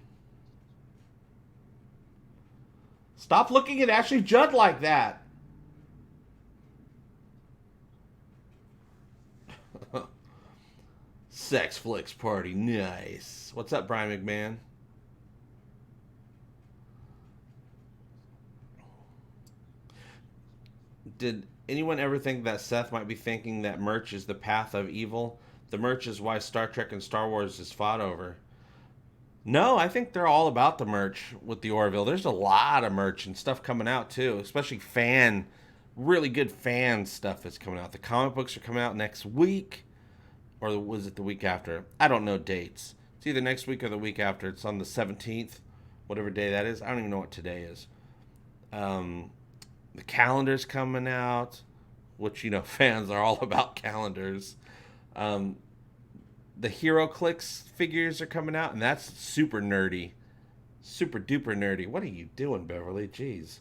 Stop looking at Ashley Judd like that. Sex flicks party. Nice. What's up, Brian McMahon? Did anyone ever think that Seth might be thinking that merch is the path of evil? The merch is why Star Trek and Star Wars is fought over. No, I think they're all about the merch with the Orville. There's a lot of merch and stuff coming out too, especially really good fan stuff that's coming out. The comic books are coming out next week, or was it the week after? I don't know dates. It's either next week or the week after. It's on the 17th, whatever day that is. I don't even know what today is. The calendar's coming out, which, fans are all about calendars. The Hero Clicks figures are coming out, and that's super nerdy. Super duper nerdy. What are you doing, Beverly? Jeez.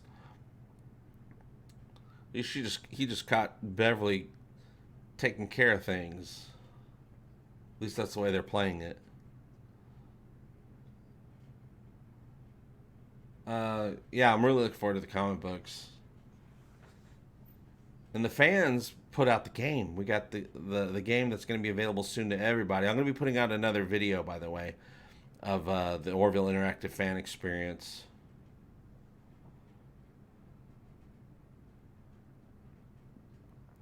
He just caught Beverly taking care of things. At least that's the way they're playing it. Yeah, I'm really looking forward to the comic books. And the fans put out the game. We got the game that's going to be available soon to everybody. I'm going to be putting out another video, by the way, of the Orville Interactive fan experience.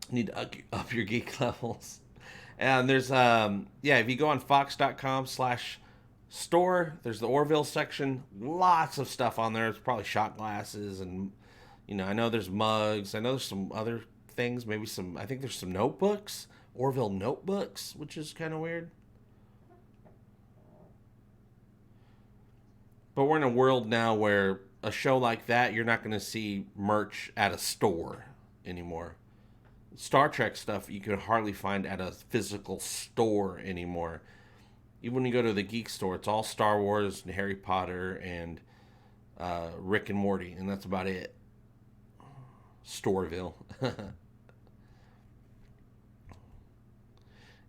Need to up your geek levels. And there's, if you go on fox.com/store, there's the Orville section. Lots of stuff on there. It's probably shot glasses and, I know there's mugs. I know there's some other things, maybe I think there's some notebooks, Orville notebooks, which is kind of weird. But we're in a world now where a show like that, you're not going to see merch at a store anymore. Star Trek stuff you can hardly find at a physical store anymore. Even when you go to the geek store, it's all Star Wars and Harry Potter and Rick and Morty, and that's about it. Storeville.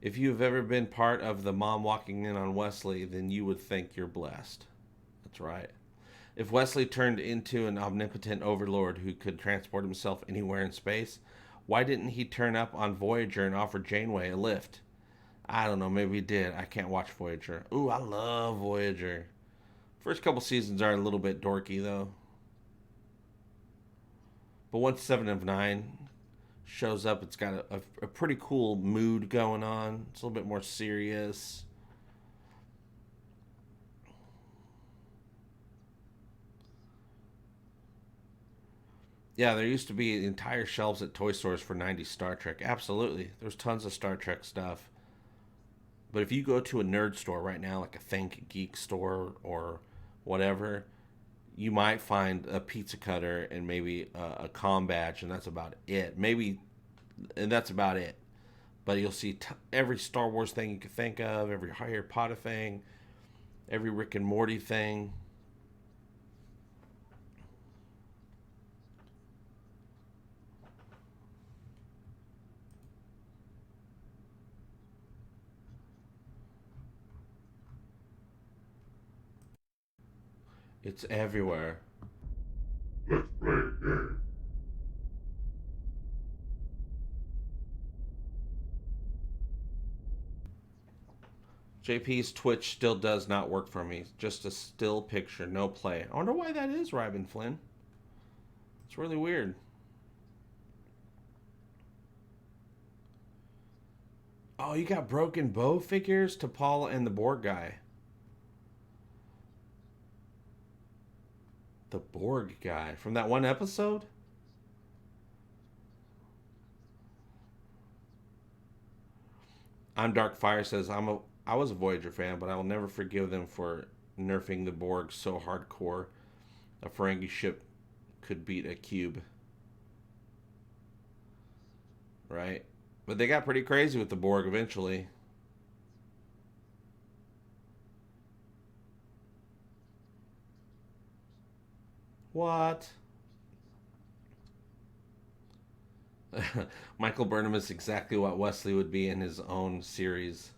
If you've ever been part of the mom walking in on Wesley, then you would think you're blessed. That's right. If Wesley turned into an omnipotent overlord who could transport himself anywhere in space, why didn't he turn up on Voyager and offer Janeway a lift? I don't know, maybe he did. I can't watch Voyager. Ooh, I love Voyager. First couple seasons are a little bit dorky, though. But once 7 of 9 shows up, it's got a pretty cool mood going on. It's a little bit more serious. Yeah, there used to be entire shelves at toy stores for 90s Star Trek. Absolutely. There's tons of Star Trek stuff. But if you go to a nerd store right now, like a Think Geek store or whatever, you might find a pizza cutter and maybe a comm badge, and that's about it. And that's about it. But you'll see every Star Wars thing you can think of, every Harry Potter thing, every Rick and Morty thing. It's everywhere. Let's play a game. JP's Twitch still does not work for me. Just a still picture, no play. I wonder why that is, Ryben Flynn. It's really weird. Oh, you got Broken Bow figures to Paul and the Borg guy. The Borg guy from that one episode? I'm Dark Fire says I was a Voyager fan, but I will never forgive them for nerfing the Borg so hardcore a Ferengi ship could beat a cube. Right? But they got pretty crazy with the Borg eventually. What? Michael Burnham is exactly what Wesley would be in his own series.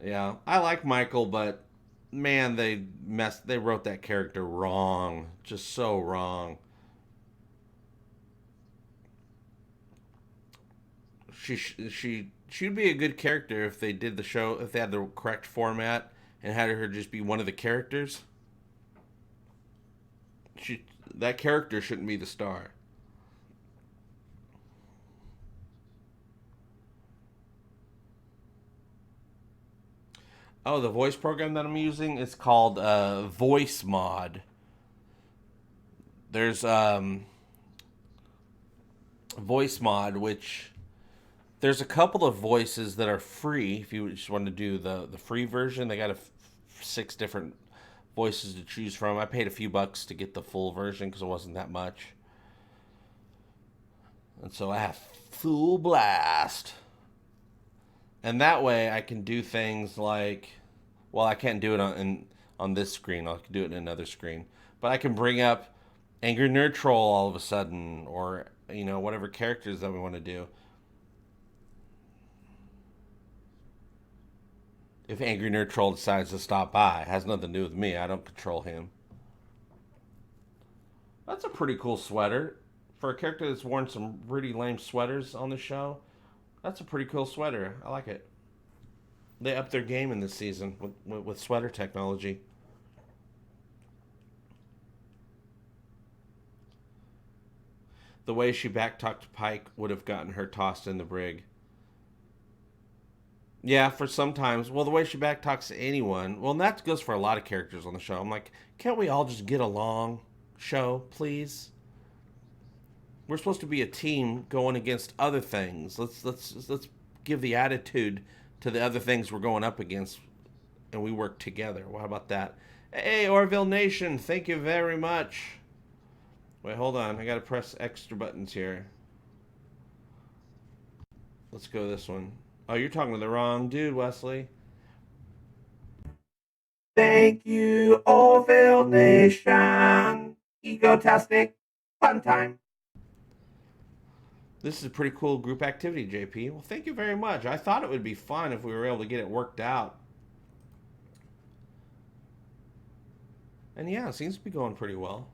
Yeah, I like Michael, but man, they wrote that character wrong, just so wrong. She'd be a good character if they did the show, if they had the correct format and had her just be one of the characters. That character shouldn't be the star. Oh, the voice program that I'm using is called Voice Mod. There's Voice Mod, which there's a couple of voices that are free. If you just want to do the free version, they got 6 different voices to choose from. I paid a few bucks to get the full version because it wasn't that much. And so I have full blast. And that way I can do things like, well, I can't do it on this screen. I can do it in another screen. But I can bring up Angry Nerd Troll all of a sudden, or, you know, whatever characters that we want to do. If Angry Nerd Troll decides to stop by, it has nothing to do with me. I don't control him. That's a pretty cool sweater. For a character that's worn some really lame sweaters on the show, that's a pretty cool sweater. I like it. They upped their game in this season with sweater technology. The way she backtalked Pike would have gotten her tossed in the brig. Yeah, for sometimes. Well, the way she backtalks anyone. Well, and that goes for a lot of characters on the show. I'm like, can't we all just get along, show, please? We're supposed to be a team going against other things. Let's give the attitude to the other things we're going up against, and we work together. Well, how about that? Hey, Orville Nation, thank you very much. Wait, hold on. I got to press extra buttons here. Let's go this one. Oh, you're talking to the wrong dude, Wesley. Thank you, Orville Nation. Egotastic FunTime. This is a pretty cool group activity, JP. Well, thank you very much. I thought it would be fun if we were able to get it worked out. And yeah, it seems to be going pretty well.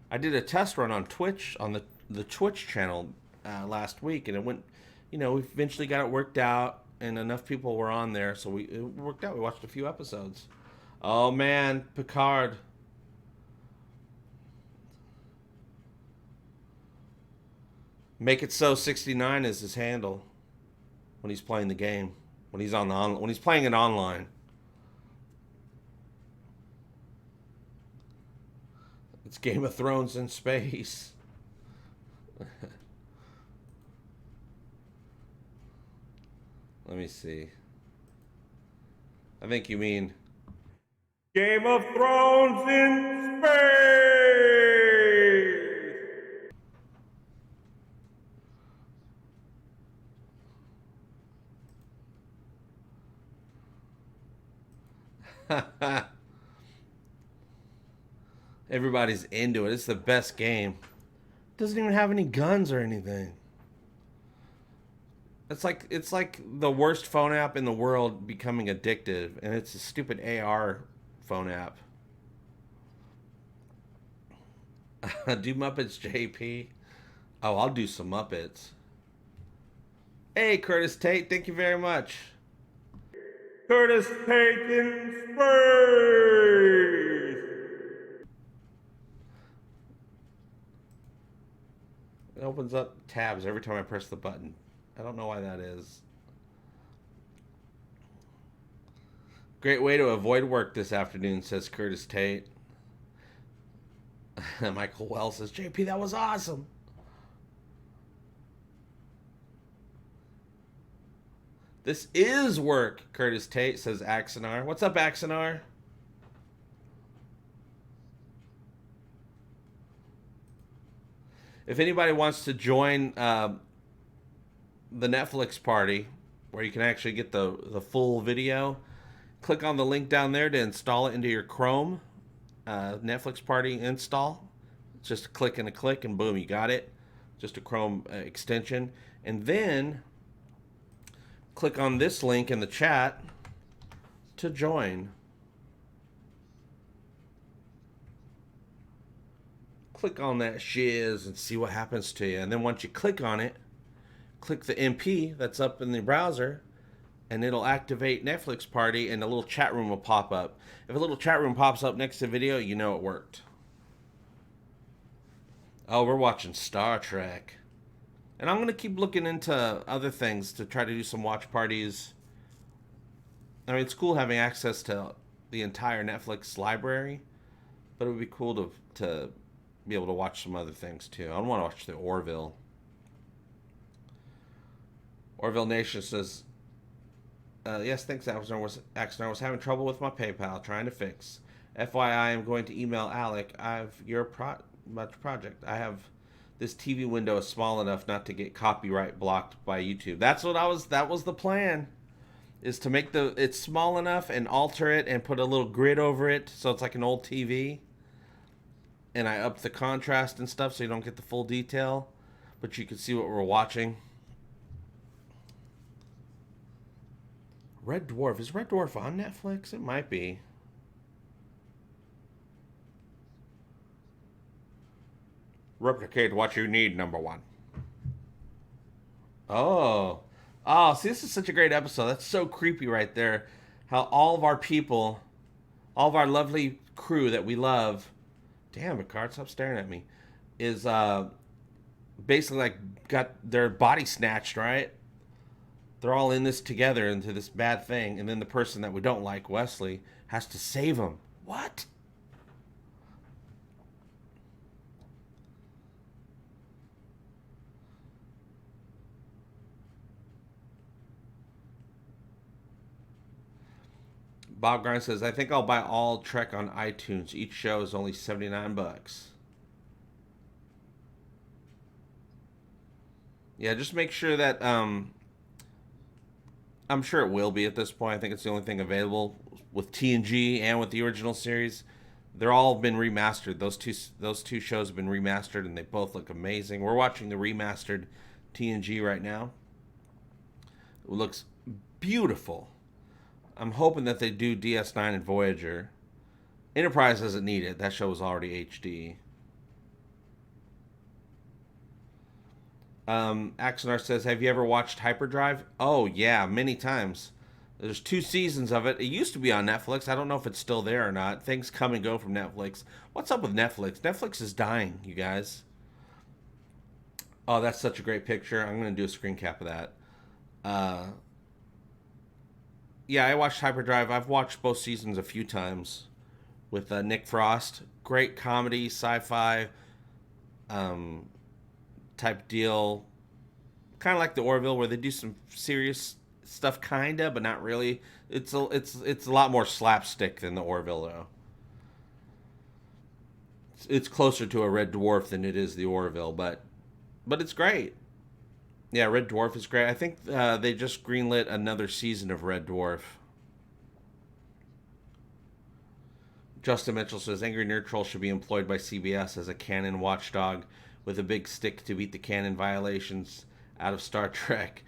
I did a test run on Twitch, on the Twitch channel last week, and it went, you know, we eventually got it worked out, and enough people were on there, so it worked out. We watched a few episodes. Oh, man, Picard. Make It So 69 is his handle when he's playing the game. When he's playing it online. It's Game of Thrones in space. Let me see. I think you mean Game of Thrones in space. everybody's into it. It's the best game. It doesn't even have any guns or anything. It's like the worst phone app in the world becoming addictive, and it's a stupid AR phone app. Do Muppets, JP? Oh, I'll do some Muppets. Hey, Curtis Tate, thank you very much. Curtis Tate in space. It opens up tabs every time I press the button. I don't know why that is. Great way to avoid work this afternoon, says Curtis Tate. Michael Wells says, JP, that was awesome. This is work, Curtis Tate, says Axonar. What's up, Axonar? If anybody wants to join the Netflix party, where you can actually get the full video, click on the link down there to install it into your Chrome. Netflix party install. It's just a click and boom, you got it. just a Chrome extension. And then click on this link in the chat to join. Click on that shiz and see what happens to you. And then once you click on it, click the MP that's up in the browser, and it'll activate Netflix Party, and a little chat room will pop up. If a little chat room pops up next to the video, you know it worked. Oh, we're watching Star Trek. And I'm going to keep looking into other things to try to do some watch parties. I mean, it's cool having access to the entire Netflix library, but it would be cool to be able to watch some other things too. I want to watch the Orville. Orville Nation says, yes, thanks, Axner. I was having trouble with my PayPal, trying to fix. FYI, I'm going to email Alec. I have your project. I have this TV window is small enough not to get copyright blocked by YouTube. That was the plan, is to make it's small enough and alter it and put a little grid over it so it's like an old TV. And I upped the contrast and stuff so you don't get the full detail, but you can see what we're watching. Red Dwarf. Is Red Dwarf on Netflix? It might be. Replicate what you need, #1. Oh, see, this is such a great episode. That's so creepy right there. How all of our people, all of our lovely crew that we love, damn, Picard, stop staring at me, is basically like got their body snatched, right? They're all in this together into this bad thing, and then the person that we don't like, Wesley, has to save them. What? Bob Grind says, I think I'll buy all Trek on iTunes. Each show is only $79. Yeah, just make sure that, I'm sure it will be at this point. I think it's the only thing available with TNG and with the original series. They're all been remastered. Those two shows have been remastered, and they both look amazing. We're watching the remastered TNG right now. It looks beautiful. I'm hoping that they do DS9 and Voyager. Enterprise doesn't need it. That show was already HD. Axonar says, have you ever watched Hyperdrive? Oh, yeah, many times. There's 2 seasons of it. It used to be on Netflix. I don't know if it's still there or not. Things come and go from Netflix. What's up with Netflix? Netflix is dying, you guys. Oh, that's such a great picture. I'm going to do a screen cap of that. Yeah, I watched Hyperdrive. I've watched both seasons a few times with Nick Frost. Great comedy, sci-fi type deal. Kind of like the Orville, where they do some serious stuff, kinda, but not really. It's a lot more slapstick than the Orville, though. It's closer to a Red Dwarf than it is the Orville, but it's great. Yeah, Red Dwarf is great. I think they just greenlit another season of Red Dwarf. Justin Mitchell says, Angry Nerd Troll should be employed by CBS as a canon watchdog with a big stick to beat the canon violations out of Star Trek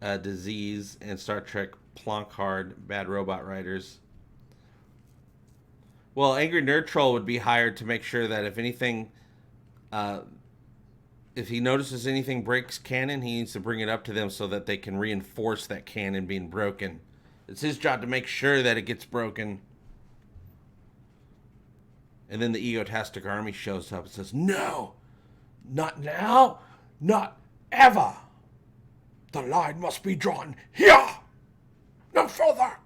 Disease and Star Trek Plonk Hard Bad Robot Writers. Well, Angry Nerd Troll would be hired to make sure that if anything... if he notices anything breaks canon, he needs to bring it up to them so that they can reinforce that canon being broken. It's his job to make sure that it gets broken. And then the Egotastic army shows up and says, no, not now, not ever. The line must be drawn here, no further.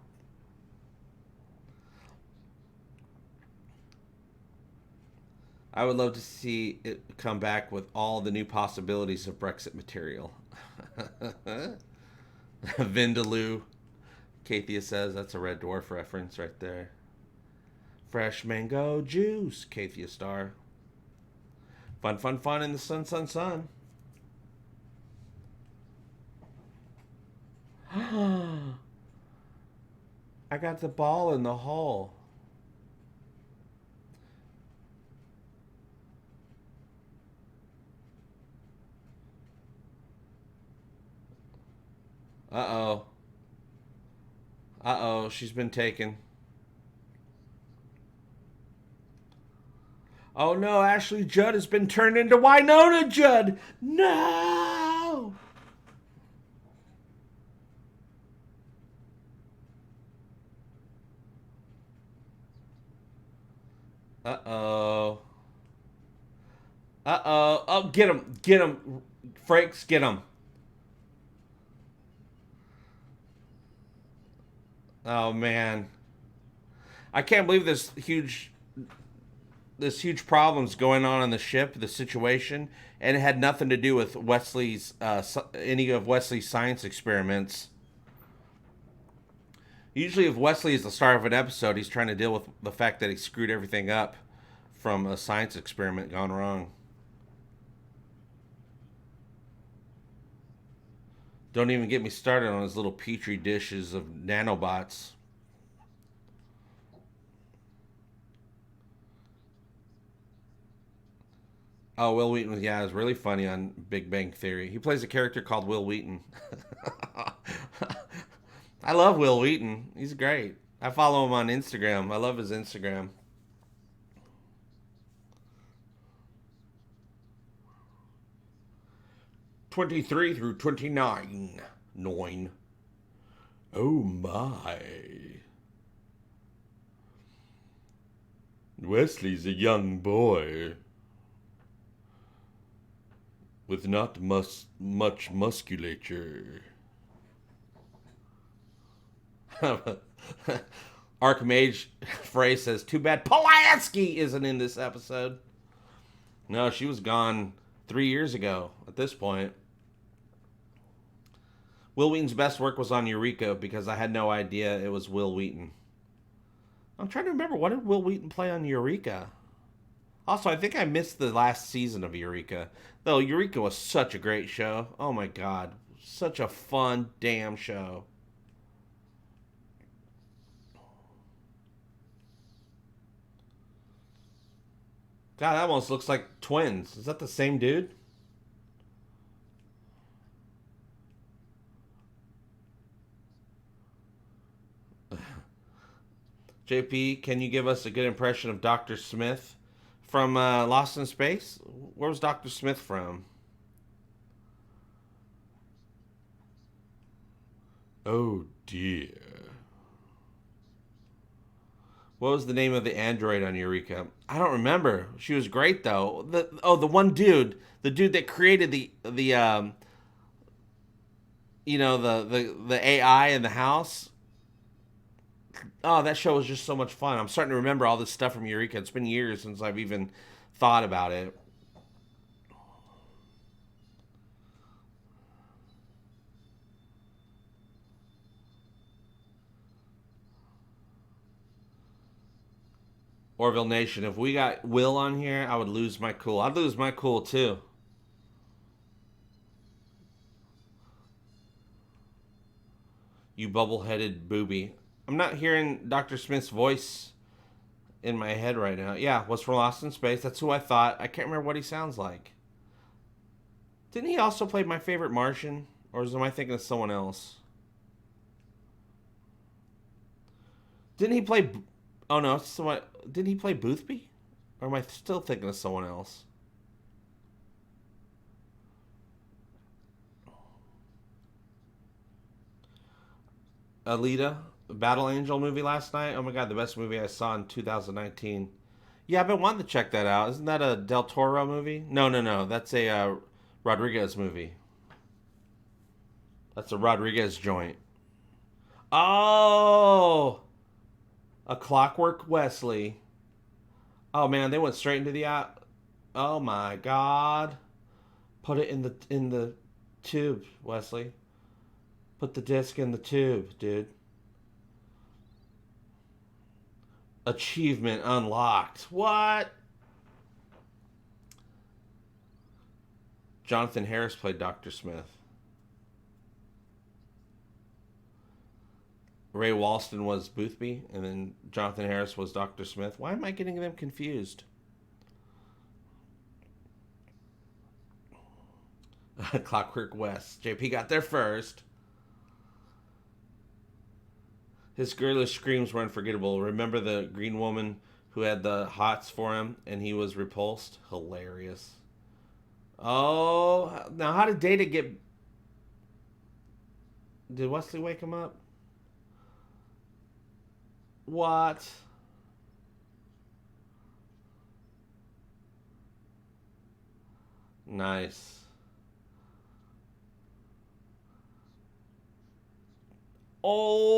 I would love to see it come back with all the new possibilities of Brexit material. Vindaloo. Kathia says that's a Red Dwarf reference right there. Fresh mango juice, Kathia Star. Fun, fun, fun in the sun, sun, sun. I got the ball in the hole. Uh-oh. Uh-oh, she's been taken. Oh no, Ashley Judd has been turned into Winona Judd. No! Uh-oh. Uh-oh. Oh, get him. Get him. Frakes, get him. Oh, man. I can't believe this huge problems going on the ship, the situation, and it had nothing to do with Wesley's, any of Wesley's science experiments. Usually if Wesley is the star of an episode, he's trying to deal with the fact that he screwed everything up from a science experiment gone wrong. Don't even get me started on his little petri dishes of nanobots. Oh, Will Wheaton, yeah, is really funny on Big Bang Theory. He plays a character called Will Wheaton. I love Will Wheaton. He's great. I follow him on Instagram. I love his Instagram. '23 through 29. 9. Oh my. Wesley's a young boy with not much musculature. Archmage Frey says, too bad Pulaski isn't in this episode. No, she was gone 3 years ago at this point. Will Wheaton's best work was on Eureka because I had no idea it was Will Wheaton. I'm trying to remember, what did Will Wheaton play on Eureka? Also, I think I missed the last season of Eureka. Though Eureka was such a great show. Oh my god. Such a fun damn show. God, that almost looks like twins. Is that the same dude? JP, can you give us a good impression of Dr. Smith from Lost in Space? Where was Dr. Smith from? Oh dear. What was the name of the android on Eureka? I don't remember. She was great though. The one dude, the dude that created the AI in the house. Oh, that show was just so much fun. I'm starting to remember all this stuff from Eureka. It's been years since I've even thought about it. Orville Nation, if we got Will on here, I would lose my cool. I'd lose my cool too. You bubble-headed booby. I'm not hearing Dr. Smith's voice in my head right now. Yeah, was from Lost in Space. That's who I thought. I can't remember what he sounds like. Didn't he also play My Favorite Martian? Or am I thinking of someone else? Didn't he play... Oh, no. Didn't he play Boothby? Or am I still thinking of someone else? Alita, Battle Angel movie last night. Oh my god, the best movie I saw in 2019. Yeah, I've been wanting to check that out. Isn't that a Del Toro movie? No. That's a Rodriguez movie. That's a Rodriguez joint. Oh! A Clockwork Wesley. Oh man, they went straight into the... Oh my god. Put it in the tube, Wesley. Put the disc in the tube, dude. Achievement unlocked. What? Jonathan Harris played Dr. Smith. Ray Walston was Boothby, and then Jonathan Harris was Dr. Smith. Why am I getting them confused? Clockwork West. JP got there first. His girlish screams were unforgettable. Remember the green woman who had the hots for him and he was repulsed? Hilarious. Oh, now how did Data get... Did Wesley wake him up? What? Nice. Oh,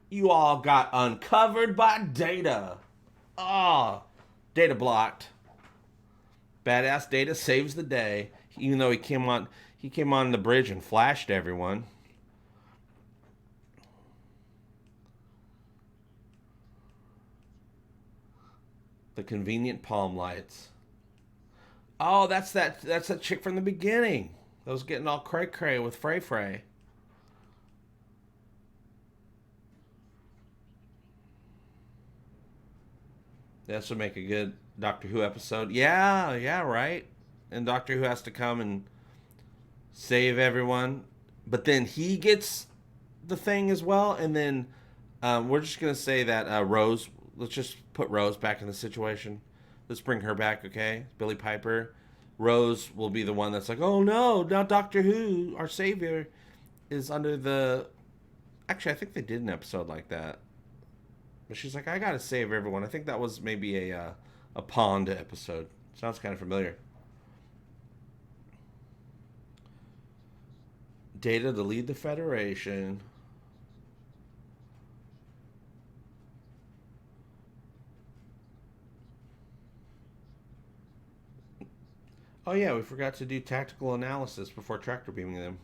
you all got uncovered by Data. Ah, Data blocked. Badass Data saves the day, even though he came on the bridge and flashed everyone. The convenient palm lights. Oh, that's that chick from the beginning. That was getting all cray-cray with Fray Fray. This would make a good Doctor Who episode. Yeah, right. And Doctor Who has to come and save everyone. But then he gets the thing as well. And then we're just going to say that Rose, let's just put Rose back in the situation. Let's bring her back, okay? Billie Piper. Rose will be the one that's like, oh no, now Doctor Who, our savior, is under the... Actually, I think they did an episode like that. But she's like, I gotta save everyone. I think that was maybe a Pond episode. Sounds kind of familiar. Data to lead the Federation. Oh yeah, we forgot to do tactical analysis before tractor beaming them.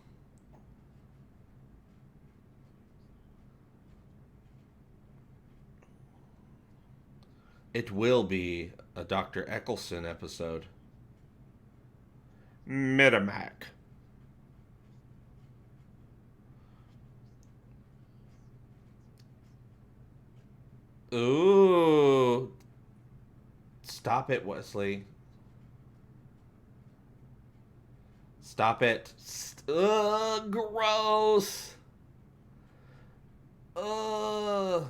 It will be a Dr. Eccleston episode. Mitimac. Ooh. Stop it, Wesley. Stop it. Ugh, gross. Ugh.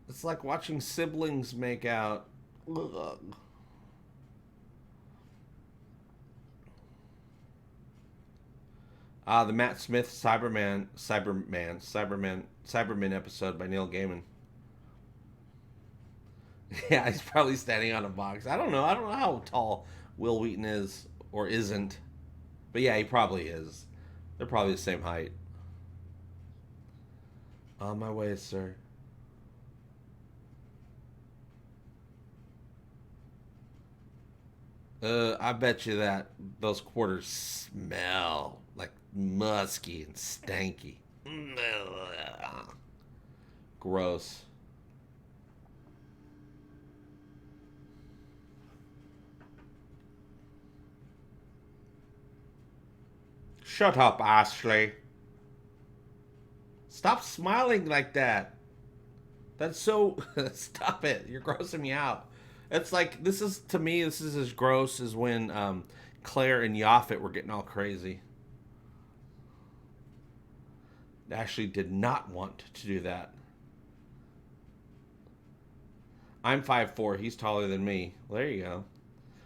It's like watching siblings make out. Ugh. The Matt Smith Cyberman episode by Neil Gaiman. Yeah, he's probably standing on a box. I don't know how tall Will Wheaton is or isn't. But yeah, he probably is. They're probably the same height. On my way, sir. I bet you that those quarters smell like musky and stanky. Gross. Shut up, Ashley. Stop smiling like that. That's so... Stop it. You're grossing me out. It's like, to me, this is as gross as when Claire and Yaphet were getting all crazy. Ashley did not want to do that. I'm 5'4". He's taller than me. Well, there you go.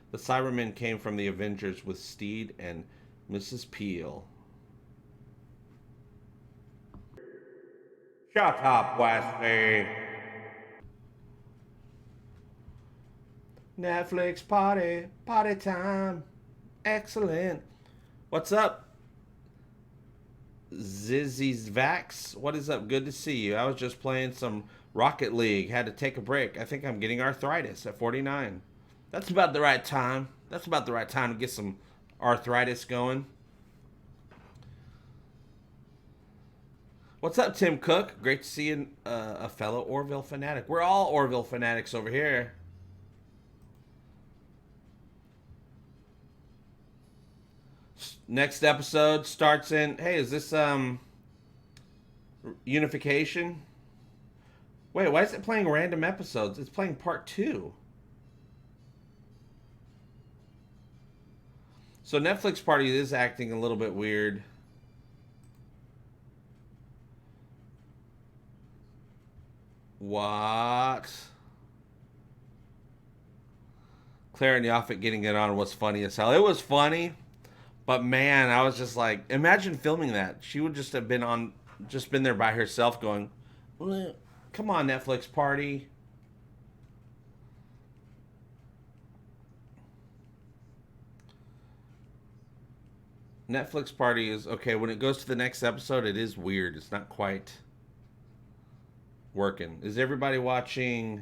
The Cybermen came from the Avengers with Steed and Mrs. Peele. Shut up, Wesley. Netflix party time. Excellent. What's up, Zizzy's Vax? What is up? Good to see you. I was just playing some Rocket League. Had to take a break. I think I'm getting arthritis at 49. That's about the right time. That's about the right time to get some arthritis going. What's up, Tim Cook? Great to see you, a fellow Orville fanatic. We're all Orville fanatics over here. Next episode starts in... Hey, is this Unification? Wait, why is it playing random episodes? It's playing part 2. So Netflix Party is acting a little bit weird. What? Claire and Yaphet getting it on was funny as hell. It was funny, but man, I was just like, imagine filming that. She would just have been there by herself going, well, come on, Netflix party. Netflix party is, okay, when it goes to the next episode, it is weird. It's not quite working. Is everybody watching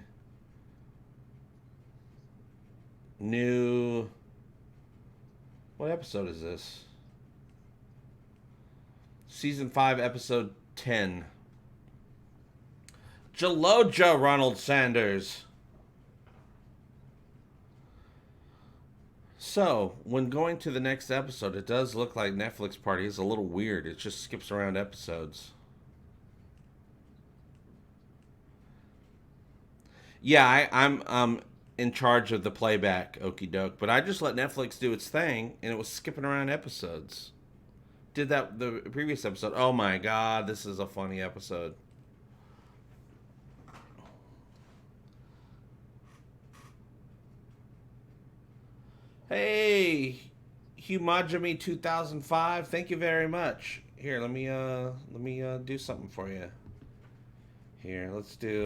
new... What episode is this? Season 5, episode 10. Jaloja Ronald Sanders. So, when going to the next episode, it does look like Netflix Party is a little weird. It just skips around episodes. Yeah, I'm in charge of the playback, okie doke. But I just let Netflix do its thing, and it was skipping around episodes. Did that the previous episode. Oh my god, this is a funny episode. Hey, Humajami 2005, thank you very much. Here, let me do something for you. Here, let's do.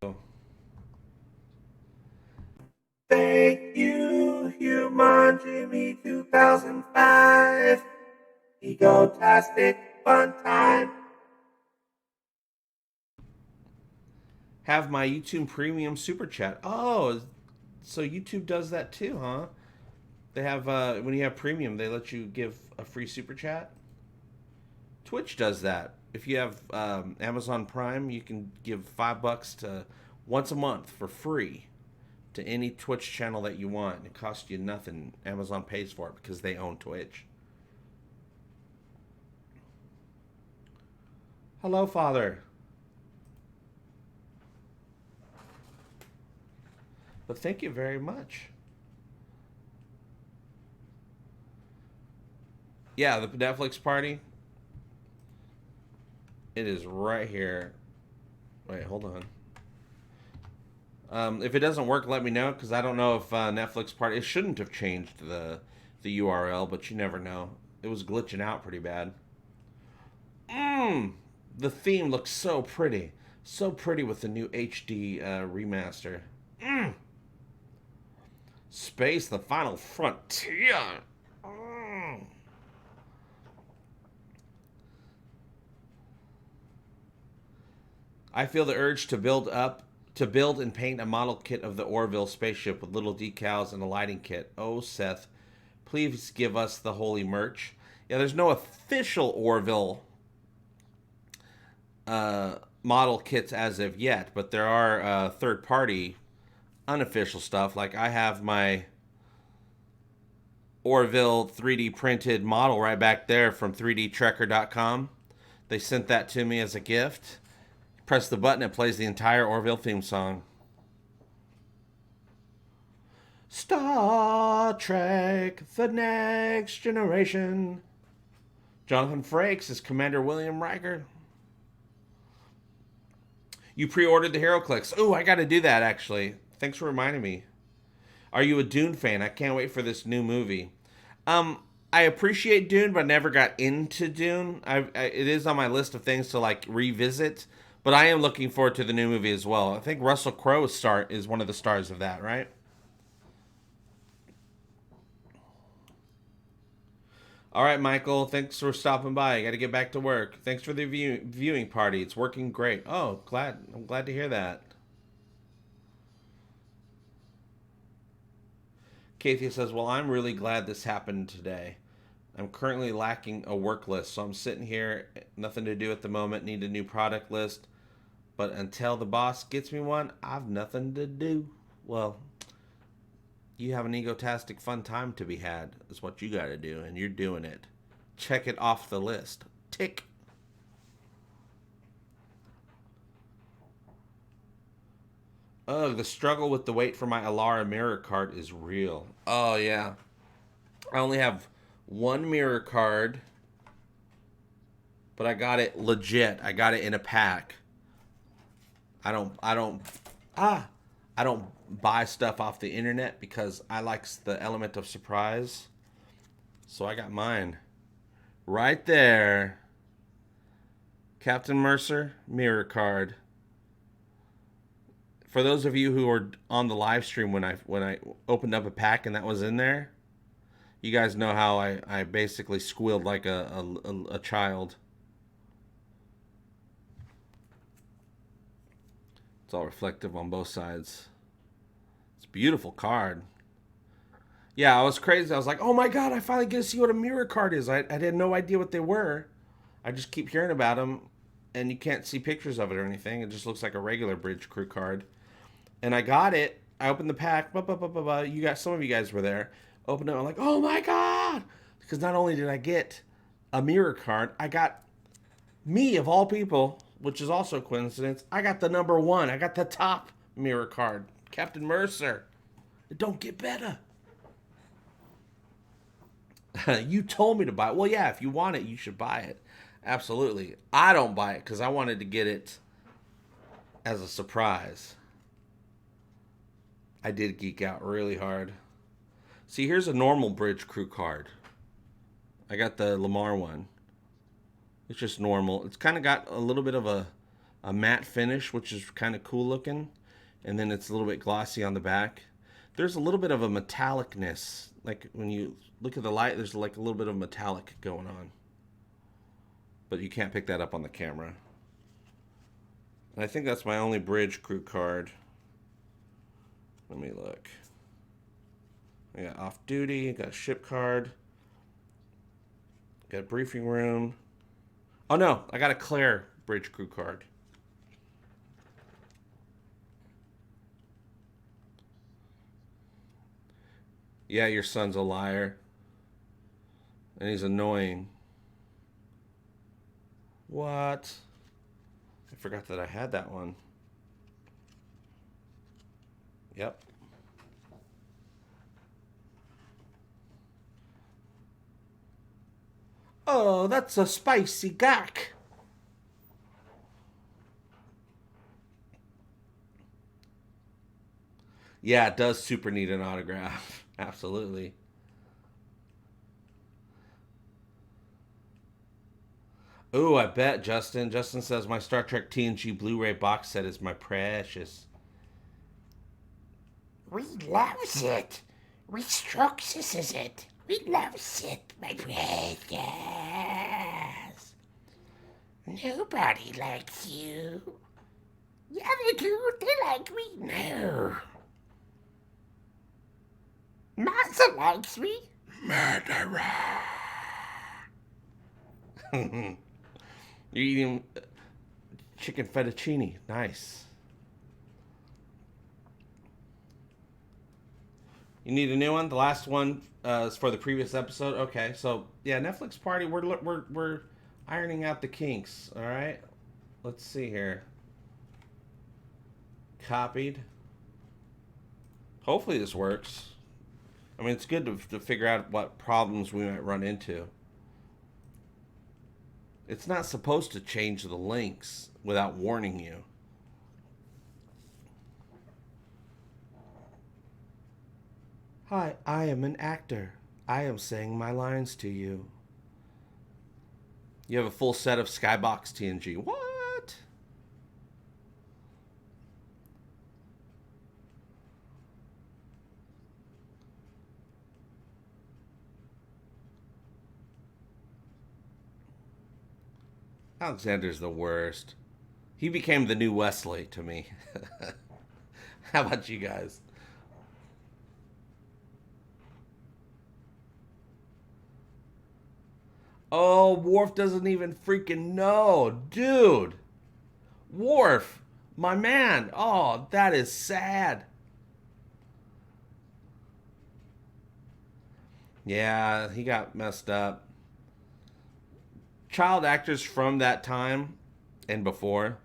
Thank you, Humajami 2005. Egotastic FunTime. Have my YouTube Premium Super Chat. Oh, so YouTube does that too, huh? They have, when you have Premium, they let you give a free Super Chat. Twitch does that. If you have Amazon Prime, you can give $5 to once a month for free to any Twitch channel that you want. It costs you nothing. Amazon pays for it because they own Twitch. Hello, Father. But thank you very much. Yeah, the Netflix party. It is right here. Wait, hold on. If it doesn't work, let me know, because I don't know if Netflix party... It shouldn't have changed the URL, but you never know. It was glitching out pretty bad. The theme looks so pretty. So pretty with the new HD remaster. Space, the final frontier. I feel the urge to build and paint a model kit of the Orville spaceship with little decals and a lighting kit. Oh, Seth, please give us the holy merch. Yeah, there's no official Orville model kits as of yet, but there are third-party unofficial stuff. Like I have my Orville 3D printed model right back there from 3dtrekker.com. They sent that to me as a gift. Press the button, it plays the entire Orville theme song. Star Trek, The Next Generation. Jonathan Frakes is Commander William Riker. You pre-ordered the HeroClix. Oh, I got to do that, actually. Thanks for reminding me. Are you a Dune fan? I can't wait for this new movie. I appreciate Dune, but never got into Dune. It is on my list of things to, like, revisit. But I am looking forward to the new movie as well. I think Russell Crowe is one of the stars of that, right? All right, Michael. Thanks for stopping by. I got to get back to work. Thanks for the viewing party. It's working great. Oh, I'm glad to hear that. Kathia says, well, I'm really glad this happened today. I'm currently lacking a work list, so I'm sitting here, nothing to do at the moment, need a new product list. But until the boss gets me one, I've nothing to do. Well, you have an egotastic fun time to be had, is what you got to do, and you're doing it. Check it off the list. Tick. Ugh, the struggle with the wait for my Alara mirror card is real. Oh, yeah. I only have one mirror card, but I got it legit. I got it in a pack. I don't buy stuff off the internet because I like the element of surprise. So I got mine right there. Captain Mercer mirror card. For those of you who were on the live stream when I opened up a pack and that was in there, you guys know how I basically squealed like a child. It's all reflective on both sides. It's a beautiful card. Yeah, I was crazy. I was like, oh my god, I finally get to see what a mirror card is. I had no idea what they were. I just keep hearing about them, and you can't see pictures of it or anything. It just looks like a regular Bridge Crew card. And I got it. I opened the pack. You got, some of you guys were there. Opened it. I'm like, oh my god! Because not only did I get a mirror card, I got me of all people, which is also a coincidence. I got the number one. I got the top mirror card, Captain Mercer. It don't get better. You told me to buy it. Well, yeah, if you want it, you should buy it. Absolutely. I don't buy it because I wanted to get it as a surprise. I did geek out really hard. See, here's a normal Bridge Crew card. I got the Lamar one. It's just normal. It's kind of got a little bit of a matte finish, which is kind of cool looking. And then it's a little bit glossy on the back. There's a little bit of a metallicness. Like when you look at the light, there's like a little bit of metallic going on. But you can't pick that up on the camera. And I think that's my only Bridge Crew card. Let me look. I got off duty, got a ship card, got a briefing room. Oh no, I got a Claire Bridge Crew card. Yeah, your son's a liar. And he's annoying. What? I forgot that I had that one. Yep. Oh, that's a spicy gack. Yeah, it does super need an autograph. Absolutely. Ooh, I bet, Justin. Justin says my Star Trek TNG Blu-ray box set is my precious. We loves it. We strokes it. We loves it, my precious. Nobody likes you. Yeah, they do. They like me. No. Martha likes me. Murderer. You're eating chicken fettuccine. Nice. You need a new one? The last one is for the previous episode? Okay, so, yeah, Netflix party, we're ironing out the kinks, all right? Let's see here. Copied. Hopefully this works. I mean, it's good to figure out what problems we might run into. It's not supposed to change the links without warning you. Hi, I am an actor. I am saying my lines to you. You have a full set of Skybox TNG. What? Alexander's the worst. He became the new Wesley to me. How about you guys? Oh, Worf doesn't even freaking know. Dude. Worf, my man. Oh, that is sad. Yeah, he got messed up. Child actors from that time and before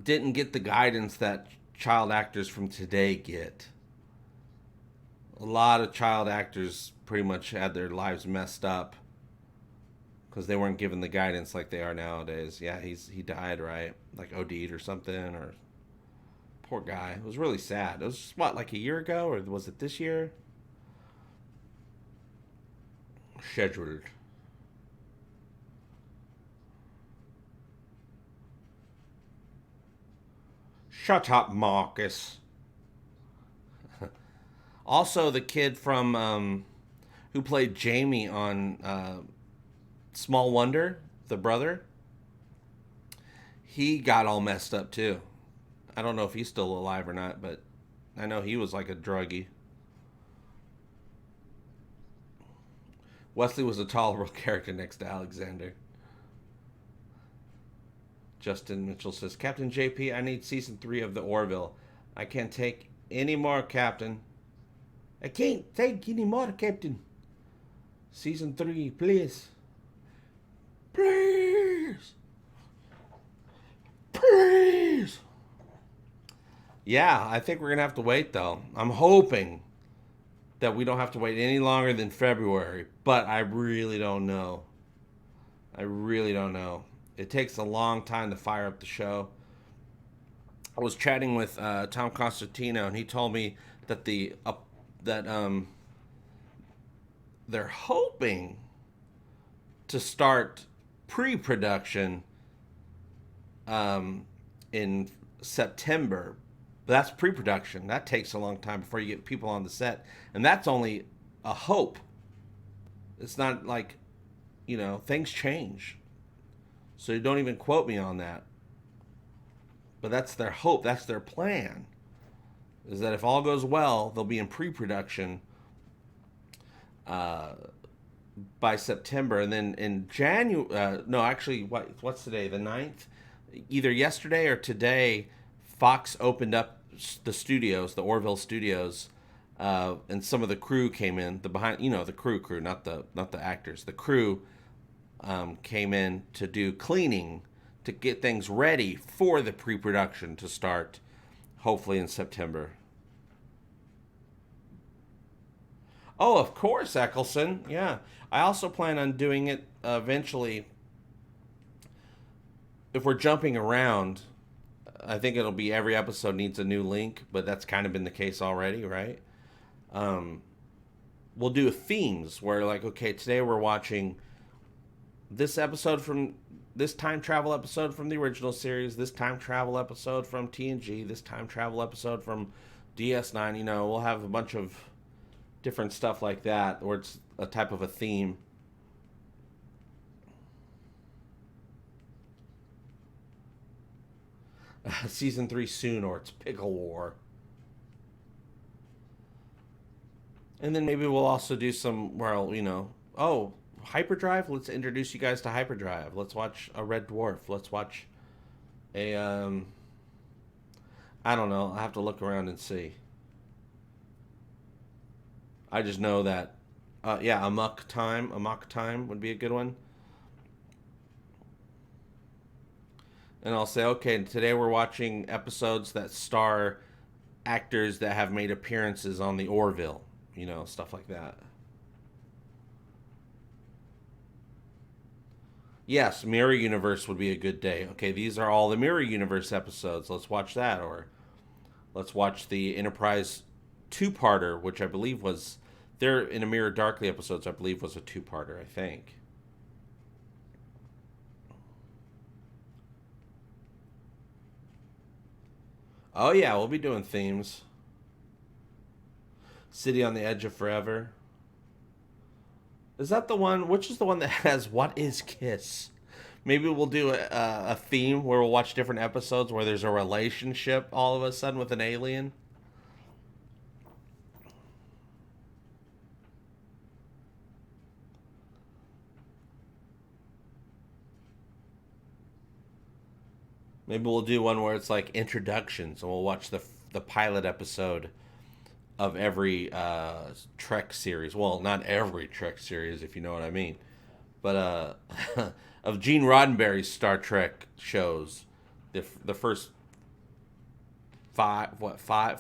didn't get the guidance that child actors from today get. A lot of child actors pretty much had their lives messed up because they weren't given the guidance like they are nowadays. Yeah, he died, right? Like OD'd or something, or poor guy. It was really sad. It was what, like a year ago, or was it this year? Scheduled. Shut up, Marcus. Also, the kid from who played Jamie on Small Wonder, the brother, he got all messed up too. I don't know if he's still alive or not, but I know he was like a druggie. Wesley was a tolerable character next to Alexander. Justin Mitchell says, Captain JP, I need season 3 of the Orville. I can't take any more, Captain. I can't take any more, Captain. Season 3, please. Please. Please. Yeah, I think we're going to have to wait, though. I'm hoping that we don't have to wait any longer than February, but I really don't know. I really don't know. It takes a long time to fire up the show. I was chatting with Tom Constantino, and he told me that they're hoping to start pre-production in September. But that's pre-production. That takes a long time before you get people on the set, and that's only a hope. It's not like, things change. So don't even quote me on that. But that's their hope. That's their plan. Is that if all goes well, they'll be in pre-production by September. And then in January... no, actually, what's today? The 9th? Either yesterday or today, Fox opened up the studios, the Orville studios, and some of the crew came in. The crew, not the actors. The crew came in to do cleaning to get things ready for the pre-production to start, hopefully in September. Oh, of course, Eccleston. Yeah. I also plan on doing it eventually. If we're jumping around, I think it'll be every episode needs a new link, but that's kind of been the case already, right? We'll do themes where, like, okay, today we're watching this episode from this time travel episode from the original series, this time travel episode from TNG, this time travel episode from DS9. We'll have a bunch of different stuff like that, where it's a type of a theme. Season 3 soon, or it's Pickle War. And then maybe we'll also do some, Hyperdrive. Let's introduce you guys to Hyperdrive. Let's watch a Red Dwarf. Let's watch a, I don't know. I'll have to look around and see. I just know that, Amok Time would be a good one. And I'll say, okay, today we're watching episodes that star actors that have made appearances on the Orville. Stuff like that. Yes, Mirror Universe would be a good day. Okay, these are all the Mirror Universe episodes. Let's watch that. Or let's watch the Enterprise two-parter, which I believe was... They're in a Mirror Darkly episodes, I believe was a two-parter, I think. Oh, yeah, we'll be doing themes. City on the Edge of Forever. Is that the one? Which is the one that has What is Kiss? Maybe we'll do a theme where we'll watch different episodes where there's a relationship all of a sudden with an alien. Maybe we'll do one where it's like introductions, and we'll watch the pilot episode of every Trek series. Well, not every Trek series, if you know what I mean. But of Gene Roddenberry's Star Trek shows. The first 4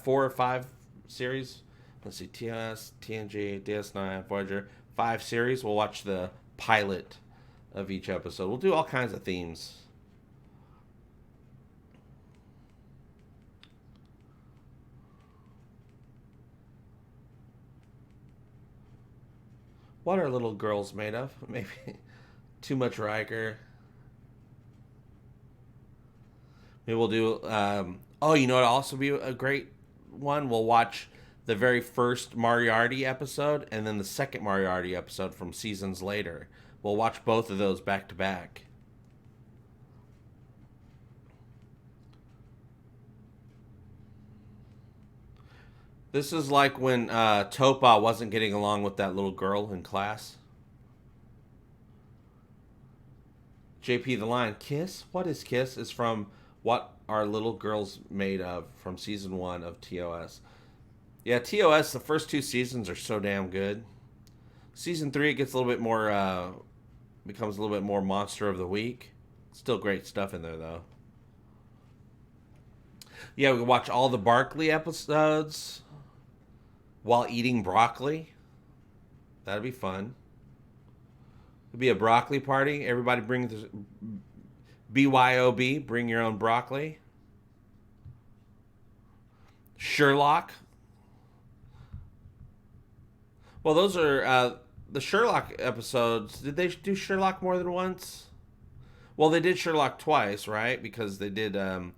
or 5 series? Let's see, TOS, TNG, DS9, Voyager. 5 series. We'll watch the pilot of each episode. We'll do all kinds of themes. What are little girls made of? Maybe too much Riker. Maybe we'll do... oh, you know what? Also be a great one. We'll watch the very first Moriarty episode and then the second Moriarty episode from seasons later. We'll watch both of those back to back. This is like when Topa wasn't getting along with that little girl in class. JP the Lion, Kiss? What is Kiss? Is from What Are Little Girls Made Of from season 1 of TOS. Yeah, TOS, the first 2 seasons are so damn good. Season 3, it gets a little bit more, becomes a little bit more Monster of the Week. Still great stuff in there, though. Yeah, we can watch all the Barkley episodes while eating broccoli. That'd be fun. It'd be a broccoli party. Everybody bring the BYOB, bring your own broccoli. Sherlock. Well, those are the Sherlock episodes. Did they do Sherlock more than once? Well, they did Sherlock twice, right? Because they did, and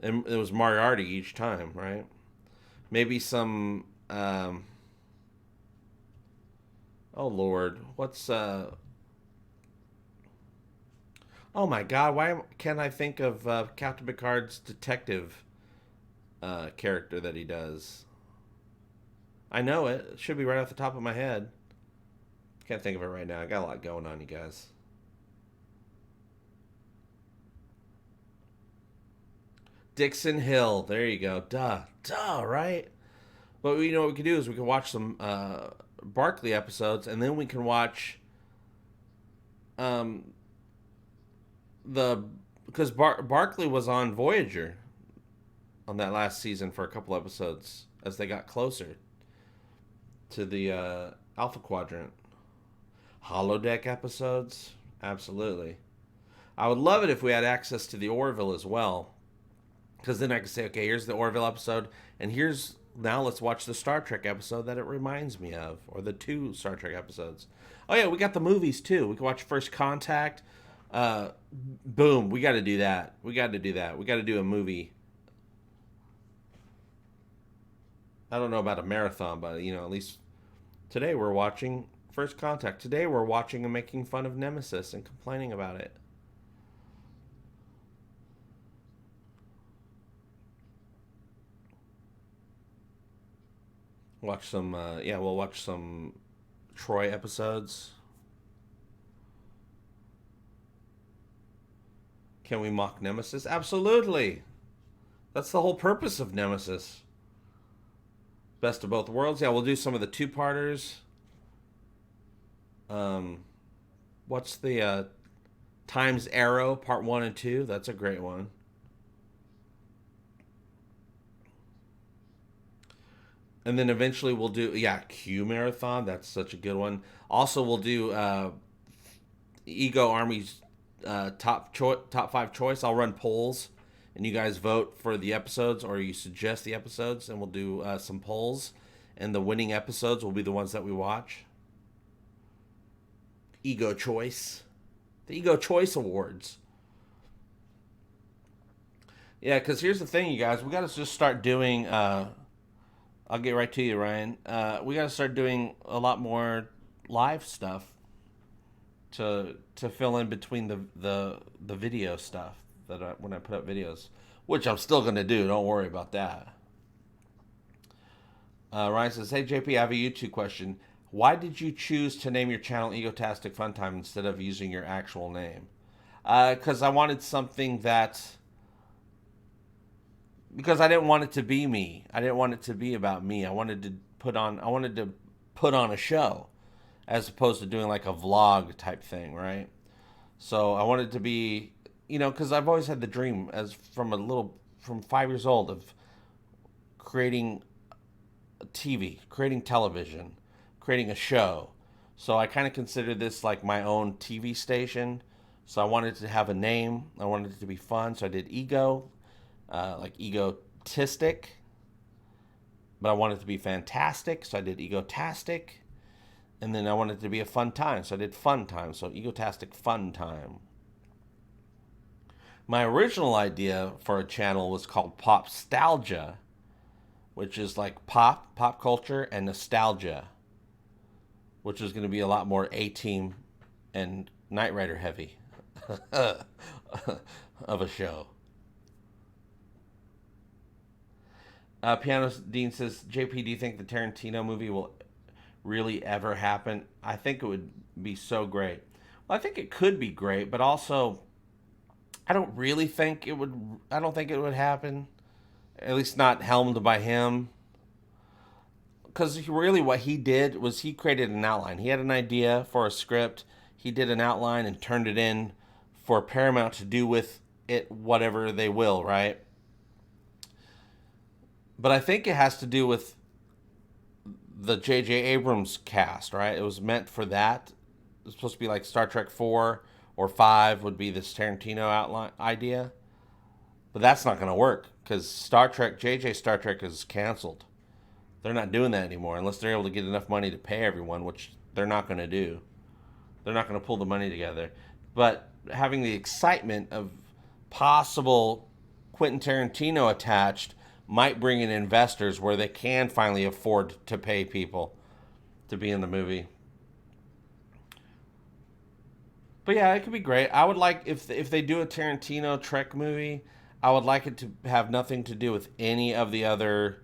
it was Moriarty each time, right? Maybe some, oh Lord, what's, oh my God, why can't I think of Captain Picard's detective character that he does? I know it. It should be right off the top of my head. Can't think of it right now. I got a lot going on, you guys. Dixon Hill. There you go. Duh, right? But you know what we can do is we can watch some Barkley episodes, and then we can watch because Barkley was on Voyager on that last season for a couple episodes as they got closer to the Alpha Quadrant. Holodeck episodes? Absolutely. I would love it if we had access to the Orville as well. Because then I could say, okay, here's the Orville episode, and now let's watch the Star Trek episode that it reminds me of, or the 2 Star Trek episodes. Oh yeah, we got the movies too. We can watch First Contact. Boom, we got to do that. We got to do a movie. I don't know about a marathon, but you know, at least today we're watching First Contact. Today we're watching and making fun of Nemesis and complaining about it. Watch some, we'll watch some Troy episodes. Can we mock Nemesis? Absolutely. That's the whole purpose of Nemesis. Best of both worlds. Yeah, we'll do some of the 2-parters. What's the Times Arrow Part 1 and 2? That's a great one. And then eventually we'll do, Q Marathon. That's such a good one. Also, we'll do Ego Army's top 5 choice. I'll run polls, and you guys vote for the episodes, or you suggest the episodes, and we'll do some polls. And the winning episodes will be the ones that we watch. Ego Choice. The Ego Choice Awards. Yeah, because here's the thing, you guys. We got to just start doing... I'll get right to you, Ryan. We got to start doing a lot more live stuff to fill in between the video stuff when I put up videos, which I'm still going to do. Don't worry about that. Ryan says, hey, JP, I have a YouTube question. Why did you choose to name your channel Egotastic FunTime instead of using your actual name? Because I wanted something that... Because I didn't want it to be me. I didn't want it to be about me. I wanted to put on a show as opposed to doing like a vlog type thing, right? So I wanted to be, because I've always had the dream from 5 years old of creating TV, creating television, creating a show. So I kind of consider this like my own TV station. So I wanted to have a name. I wanted it to be fun. So I did Ego, like Egotistic. But I wanted it to be fantastic. So I did Egotastic. And then I wanted it to be a fun time. So I did Fun Time. So Egotastic FunTime. My original idea for a channel was called Popstalgia, which is like pop culture, and nostalgia, which is going to be a lot more A-Team and Knight Rider heavy of a show. Piano Dean says, JP, do you think the Tarantino movie will really ever happen? I think it would be so great. Well, I think it could be great, but also I don't think it would happen. At least not helmed by him. Because really what he did was he created an outline. He had an idea for a script. He did an outline and turned it in for Paramount to do with it whatever they will, right? But I think it has to do with the J.J. Abrams cast, right? It was meant for that. It was supposed to be like Star Trek 4 or 5 would be this Tarantino outline idea. But that's not going to work because J.J. Star Trek is canceled. They're not doing that anymore unless they're able to get enough money to pay everyone, which they're not going to do. They're not going to pull the money together. But having the excitement of possible Quentin Tarantino attached might bring in investors where they can finally afford to pay people to be in the movie. But yeah, it could be great. I would like, if they do a Tarantino Trek movie, I would like it to have nothing to do with any of the other,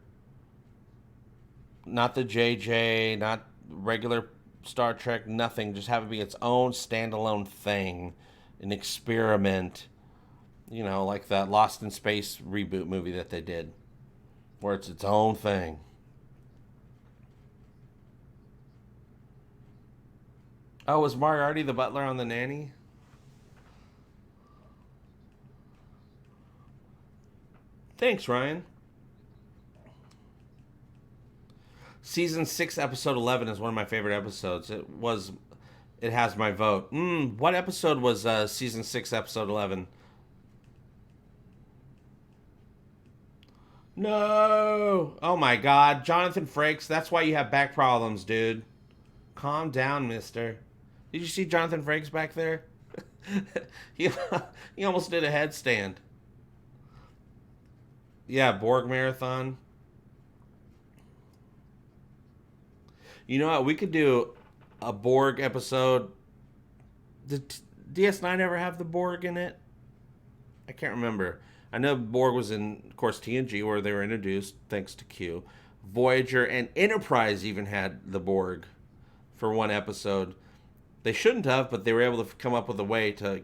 not the JJ, not regular Star Trek, nothing. Just have it be its own standalone thing, an experiment, like that Lost in Space reboot movie that they did, where it's its own thing. Oh, was Moriarty the butler on The Nanny? Thanks, Ryan. Season 6, episode 11 is one of my favorite episodes. It has my vote. What episode was season 6, episode 11? No! Oh my god, Jonathan Frakes, that's why you have back problems, dude. Calm down, mister. Did you see Jonathan Frakes back there? he almost did a headstand. Yeah, Borg Marathon. You know what? We could do a Borg episode. Did DS9 ever have the Borg in it? I can't remember. I know Borg was in, of course, TNG, where they were introduced, thanks to Q. Voyager and Enterprise even had the Borg for one episode. They shouldn't have, but they were able to come up with a way to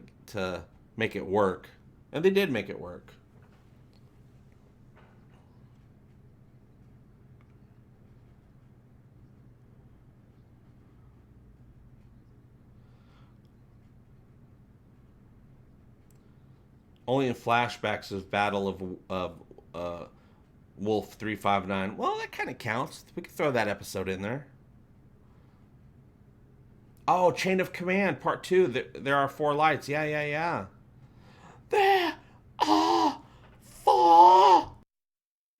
make it work. And they did make it work. Only in flashbacks of Battle of Wolf 359. Well, that kind of counts. We could throw that episode in there. Oh, Chain of Command, Part 2. There are 4 lights. Yeah. There are 4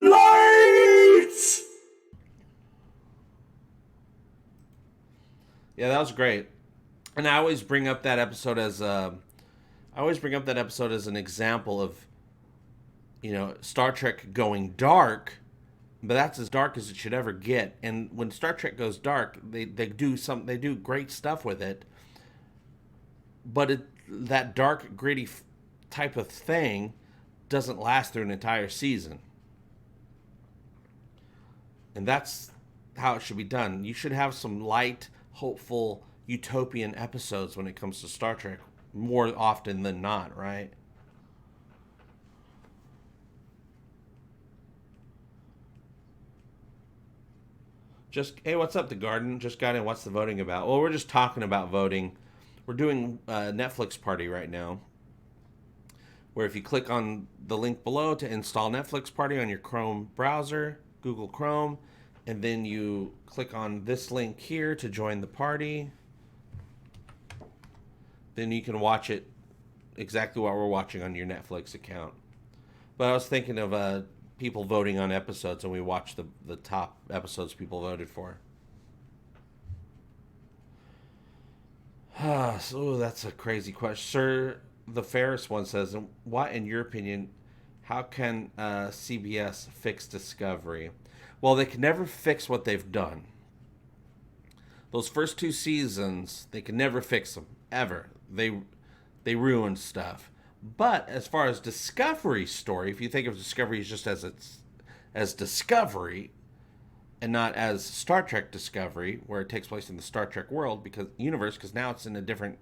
lights! Yeah, that was great. And I always bring up that episode as an example of, Star Trek going dark, but that's as dark as it should ever get. And when Star Trek goes dark, they do great stuff with it. But that dark, gritty type of thing doesn't last through an entire season. And that's how it should be done. You should have some light, hopeful, utopian episodes when it comes to Star Trek more often than not, right? Hey, what's up, The Garden? Just got in. What's the voting about? Well, we're just talking about voting. We're doing a Netflix party right now, where if you click on the link below to install Netflix Party on your Chrome browser, Google Chrome, and then you click on this link here to join the party. then you can watch it exactly what we're watching on your Netflix account. But I was thinking of people voting on episodes, and we watched the top episodes people voted for. So that's a crazy question. Sir, the Ferris one says, what, in your opinion, how can CBS fix Discovery? Well, they can never fix what they've done. Those first 2 seasons, they can never fix them, ever. They ruined stuff. But as far as Discovery's story, if you think of Discovery as just as Discovery and not as Star Trek Discovery, where it takes place in the Star Trek world because now it's in a different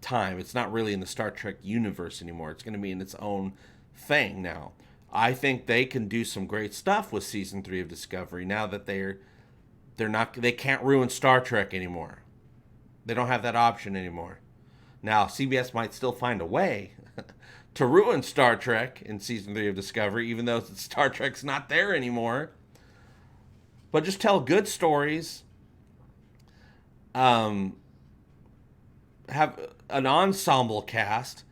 time. It's not really in the Star Trek universe anymore. It's going to be in its own thing now. I think they can do some great stuff with season 3 of Discovery now that they can't ruin Star Trek anymore. They don't have that option anymore. Now, CBS might still find a way to ruin Star Trek in season 3 of Discovery, even though Star Trek's not there anymore. But just tell good stories. Have an ensemble cast.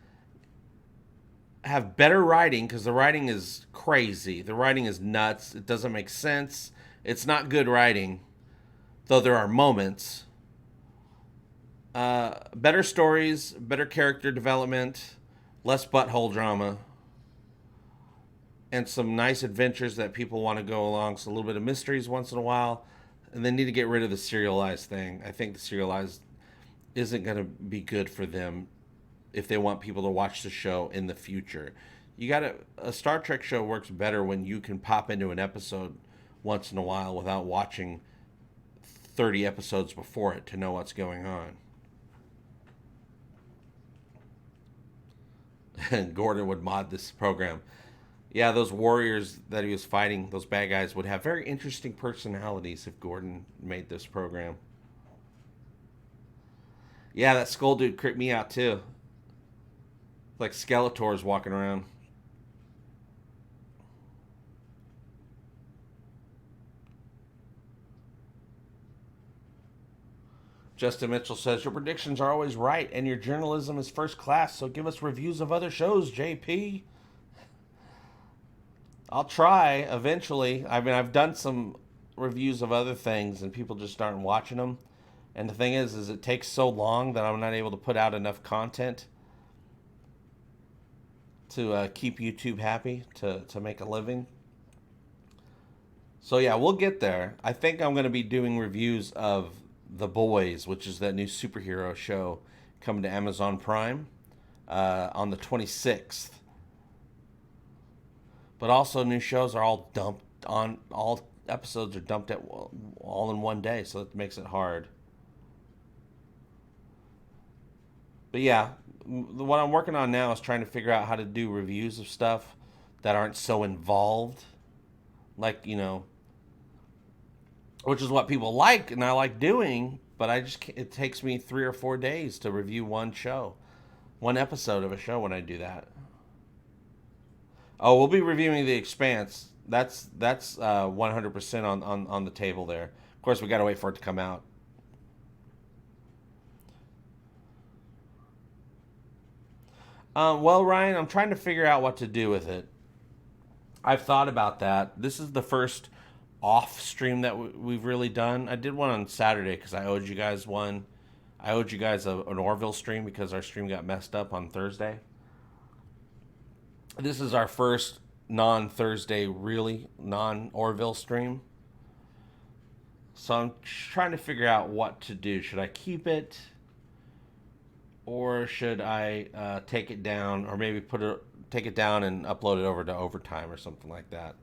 Have better writing, because the writing is crazy. The writing is nuts. It doesn't make sense. It's not good writing, though there are moments. Better stories, better character development, less butthole drama, and some nice adventures that people want to go along. So a little bit of mysteries once in a while, and they need to get rid of the serialized thing. I think the serialized isn't going to be good for them if they want people to watch the show in the future. A Star Trek show works better when you can pop into an episode once in a while without watching 30 episodes before it to know what's going on. And Gordon would mod this program. Yeah, those warriors that he was fighting, those bad guys, would have very interesting personalities if Gordon made this program. Yeah, that skull dude creeped me out too. Like Skeletor's walking around. Justin Mitchell says, your predictions are always right, and your journalism is first class, so give us reviews of other shows, JP. I'll try eventually. I mean, I've done some reviews of other things, and people just aren't watching them. And the thing is it takes so long that I'm not able to put out enough content to keep YouTube happy, to make a living. So yeah, we'll get there. I think I'm going to be doing reviews of The Boys, which is that new superhero show coming to Amazon Prime on the 26th. But also new shows are all dumped on, all episodes are dumped at all in one day, so it makes it hard. But yeah, what I'm working on now is trying to figure out how to do reviews of stuff that aren't so involved. Like, which is what people like and I like doing, but it takes me 3 or 4 days to review one episode of a show when I do that. Oh, we'll be reviewing The Expanse. That's 100% on the table there. Of course, we got to wait for it to come out. Well, Ryan, I'm trying to figure out what to do with it. I've thought about that. This is the first off stream that we've really done. I did one on Saturday because I owed you guys one. I owed you guys an Orville stream because our stream got messed up on Thursday. This is our first non-Thursday, really non-Orville stream. So I'm trying to figure out what to do. Should I keep it? Or should I take it down, or maybe take it down and upload it over to Overtime or something like that?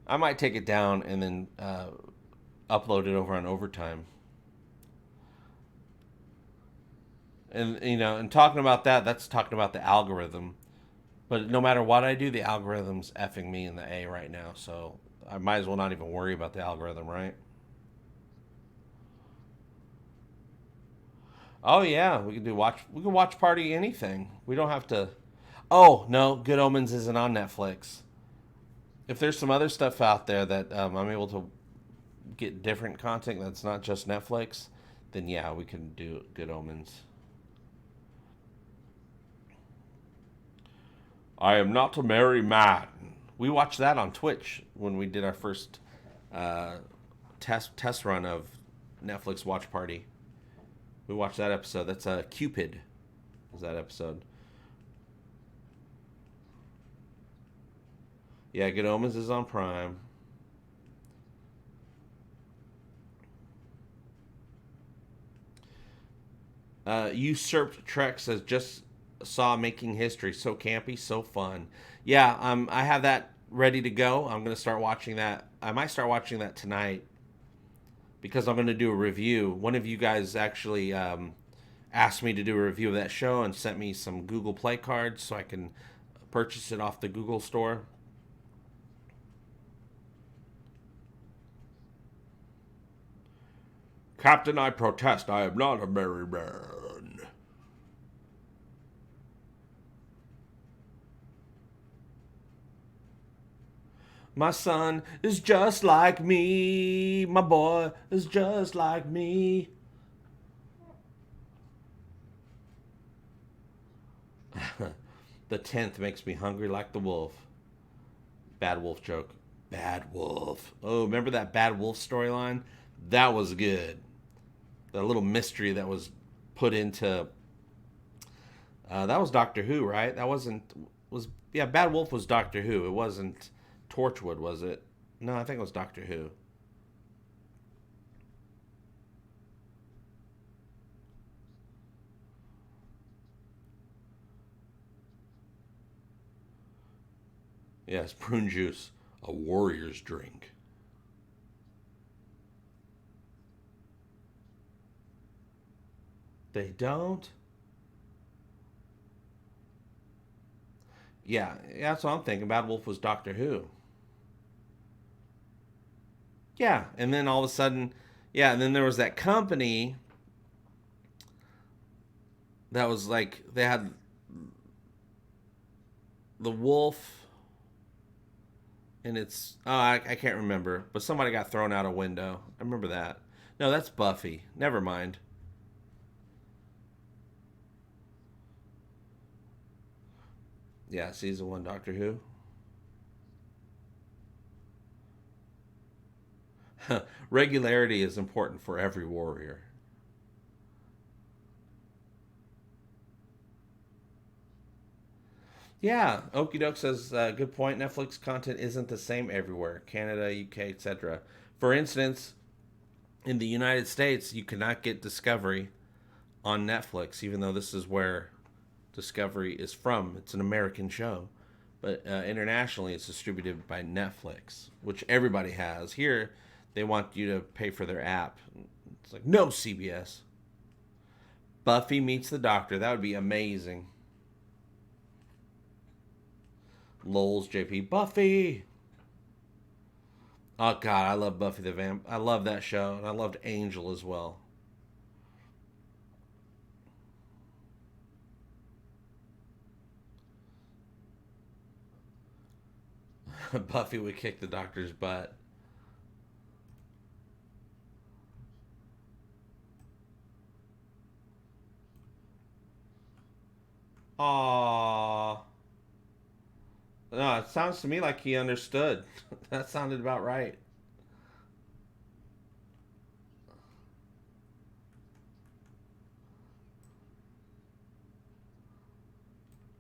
I might take it down and then upload it over on Overtime. And and talking about that's talking about the algorithm. But no matter what I do, the algorithm's effing me in the A right now, so I might as well not even worry about the algorithm, right? Oh yeah, we can watch party anything. We don't have to. Oh no, Good Omens isn't on Netflix. If there's some other stuff out there that I'm able to get different content that's not just Netflix, then yeah, we can do Good Omens. I am not a merry man. We watched that on Twitch when we did our first test run of Netflix Watch Party. We watched that episode. That's Cupid. Is that episode? Yeah, Good Omens is on Prime. Usurped Trek says, just saw Making History. So campy, so fun. Yeah, I have that ready to go. I'm going to start watching that. I might start watching that tonight because I'm going to do a review. One of you guys actually asked me to do a review of that show and sent me some Google Play cards so I can purchase it off the Google store. Captain, I protest. I am not a merry man. My son is just like me. My boy is just like me. The 10th makes me hungry like the wolf. Bad wolf joke. Bad wolf. Oh, remember that bad wolf storyline? That was good. The little mystery that was put into that was Doctor Who, right? That wasn't yeah, Bad Wolf was Doctor Who. It wasn't Torchwood, was it? No, I think it was Doctor Who. Yes, prune juice, a warrior's drink. They don't? Yeah, that's what I'm thinking. Bad Wolf was Doctor Who. Yeah, and then all of a sudden, yeah, and then there was that company that was like, they had the wolf, and it's, oh, I can't remember, but somebody got thrown out a window. I remember that. No, that's Buffy. Never mind. Yeah, season 1 Doctor Who. Regularity is important for every warrior. Yeah, Okie Doke says, good point. Netflix content isn't the same everywhere. Canada, UK, etc. For instance, in the United States, you cannot get Discovery on Netflix, even though this is where Discovery is from. It's an American show. But internationally, it's distributed by Netflix, which everybody has. Here, they want you to pay for their app. It's like, no, CBS. Buffy meets the Doctor. That would be amazing. Lols JP. Buffy! Oh, God, I love Buffy the Vamp. I love that show. And I loved Angel as well. Buffy would kick the Doctor's butt. Aww. No, it sounds to me like he understood. That sounded about right.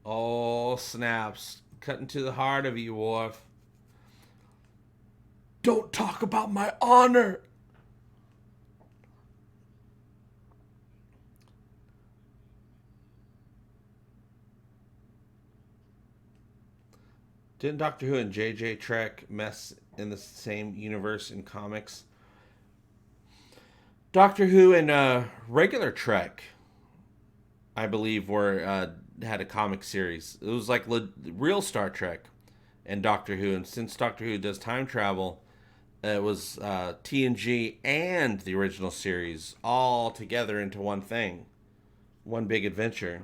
Oh, snaps. Cutting to the heart of you, Worf. Don't talk about my honor. Didn't Doctor Who and JJ Trek mess in the same universe in comics? Doctor Who and regular Trek, I believe, were had a comic series. It was like real Star Trek and Doctor Who. And since Doctor Who does time travel, it was TNG and the original series all together into one thing. One big adventure.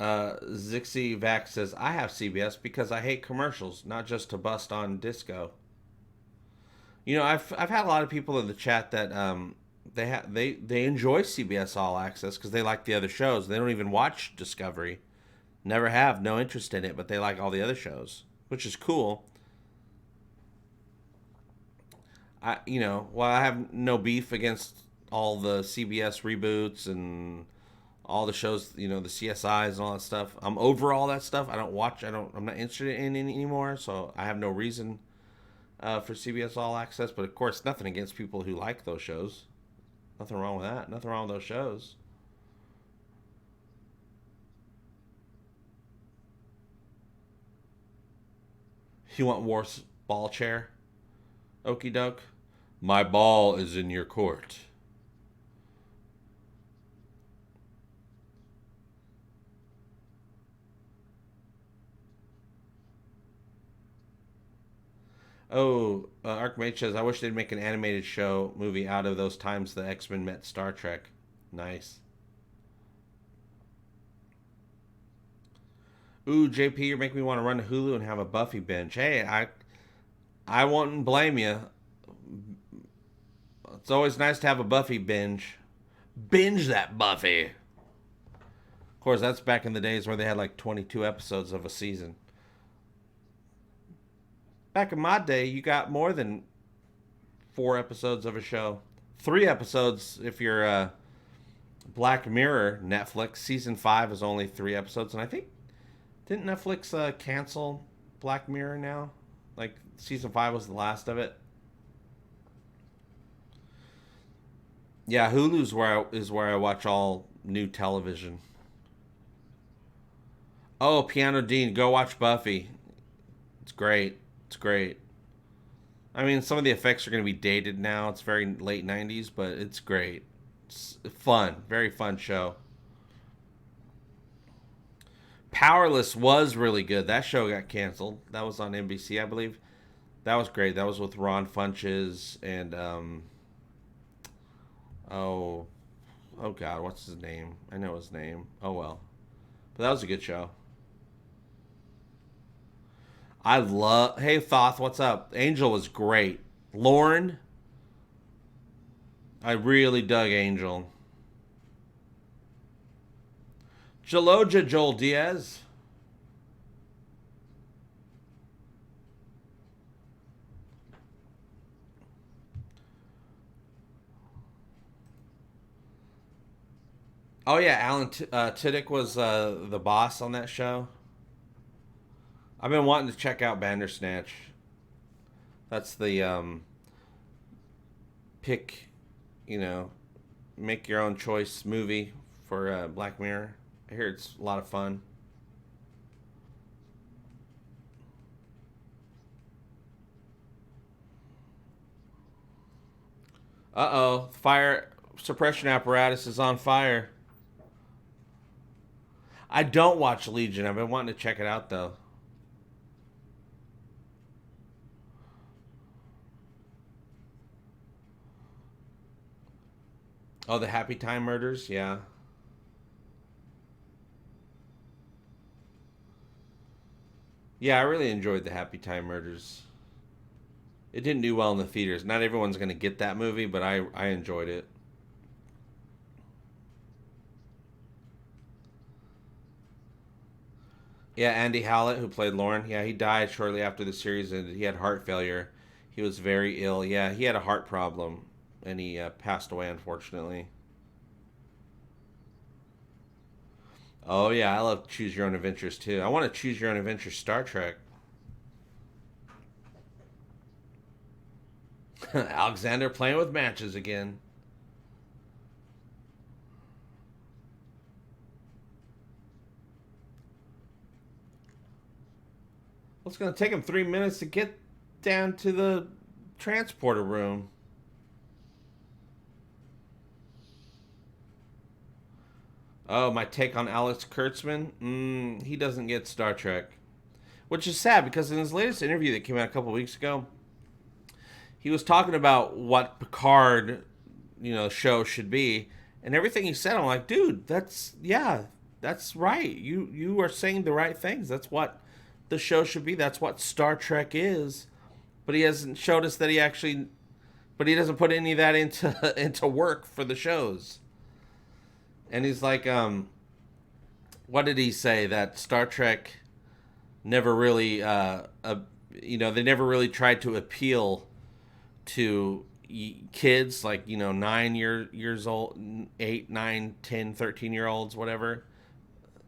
Zixie Vax says, I have CBS because I hate commercials, not just to bust on disco. You know, I've had a lot of people in the chat that they enjoy CBS All Access because they like the other shows. They don't even watch Discovery, never have, no interest in it, but they like all the other shows, which is cool. While I have no beef against all the CBS reboots and all the shows, the CSIs and all that stuff. I'm over all that stuff. I'm not interested in it anymore, so I have no reason for CBS All Access. But of course, nothing against people who like those shows. Nothing wrong with that. Nothing wrong with those shows. You want Worf's ball chair? Okie doke. My ball is in your court. Oh, Archmage says, I wish they'd make an animated show movie out of those times the X-Men met Star Trek. Nice. Ooh, JP, you're making me want to run to Hulu and have a Buffy binge. Hey, I won't blame you. It's always nice to have a Buffy binge. Binge that Buffy. Of course, that's back in the days where they had like 22 episodes of a season. Back in my day, you got more than 4 episodes of a show. 3 episodes if you're Black Mirror, Netflix. Season 5 is only 3 episodes. And I think, didn't Netflix cancel Black Mirror now? Like, season 5 was the last of it. Yeah, Hulu's is where I watch all new television. Oh, Piano Dean, go watch Buffy. It's great. It's great. I mean, some of the effects are going to be dated now. It's very late 90s, but it's great. It's fun. Very fun show. Powerless was really good. That show got canceled. That was on NBC, I believe. That was great. That was with Ron Funches and, oh God, what's his name? I know his name. Oh, well. But that was a good show. Hey, Thoth, what's up? Angel was great. Lauren, I really dug Angel. Jaloja Joel Diaz. Oh, yeah, Alan Tudyk was the boss on that show. I've been wanting to check out Bandersnatch. That's the pick, make your own choice movie for Black Mirror. I hear it's a lot of fun. Uh-oh, fire suppression apparatus is on fire. I don't watch Legion. I've been wanting to check it out, though. Oh, the Happy Time Murders? Yeah. Yeah, I really enjoyed the Happy Time Murders. It didn't do well in the theaters. Not everyone's going to get that movie, but I enjoyed it. Yeah, Andy Howlett, who played Lauren, yeah, he died shortly after the series, and he had heart failure. He was very ill. Yeah, he had a heart problem, and he passed away, unfortunately. Oh, yeah, I love Choose Your Own Adventures, too. I want to Choose Your Own Adventure Star Trek. Alexander playing with matches again. Well, it's going to take him 3 minutes to get down to the transporter room. Oh, my take on Alex Kurtzman? He doesn't get Star Trek. Which is sad, because in his latest interview that came out a couple weeks ago, he was talking about what Picard, show should be. And everything he said, I'm like, dude, that's right. You are saying the right things. That's what the show should be. That's what Star Trek is. But he hasn't showed us that he actually... But he doesn't put any of that into work for the shows. And he's like, what did he say? That Star Trek never really, they never really tried to appeal to kids, like, 9 years old, 8, 9, 10, 13-year-olds, whatever.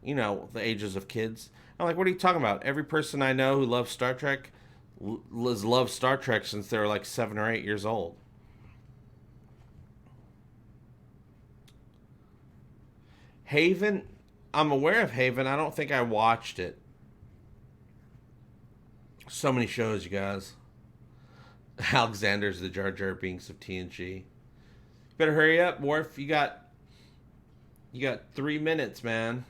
The ages of kids. I'm like, what are you talking about? Every person I know who loves Star Trek has loved Star Trek since they were like 7 or 8 years old. Haven, I'm aware of Haven. I don't think I watched it. So many shows, you guys. Alexander's the Jar Jar Binks of TNG. Better hurry up, Worf. You got 3 minutes, man.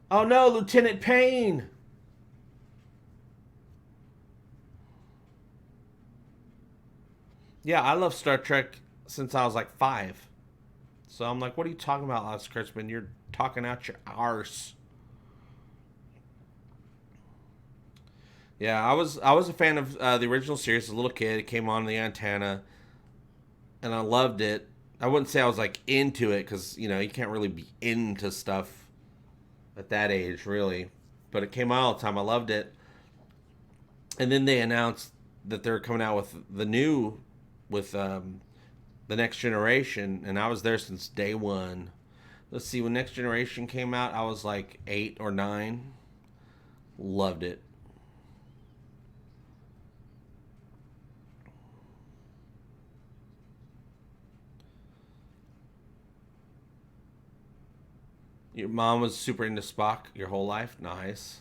Oh no, Lieutenant Payne. Yeah, I love Star Trek since I was like 5. So I'm like, what are you talking about, Alex Kurtzman? You're talking out your arse. Yeah, I was a fan of the original series as a little kid. It came on the antenna, and I loved it. I wouldn't say I was like into it because you can't really be into stuff at that age, really. But it came out all the time. I loved it. And then they announced that they're coming out with the new, with the Next Generation, and I was there since day one. Let's see, when Next Generation came out, I was like 8 or 9. Loved it. Your mom was super into Spock your whole life? Nice.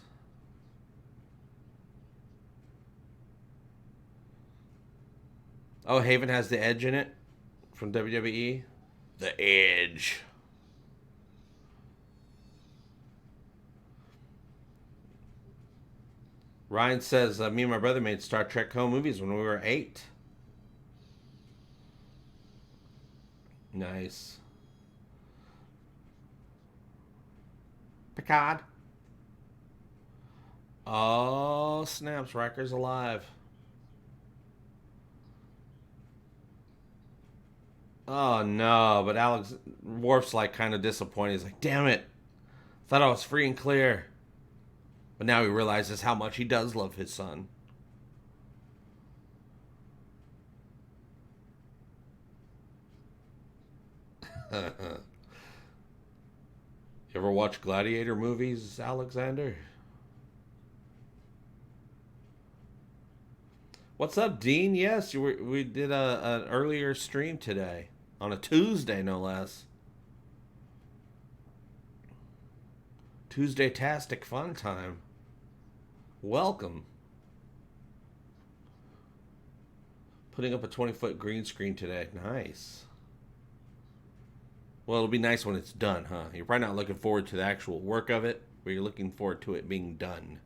Oh, Haven has the Edge in it from WWE. The Edge. Ryan says, me and my brother made Star Trek home movies when we were 8. Nice. Picard. Oh, snaps. Riker's alive. Oh, no. But Alex Worf's like kind of disappointed. He's like, damn it. Thought I was free and clear. But now he realizes how much he does love his son. You ever watch Gladiator movies, Alexander? What's up, Dean? Yes, we did an earlier stream today. On a Tuesday, no less. Tuesday-tastic fun time. Welcome. Putting up a 20-foot green screen today. Nice. Well, it'll be nice when it's done, huh? You're probably not looking forward to the actual work of it, but you're looking forward to it being done.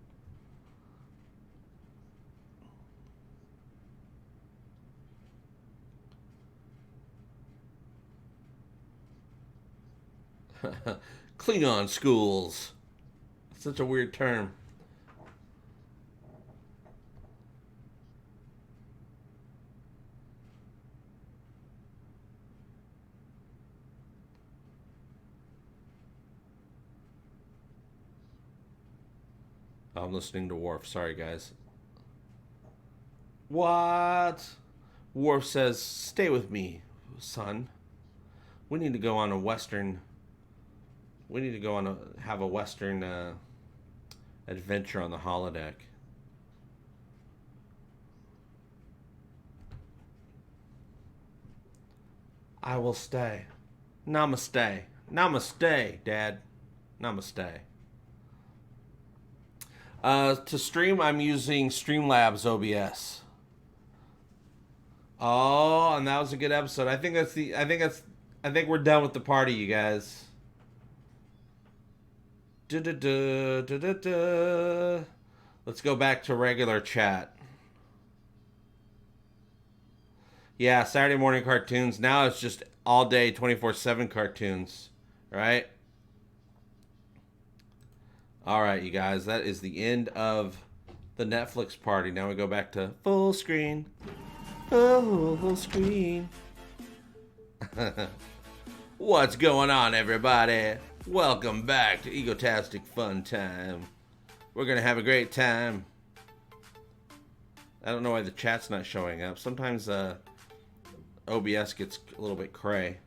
Klingon schools. Such a weird term. I'm listening to Worf. Sorry, guys. What? Worf says, stay with me, son. We need to go on a Western... We need to go on have a Western adventure on the holodeck. I will stay. Namaste. Namaste, Dad. Namaste. To stream, I'm using Streamlabs OBS. Oh, and that was a good episode. I think we're done with the party, you guys. Let's go back to regular chat. Yeah, Saturday morning cartoons. Now it's just all day 24/7 cartoons, right? All right, you guys, that is the end of the Netflix party. Now we go back to full screen. Oh, full screen. What's going on, everybody? Welcome back to Egotastic FunTime. We're gonna have a great time. I don't know why the chat's not showing up. Sometimes OBS gets a little bit cray.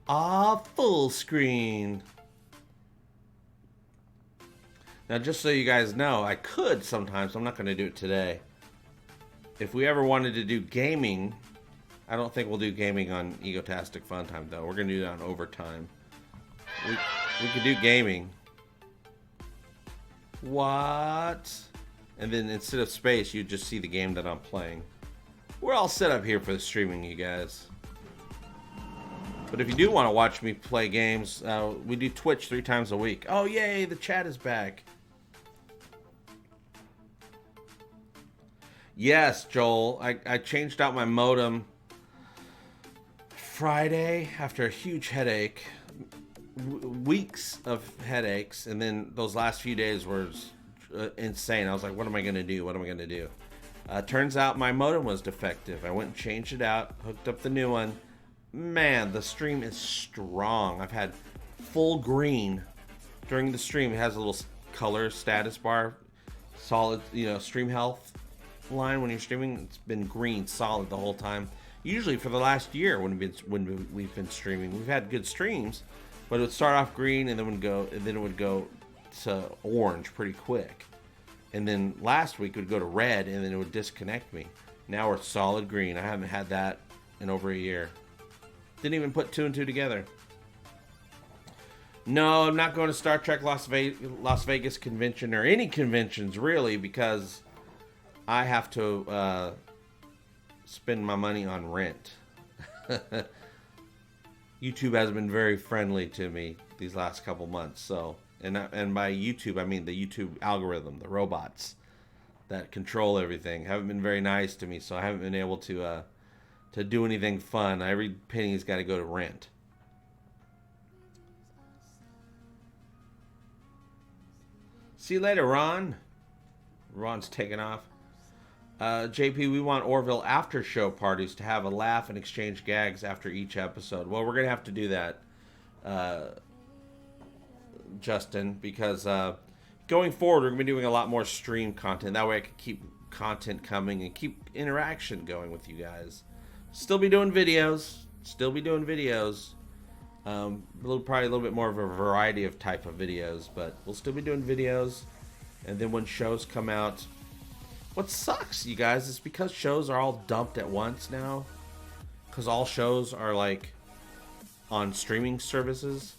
Ah, full screen. Now, just so you guys know, I could sometimes. I'm not going to do it today. If we ever wanted to do gaming, I don't think we'll do gaming on Egotastic FunTime, though. We're going to do that on overtime. We could do gaming. What? And then instead of space, you just see the game that I'm playing. We're all set up here for the streaming, you guys. But if you do want to watch me play games, we do Twitch 3 times a week. Oh, yay, the chat is back. Yes, Joel, I changed out my modem Friday after a huge headache. Weeks of headaches, and then those last few days were insane. I was like, what am I going to do? What am I going to do? Turns out my modem was defective. I went and changed it out, hooked up the new one. Man, the stream is strong. I've had full green during the stream. It has a little color status bar, solid, stream health line when you're streaming. It's been green solid the whole time. Usually for the last year when we've been streaming, we've had good streams, but it would start off green and then it would go to orange pretty quick. And then last week it would go to red and then it would disconnect me. Now we're solid green. I haven't had that in over a year. Didn't even put 2 and 2 together. No, I'm not going to Star Trek Las Vegas convention or any conventions really, because I have to spend my money on rent. YouTube has been very friendly to me these last couple months. So, and by YouTube I mean the YouTube algorithm, the robots that control everything haven't been very nice to me. So I haven't been able to do anything fun. Every penny's got to go to rent. See you later, Ron. Ron's taking off. JP, we want Orville after show parties to have a laugh and exchange gags after each episode. Well, we're going to have to do that, Justin, because going forward, we're going to be doing a lot more stream content. That way I can keep content coming and keep interaction going with you guys. Still be doing videos. Probably a little bit more of a variety of type of videos, but we'll still be doing videos. And then when shows come out, what sucks, you guys, is because shows are all dumped at once now. Because all shows are like on streaming services.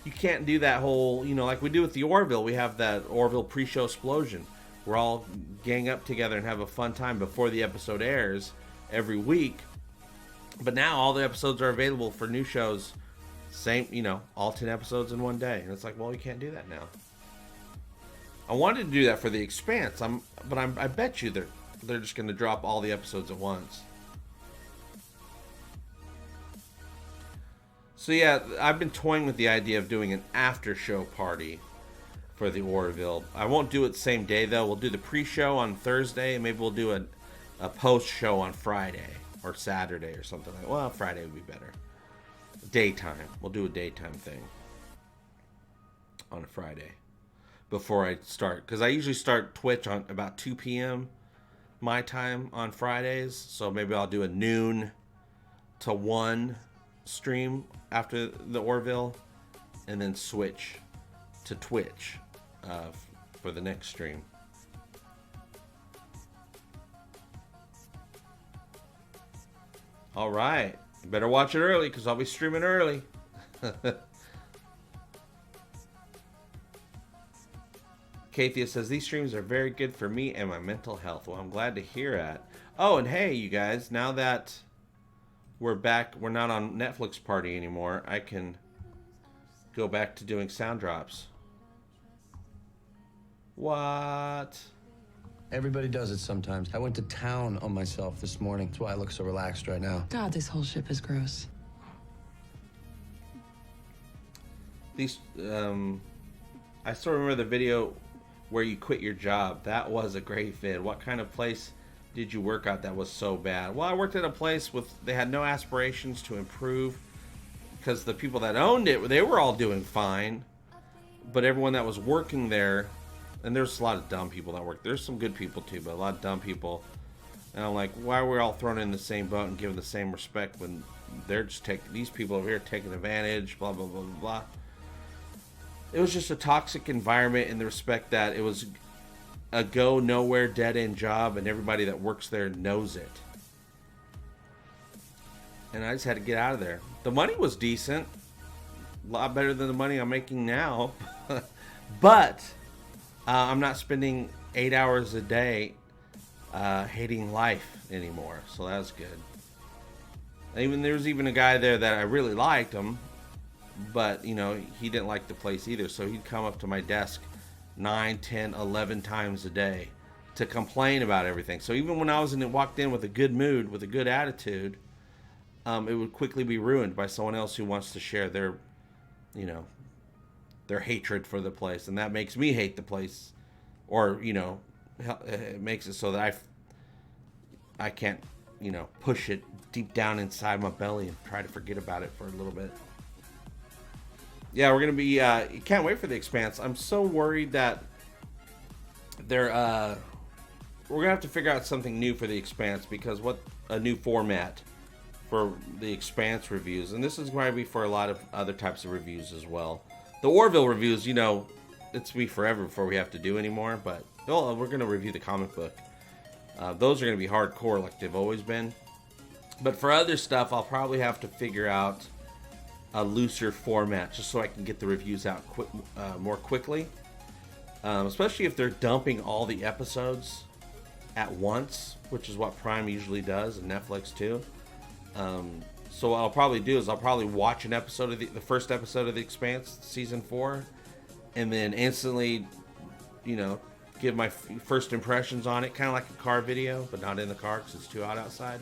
You can't do that whole, like we do with the Orville. We have that Orville pre-show explosion. We're all gang up together and have a fun time before the episode airs every week. But now all the episodes are available for new shows. Same, all 10 episodes in one day. And it's like, well, you can't do that now. I wanted to do that for The Expanse, but I bet you they're just going to drop all the episodes at once. So yeah, I've been toying with the idea of doing an after show party for the Orville. I won't do it the same day though. We'll do the pre-show on Thursday, and maybe we'll do a post-show on Friday or Saturday or something like that. Well, Friday would be better. Daytime. We'll do a daytime thing on a Friday before I start, because I usually start Twitch on about 2 p.m. my time on Fridays, so maybe I'll do a noon to 1 stream after the Orville and then switch to Twitch for the next stream. All right, you better watch it early because I'll be streaming early. Kathia says, these streams are very good for me and my mental health. Well, I'm glad to hear that. Oh, and hey, you guys, now that we're back, we're not on Netflix party anymore, I can go back to doing sound drops. What? Everybody does it sometimes. I went to town on myself this morning. That's why I look so relaxed right now. God, this whole ship is gross. These, I still remember the video where you quit your job. That was a great vid. What kind of place did you work at that was so bad? Well, I worked at a place they had no aspirations to improve because the people that owned it, they were all doing fine. But everyone that was working there, and there's a lot of dumb people that work. There's some good people too, but a lot of dumb people. And I'm like, why are we all thrown in the same boat and given the same respect when they're just these people over here taking advantage, blah, blah, blah, blah, blah. It was just a toxic environment in the respect that it was a go nowhere dead end job and everybody that works there knows it. And I just had to get out of there. The money was decent, a lot better than the money I'm making now. But I'm not spending 8 hours a day hating life anymore, so that was good. There was even a guy there that I really liked him, but you know, he didn't like the place either, so he'd come up to my desk 9, 10, 11 times a day to complain about everything. So even when I walked in with a good mood, with a good attitude, it would quickly be ruined by someone else who wants to share their, you know, their hatred for the place, and that makes me hate the place, or you know, it makes it so that I can't, you know, push it deep down inside my belly and try to forget about it for a little bit. Yeah, we're gonna be. Can't wait for The Expanse. I'm so worried that we're gonna have to figure out something new for The Expanse, because what a new format for The Expanse reviews, and this is going to be for a lot of other types of reviews as well. The Orville reviews, you know, it's be forever before we have to do anymore, but we're gonna review the comic book. Those are gonna be hardcore like they've always been. But for other stuff, I'll probably have to figure out a looser format just so I can get the reviews out more quickly. Especially if they're dumping all the episodes at once, which is what Prime usually does, and Netflix too. So what I'll probably do is I'll probably watch an episode of the first episode of The Expanse, season 4, and then instantly, you know, give my first impressions on it, kind of like a car video, but not in the car because it's too hot outside.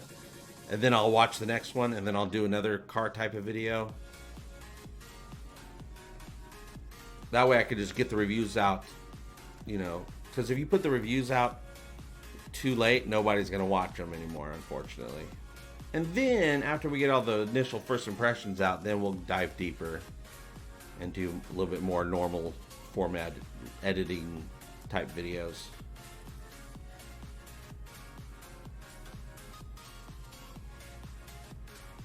And then I'll watch the next one, and then I'll do another car type of video. That way I could just get the reviews out, you know, because if you put the reviews out too late, nobody's going to watch them anymore, unfortunately. And then after we get all the initial first impressions out, then we'll dive deeper and do a little bit more normal format editing type videos.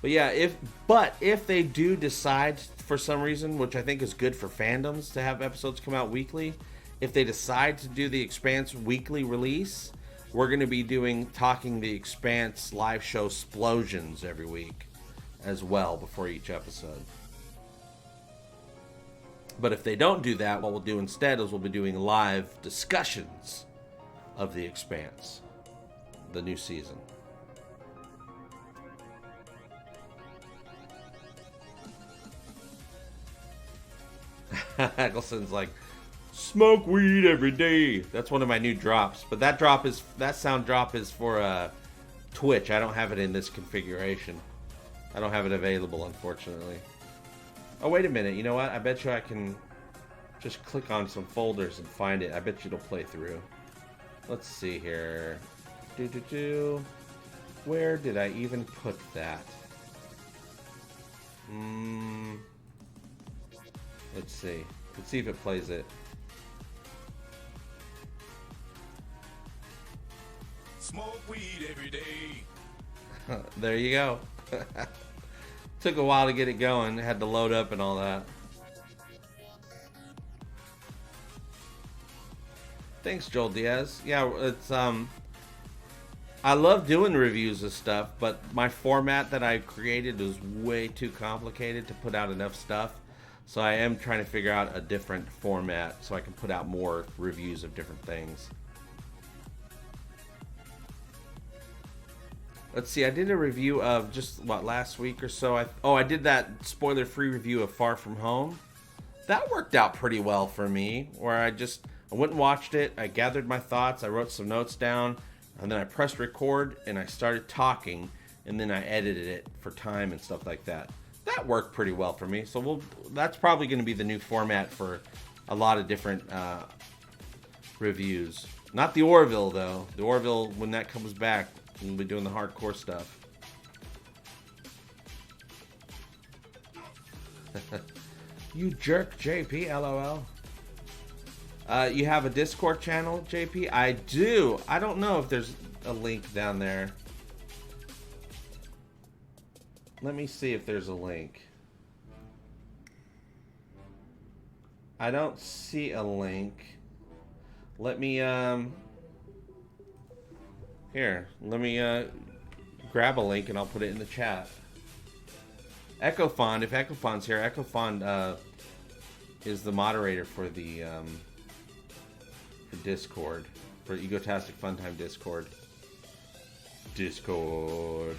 But yeah, if they do decide for some reason, which I think is good for fandoms to have episodes come out weekly, if they decide to do The Expanse weekly release, we're going to be talking The Expanse live show explosions every week as well before each episode. But if they don't do that, what we'll do instead is we'll be doing live discussions of The Expanse, the new season. Eccleston's like, smoke weed every day. That's one of my new drops. But that sound drop is for Twitch. I don't have it in this configuration. I don't have it available, unfortunately. Oh, wait a minute. You know what? I bet you I can just click on some folders and find it. I bet you it'll play through. Let's see here. Where did I even put that? Let's see. Let's see if it plays it. Smoke weed every day. There you go. Took a while to get it going. Had to load up and all that. Thanks, Joel Diaz. Yeah, it's I love doing reviews of stuff, but my format that I created was way too complicated to put out enough stuff. So I am trying to figure out a different format so I can put out more reviews of different things. Let's see, I did a review of just, last week or so. I did that spoiler-free review of Far From Home. That worked out pretty well for me, where I went and watched it, I gathered my thoughts, I wrote some notes down, and then I pressed record, and I started talking, and then I edited it for time and stuff like that. That worked pretty well for me, so that's probably going to be the new format for a lot of different reviews. Not the Orville, though. The Orville, when that comes back, we'll be doing the hardcore stuff. You jerk, JP, LOL. You have a Discord channel, JP? I do. I don't know if there's a link down there. Let me see if there's a link. I don't see a link. Let me, here, let me, grab a link and I'll put it in the chat. Ecofond, if Ecofond's here, Ecofond, is the moderator for the, for Discord. For Egotastic FunTime Discord. Discord.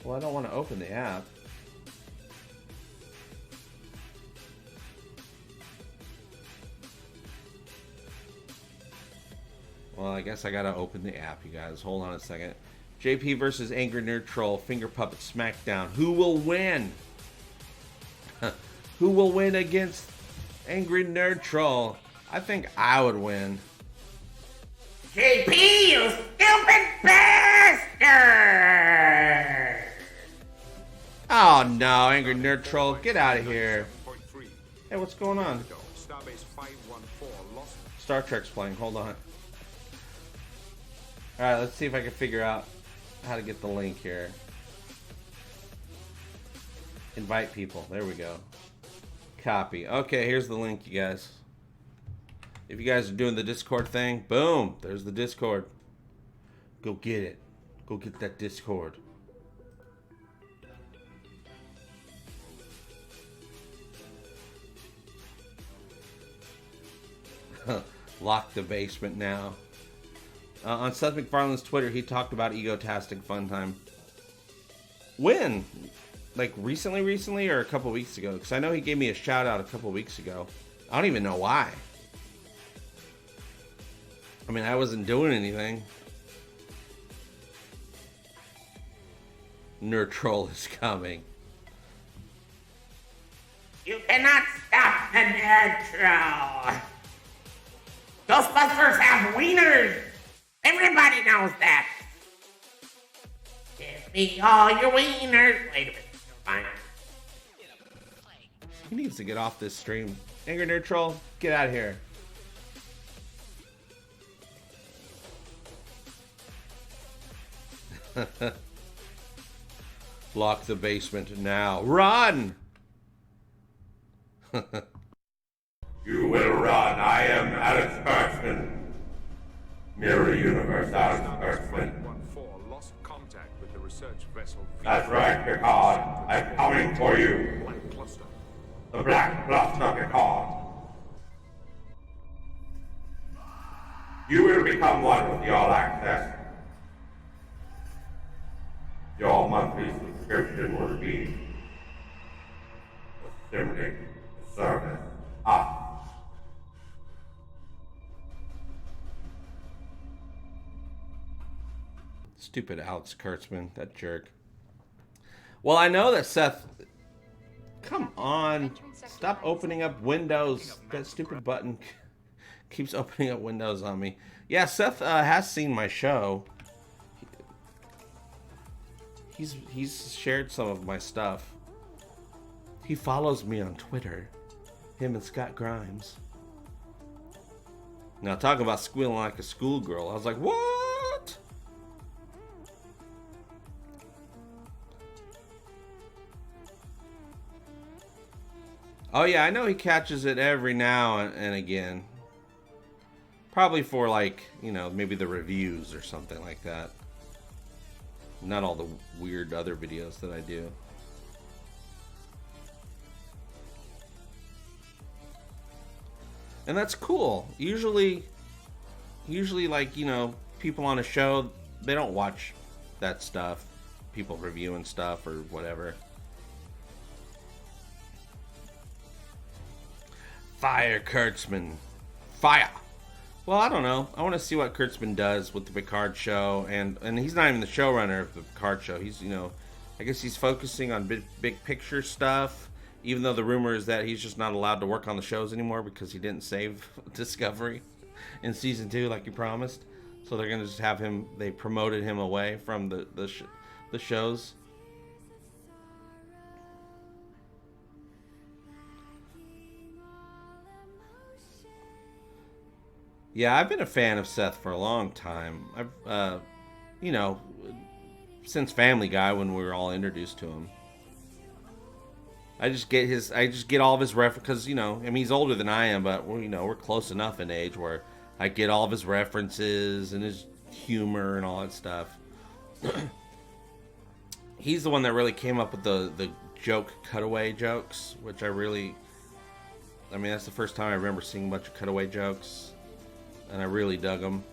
Well, I don't want to open the app. Well, I guess I gotta open the app, you guys. Hold on a second. JP versus Angry Nerd Troll, Finger Puppet Smackdown. Who will win? Who will win against Angry Nerd Troll? I think I would win. JP, you stupid bastard! Oh no, Angry Nerd Troll, get out of here. Hey, what's going on? Star Trek's playing, hold on. Alright, let's see if I can figure out how to get the link here. Invite people, there we go. Copy. Okay, here's the link, you guys. If you guys are doing the Discord thing, boom, there's the Discord. Go get it. Go get that Discord. Lock the basement now. On Seth MacFarlane's Twitter, he talked about Egotastic FunTime. When? Like recently, or a couple weeks ago? Because I know he gave me a shout out a couple weeks ago. I don't even know why. I mean, I wasn't doing anything. Nerd Troll is coming. You cannot stop the nerd troll. Ghostbusters have wieners. Everybody knows that. Give me all your wieners. Wait a minute. Fine. He needs to get off this stream. Angry Nerd Troll, get out of here. Lock the basement now. Run! You will run. I am Alex Kurtzman. Mirror Universe Alex Kurtzman. Lost contact with the research vessel. That's right, Picard. I'm coming for you. Black cluster. The Black Cluster, Picard. You will become one with the All Access. Your monthly subscription will be the Simlic Service. Stupid Alex Kurtzman, that jerk. Well, I know that Seth... Come on. Stop opening up windows. That stupid button keeps opening up windows on me. Yeah, Seth has seen my show. He's shared some of my stuff. He follows me on Twitter. Him and Scott Grimes. Now, talking about squealing like a schoolgirl. I was like, what? Oh yeah, I know he catches it every now and again. Probably for like, you know, maybe the reviews or something like that. Not all the weird other videos that I do. And that's cool. Usually like, you know, people on a show, they don't watch that stuff. People reviewing stuff or whatever. Fire Kurtzman. Fire. Well, I don't know. I want to see what Kurtzman does with the Picard show, and he's not even the showrunner of the Picard show. He's, you know, I guess he's focusing on big picture stuff, Even though the rumor is that he's just not allowed to work on the shows anymore because he didn't save Discovery in season 2 like he promised. So they're gonna just have him. They promoted him away from the shows. Yeah, I've been a fan of Seth for a long time. I've, you know, since Family Guy when we were all introduced to him. I just get all of his because, you know, I mean, he's older than I am, but you know, we're close enough in age where I get all of his references and his humor and all that stuff. He's the one that really came up with the joke cutaway jokes, which I mean, that's the first time I remember seeing a bunch of cutaway jokes. And I really dug them.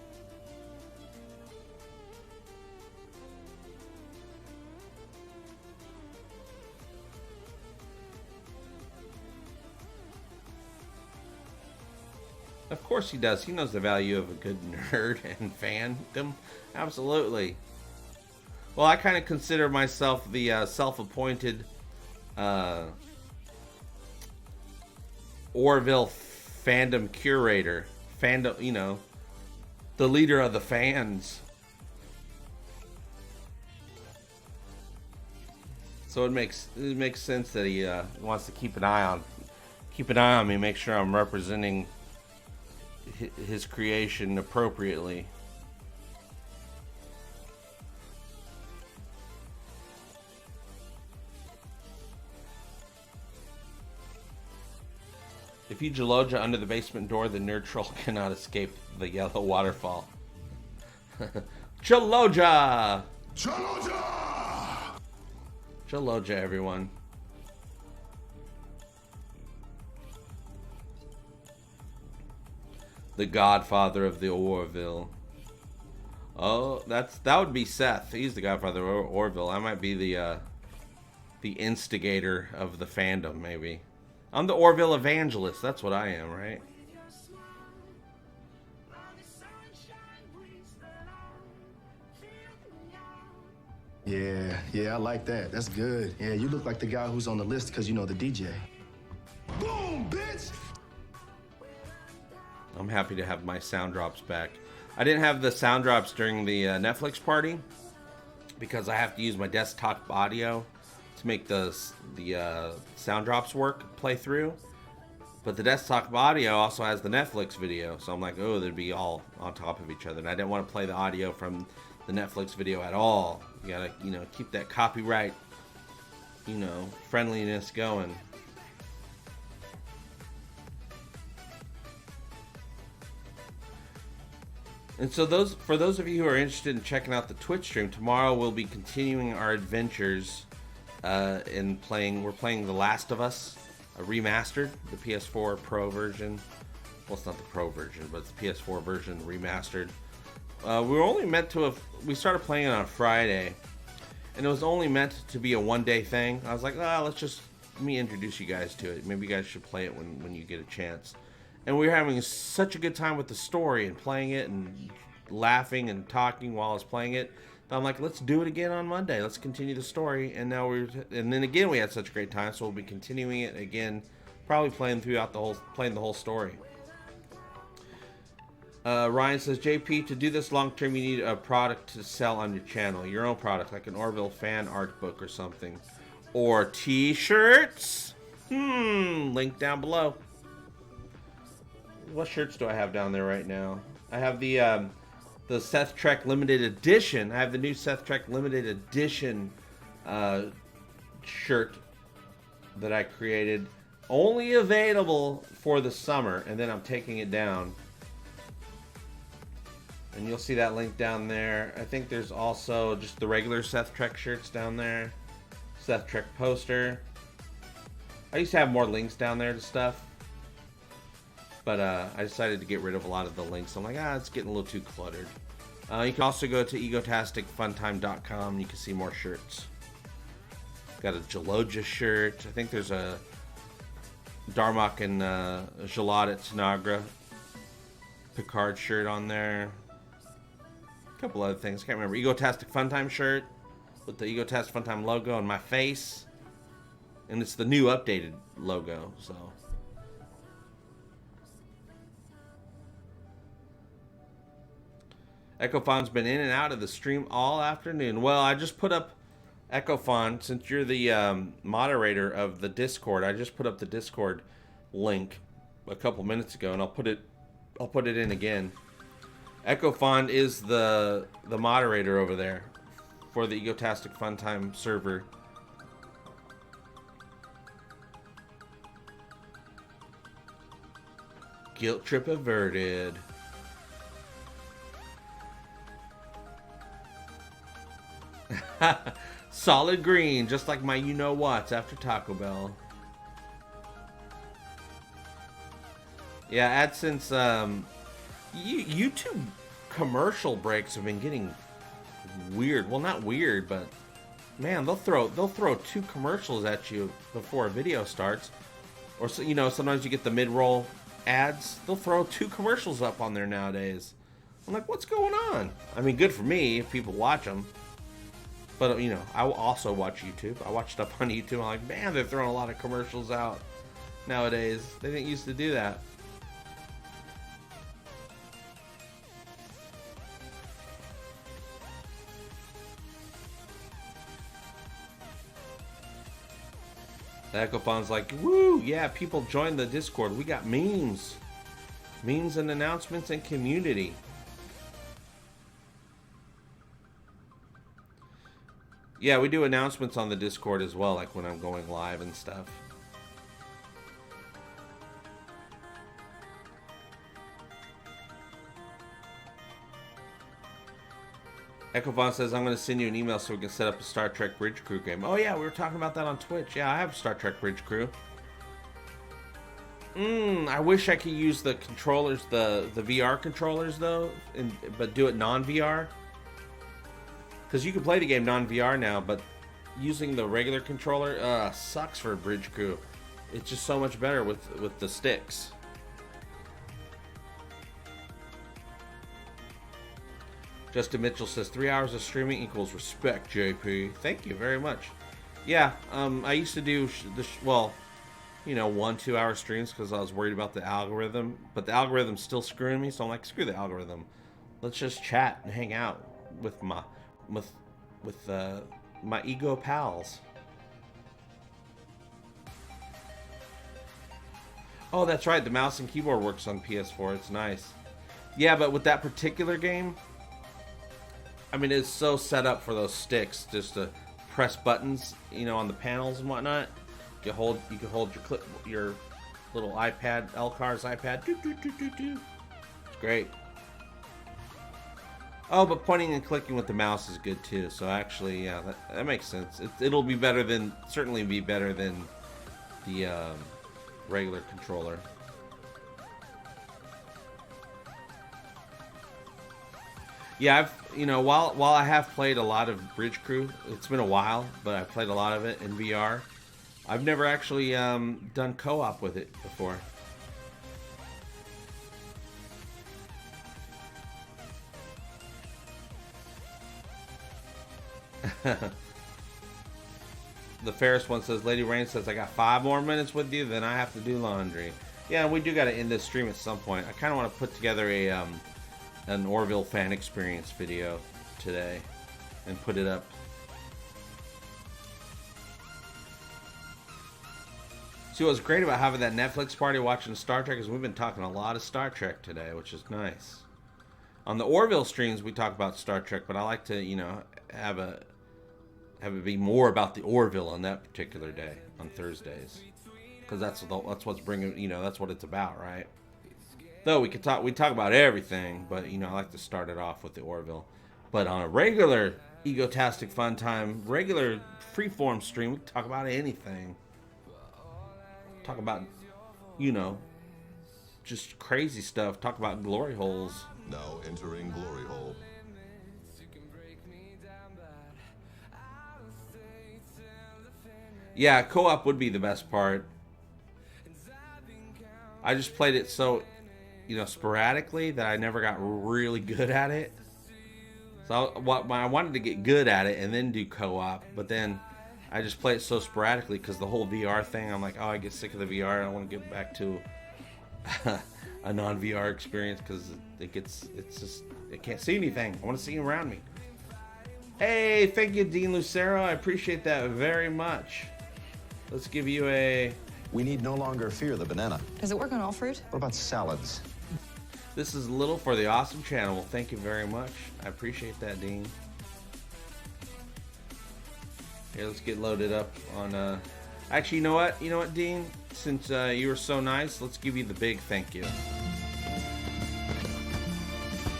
Of course he does. He knows the value of a good nerd and fandom. Absolutely. Well, I kind of consider myself the self-appointed Orville fandom curator. Fandom, you know, the leader of the fans. So it makes sense that he wants to keep an eye on me, make sure I'm representing his creation appropriately. If you Jaloja under the basement door, the nerd troll cannot escape the yellow waterfall. Jaloja! Jaloja! Jaloja, everyone. The godfather of the Orville. Oh, that would be Seth. He's the godfather of Orville. I might be the instigator of the fandom, maybe. I'm the Orville evangelist. That's what I am, right? Yeah, I like that. That's good. Yeah, you look like the guy who's on the list because you know the DJ. Boom, bitch! I'm happy to have my sound drops back. I didn't have the sound drops during the Netflix party because I have to use my desktop audio to make the sound drops play through. But the desktop audio also has the Netflix video, so I'm like, oh, they'd be all on top of each other, and I didn't want to play the audio from the Netflix video at all. You gotta, you know, keep that copyright, you know, friendliness going. And so for those of you who are interested in checking out the Twitch stream, tomorrow we'll be continuing our adventures we're playing The Last of Us, remastered, the PS4 Pro version. Well, it's not the Pro version, but it's the PS4 version remastered. We were only meant to we started playing it on Friday, and it was only meant to be a one-day thing. I was like, let me introduce you guys to it. Maybe you guys should play it when you get a chance. And we were having such a good time with the story and playing it and laughing and talking while I was playing it. I'm like, let's do it again on Monday. Let's continue the story. And then again we had such a great time, so we'll be continuing it again, probably playing the whole story. Ryan says, JP, to do this long term, you need a product to sell on your channel. Your own product, like an Orville fan art book or something. Or t-shirts. Link down below. What shirts do I have down there right now? I have the Seth Trek limited edition. I have the new Seth Trek limited edition shirt that I created, only available for the summer, and then I'm taking it down. And you'll see that link down there. I think there's also just the regular Seth Trek shirts down there. Seth Trek poster. I used to have more links down there to stuff, but I decided to get rid of a lot of the links. I'm like, it's getting a little too cluttered. You can also go to EgotasticFuntime.com. You can see more shirts. Got a Jaloja shirt. I think there's a Darmok and Jalad at Tanagra Picard shirt on there. A couple other things. I can't remember. Egotastic FunTime shirt with the Egotastic FunTime logo and my face. And it's the new updated logo, so. Echofon's been in and out of the stream all afternoon. Well, I just put up Echofon, since you're the moderator of the Discord. I just put up the Discord link a couple minutes ago, and I'll put it in again. Echofon is the moderator over there for the Egotastic FunTime server. Guilt trip averted. Solid green, just like my you-know-whats after Taco Bell. Yeah, AdSense, YouTube commercial breaks have been getting weird. Well, not weird, but man, they'll throw 2 commercials at you before a video starts. Or, you know, sometimes you get the mid-roll ads. They'll throw 2 commercials up on there nowadays. I'm like, what's going on? I mean, good for me if people watch them. But, you know, I will also watch YouTube. I watch stuff on YouTube. I'm like, man, they're throwing a lot of commercials out nowadays. They didn't used to do that. The Echofon's like, woo, yeah, people join the Discord. We got memes. Memes and announcements and community. Yeah, we do announcements on the Discord as well, like when I'm going live and stuff. Echovon says, I'm going to send you an email so we can set up a Star Trek Bridge Crew game. Oh yeah, we were talking about that on Twitch. Yeah, I have Star Trek Bridge Crew. I wish I could use the controllers, the VR controllers though, but do it non-VR. Because you can play the game non-VR now, but using the regular controller sucks for Bridge Crew. It's just so much better with the sticks. Justin Mitchell says 3 hours of streaming equals respect, JP. Thank you very much. Yeah, I used to do well, you know, 1-2 hour streams because I was worried about the algorithm, but the algorithm's still screwing me. So I'm like, screw the algorithm. Let's just chat and hang out with my my ego pals. Oh, that's right. The mouse and keyboard works on PS4. It's nice. Yeah, but with that particular game, I mean, it's so set up for those sticks just to press buttons, you know, on the panels and whatnot. You can hold your little iPad, Elcar's iPad. It's great. Oh, but pointing and clicking with the mouse is good too. So actually, yeah, that makes sense. It'll be better than, certainly be better than the regular controller. Yeah, you know, while I have played a lot of Bridge Crew, it's been a while, but I've played a lot of it in VR. I've never actually done co-op with it before. The Ferris one says, Lady Rain says, I got 5 more minutes with you, then I have to do laundry. Yeah, we do got to end this stream at some point. I kind of want to put together a an Orville fan experience video today and put it up. See, what's great about having that Netflix party watching Star Trek is we've been talking a lot of Star Trek today, which is nice. On the Orville streams, we talk about Star Trek, but I like to, you know, have it be more about the Orville on that particular day on Thursdays, because that's what's bringing, you know, that's what it's about, right? Though we talk about everything, but you know, I like to start it off with the Orville. But on a regular Egotastic FunTime, regular freeform stream, we can talk about anything. Talk about, you know, just crazy stuff. Talk about glory holes. Now entering glory hole. Yeah, co-op would be the best part. I just played it so, you know, sporadically that I never got really good at it. So I wanted to get good at it and then do co-op, but then I just play it so sporadically because the whole VR thing, I'm like, oh, I get sick of the VR. I want to get back to a non-VR experience because I can't see anything. I want to see around me. Hey, thank you, Dean Lucero. I appreciate that very much. Let's give you a... We need no longer fear the banana. Does it work on all fruit? What about salads? This is Little for the awesome channel. Well, thank you very much. I appreciate that, Dean. Here, let's get loaded up on... Actually, you know what? You know what, Dean? Since you were so nice, let's give you the big thank you.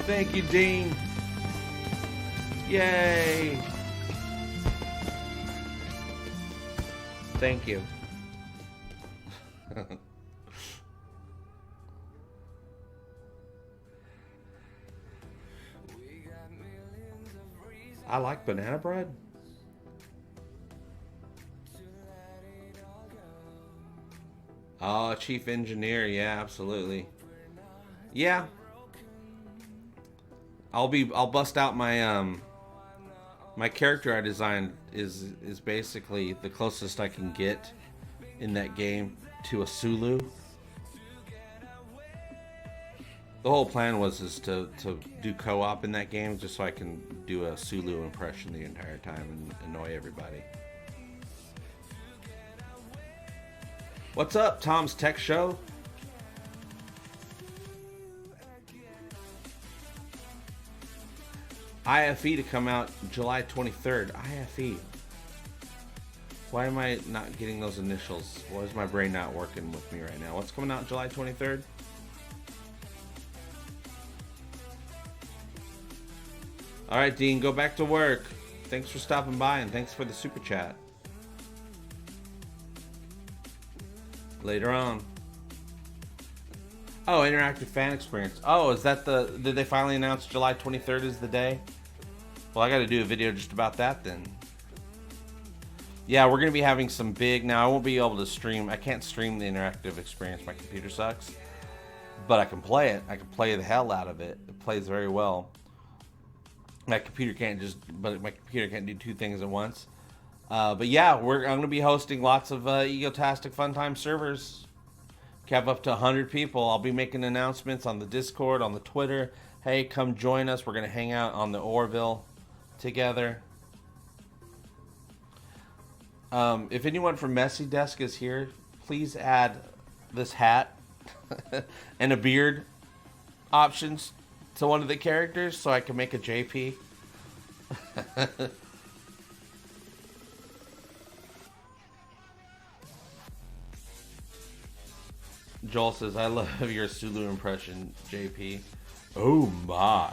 Thank you, Dean. Yay! Thank you. I like banana bread. Oh, chief engineer, yeah, absolutely. Yeah. I'll bust out my my character I designed is basically the closest I can get in that game to a Sulu. The whole plan was to do co-op in that game just so I can do a Sulu impression the entire time and annoy everybody. What's up, Tom's Tech Show? IFE to come out July 23rd. IFE. Why am I not getting those initials? Why is my brain not working with me right now? What's coming out July 23rd? Alright, Dean, go back to work. Thanks for stopping by and thanks for the super chat. Later on. Oh, interactive fan experience. Oh, is that did they finally announce July 23rd is the day? Well, I got to do a video just about that then. Yeah, we're going to be having some big... Now, I won't be able to stream. I can't stream the interactive experience. My computer sucks. But I can play it. I can play the hell out of it. It plays very well. My computer can't do two things at once. But yeah, I'm going to be hosting lots of Egotastic FunTime servers. We have up to 100 people. I'll be making announcements on the Discord, on the Twitter. Hey, come join us. We're going to hang out on the Orville together. If anyone from Messy Desk is here, please add this hat and a beard options to one of the characters so I can make a JP. Joel says, I love your Sulu impression, JP. Oh my.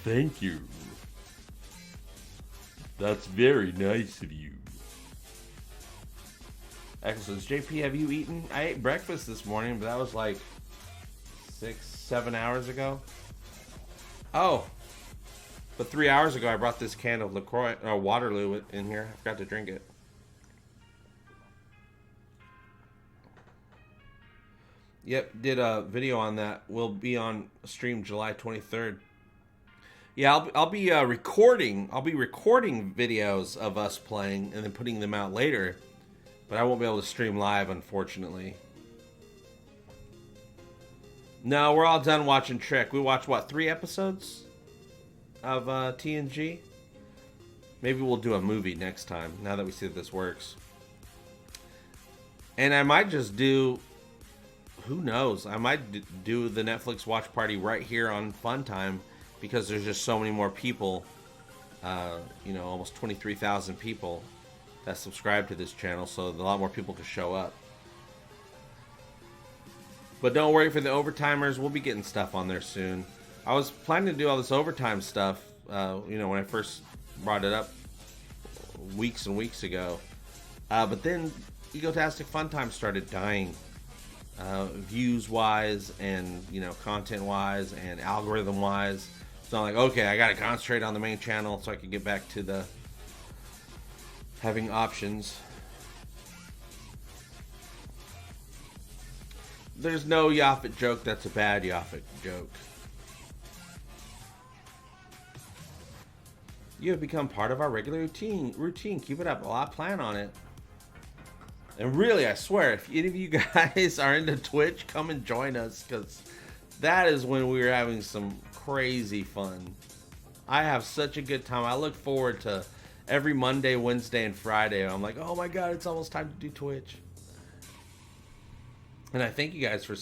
Thank you. That's very nice of you. Excellent. JP, have you eaten? I ate breakfast this morning, but that was like 6-7 hours ago. Oh. But 3 hours ago, I brought this can of LaCroix, or Waterloo in here. I forgot to drink it. Yep, did a video on that. Will be on stream July 23rd. Yeah, I'll be recording. I'll be recording videos of us playing and then putting them out later. But I won't be able to stream live, unfortunately. No, we're all done watching Trick. We watched, what, 3 episodes of TNG? Maybe we'll do a movie next time, now that we see that this works. And I might just do... Who knows? I might do the Netflix watch party right here on FunTime because there's just so many more people. You know, almost 23,000 people that subscribe to this channel, so a lot more people can show up. But don't worry for the overtimers. We'll be getting stuff on there soon. I was planning to do all this overtime stuff, you know, when I first brought it up weeks and weeks ago. But then Egotastic FunTime started dying. Views wise and, you know, content wise and algorithm wise. So I'm like, okay, I gotta concentrate on the main channel so I can get back to the having options. There's no Yaphet joke that's a bad Yaphet joke. You have become part of our regular routine. Keep it up. Well, I plan on it. And really, I swear, if any of you guys are into Twitch, come and join us, because that is when we're having some crazy fun. I have such a good time. I look forward to every Monday, Wednesday, and Friday. I'm like, oh my God, it's almost time to do Twitch. And I thank you guys for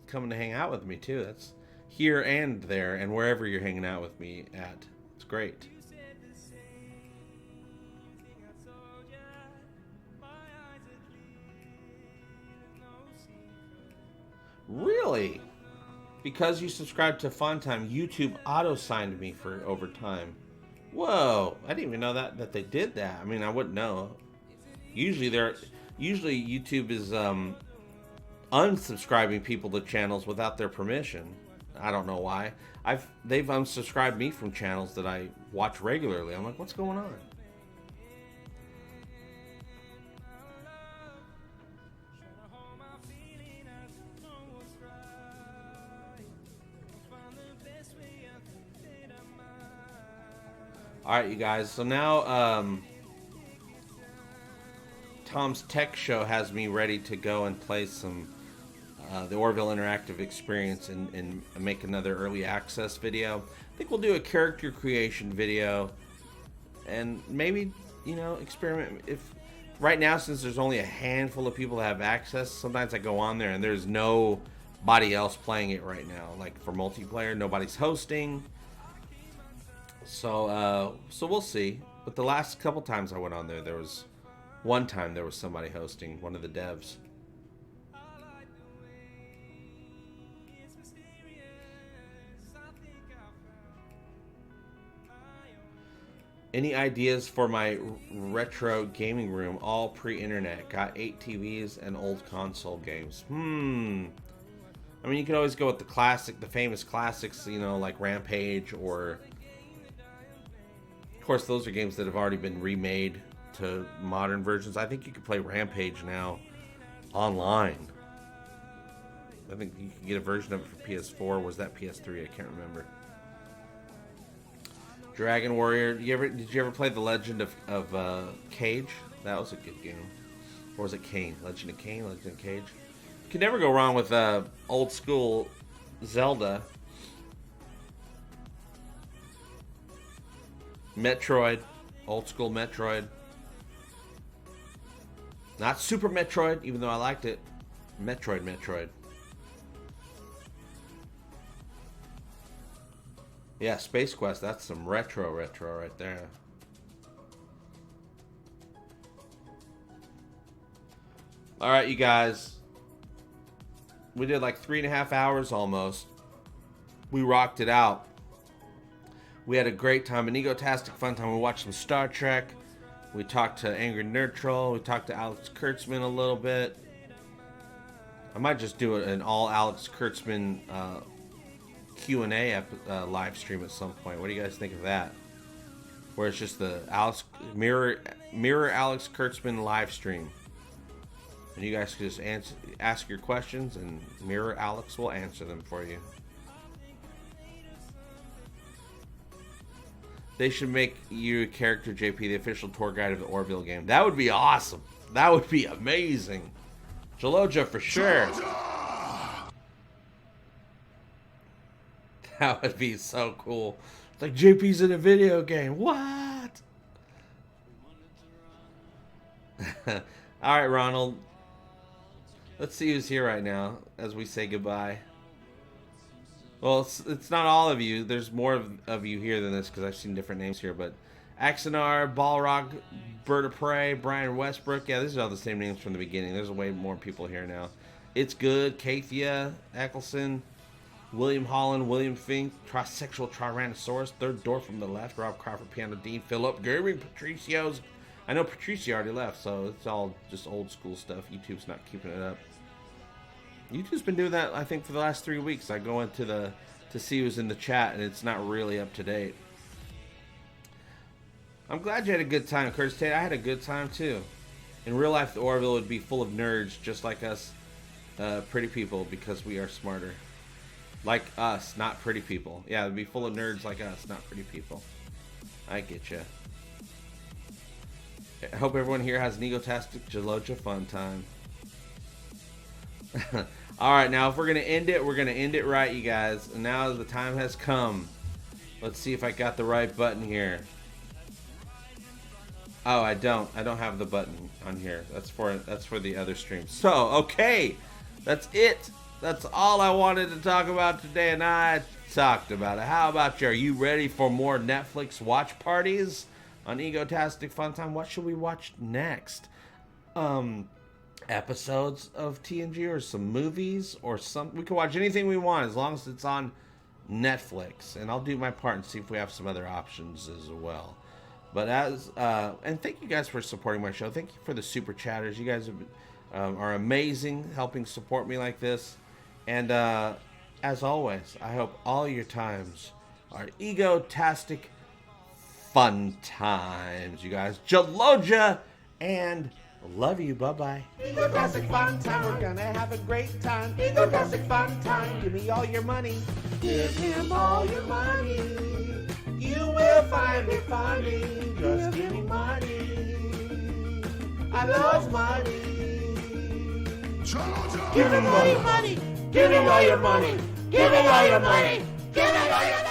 coming to hang out with me too. That's here and there and wherever you're hanging out with me at. It's great. Really? Because you subscribed to FunTime, YouTube auto-signed me for overtime. Whoa, I didn't even know that they did that. I mean, I wouldn't know. Usually YouTube is unsubscribing people to channels without their permission. I don't know why. They've unsubscribed me from channels that I watch regularly. I'm like, what's going on? Alright, you guys, so now Tom's Tech Show has me ready to go and play some the Orville Interactive Experience and make another early access video. I think we'll do a character creation video and maybe, you know, experiment. If right now, since there's only a handful of people that have access, sometimes I go on there and there's nobody else playing it right now. Like for multiplayer, nobody's hosting. So we'll see. But the last couple times I went on there, one time there was somebody hosting, one of the devs. Any ideas for my retro gaming room? All pre-internet. Got 8 TVs and old console games. I mean, you can always go with the famous classics, you know, like Rampage, or of course those are games that have already been remade to modern versions. I think you can play Rampage now online. I think you can get a version of it for PS4. Was that PS3? I can't remember. Dragon Warrior. Did you ever play The Legend of Cage? That was a good game. Or was it Kane? Legend of Kane? Legend of Cage? You can never go wrong with old school Zelda. Metroid. Old school Metroid. Not Super Metroid, even though I liked it. Metroid. Yeah, Space Quest, that's some retro right there. Alright, you guys. We did like 3.5 hours almost. We rocked it out. We had a great time, an Egotastic FunTime. We watched some Star Trek. We talked to Angry Nerd Troll. We talked to Alex Kurtzman a little bit. I might just do an all Alex Kurtzman Q&A live stream at some point. What do you guys think of that? Where it's just the mirror Alex Kurtzman live stream, and you guys can just ask your questions, and Mirror Alex will answer them for you. They should make you a character, JP, the official tour guide of the Orville game. That would be awesome. That would be amazing. Jaloja for sure. That would be so cool. It's like JP's in a video game. What? Alright, Ronald. Let's see who's here right now as we say goodbye. Well, it's not all of you. There's more of you here than this because I've seen different names here. But Axonar, Balrog, Bird of Prey, Brian Westbrook. Yeah, these are all the same names from the beginning. There's way more people here now. It's Good, Kathia, Eccleston, William Holland, William Fink, Trisexual Tyrannosaurus, Third Door from the Left, Rob Crawford, Piano Dean, Philip, Gaming, Patricio's. I know Patricio already left, so it's all just old school stuff. YouTube's not keeping it up. YouTube's been doing that, I think, for the last 3 weeks. I go into to see who's in the chat, and it's not really up to date. I'm glad you had a good time, Curtis Tate. I had a good time, too. In real life, the Orville would be full of nerds just like us, pretty people, because we are smarter. Like us, not pretty people. Yeah, it would be full of nerds like us, not pretty people. I get you. I hope everyone here has an Egotastic Jaloja fun time. Alright, now if we're going to end it, we're going to end it right, you guys. And now the time has come. Let's see if I got the right button here. Oh, I don't have the button on here. That's for the other stream. So, okay. That's it. That's all I wanted to talk about today, and I talked about it. How about you? Are you ready for more Netflix watch parties on Egotastic FunTime? What should we watch next? Episodes of TNG or some movies or some. We can watch anything we want as long as it's on Netflix, and I'll do my part and see if we have some other options as well. But and thank you guys for supporting my show. Thank you for the super chatters. You guys are amazing, helping support me like this. And as always, I hope all your times are Egotastic fun times, you guys. Jaloja and love you. Bye-bye. Egotastic fun time. We're gonna have a great time. Egotastic fun time. Give me all your money. Give him all your money. You will find it funny. Just give me money. I love money. Give him all your money. Give him all your money. Give him all your money. Give him all your money.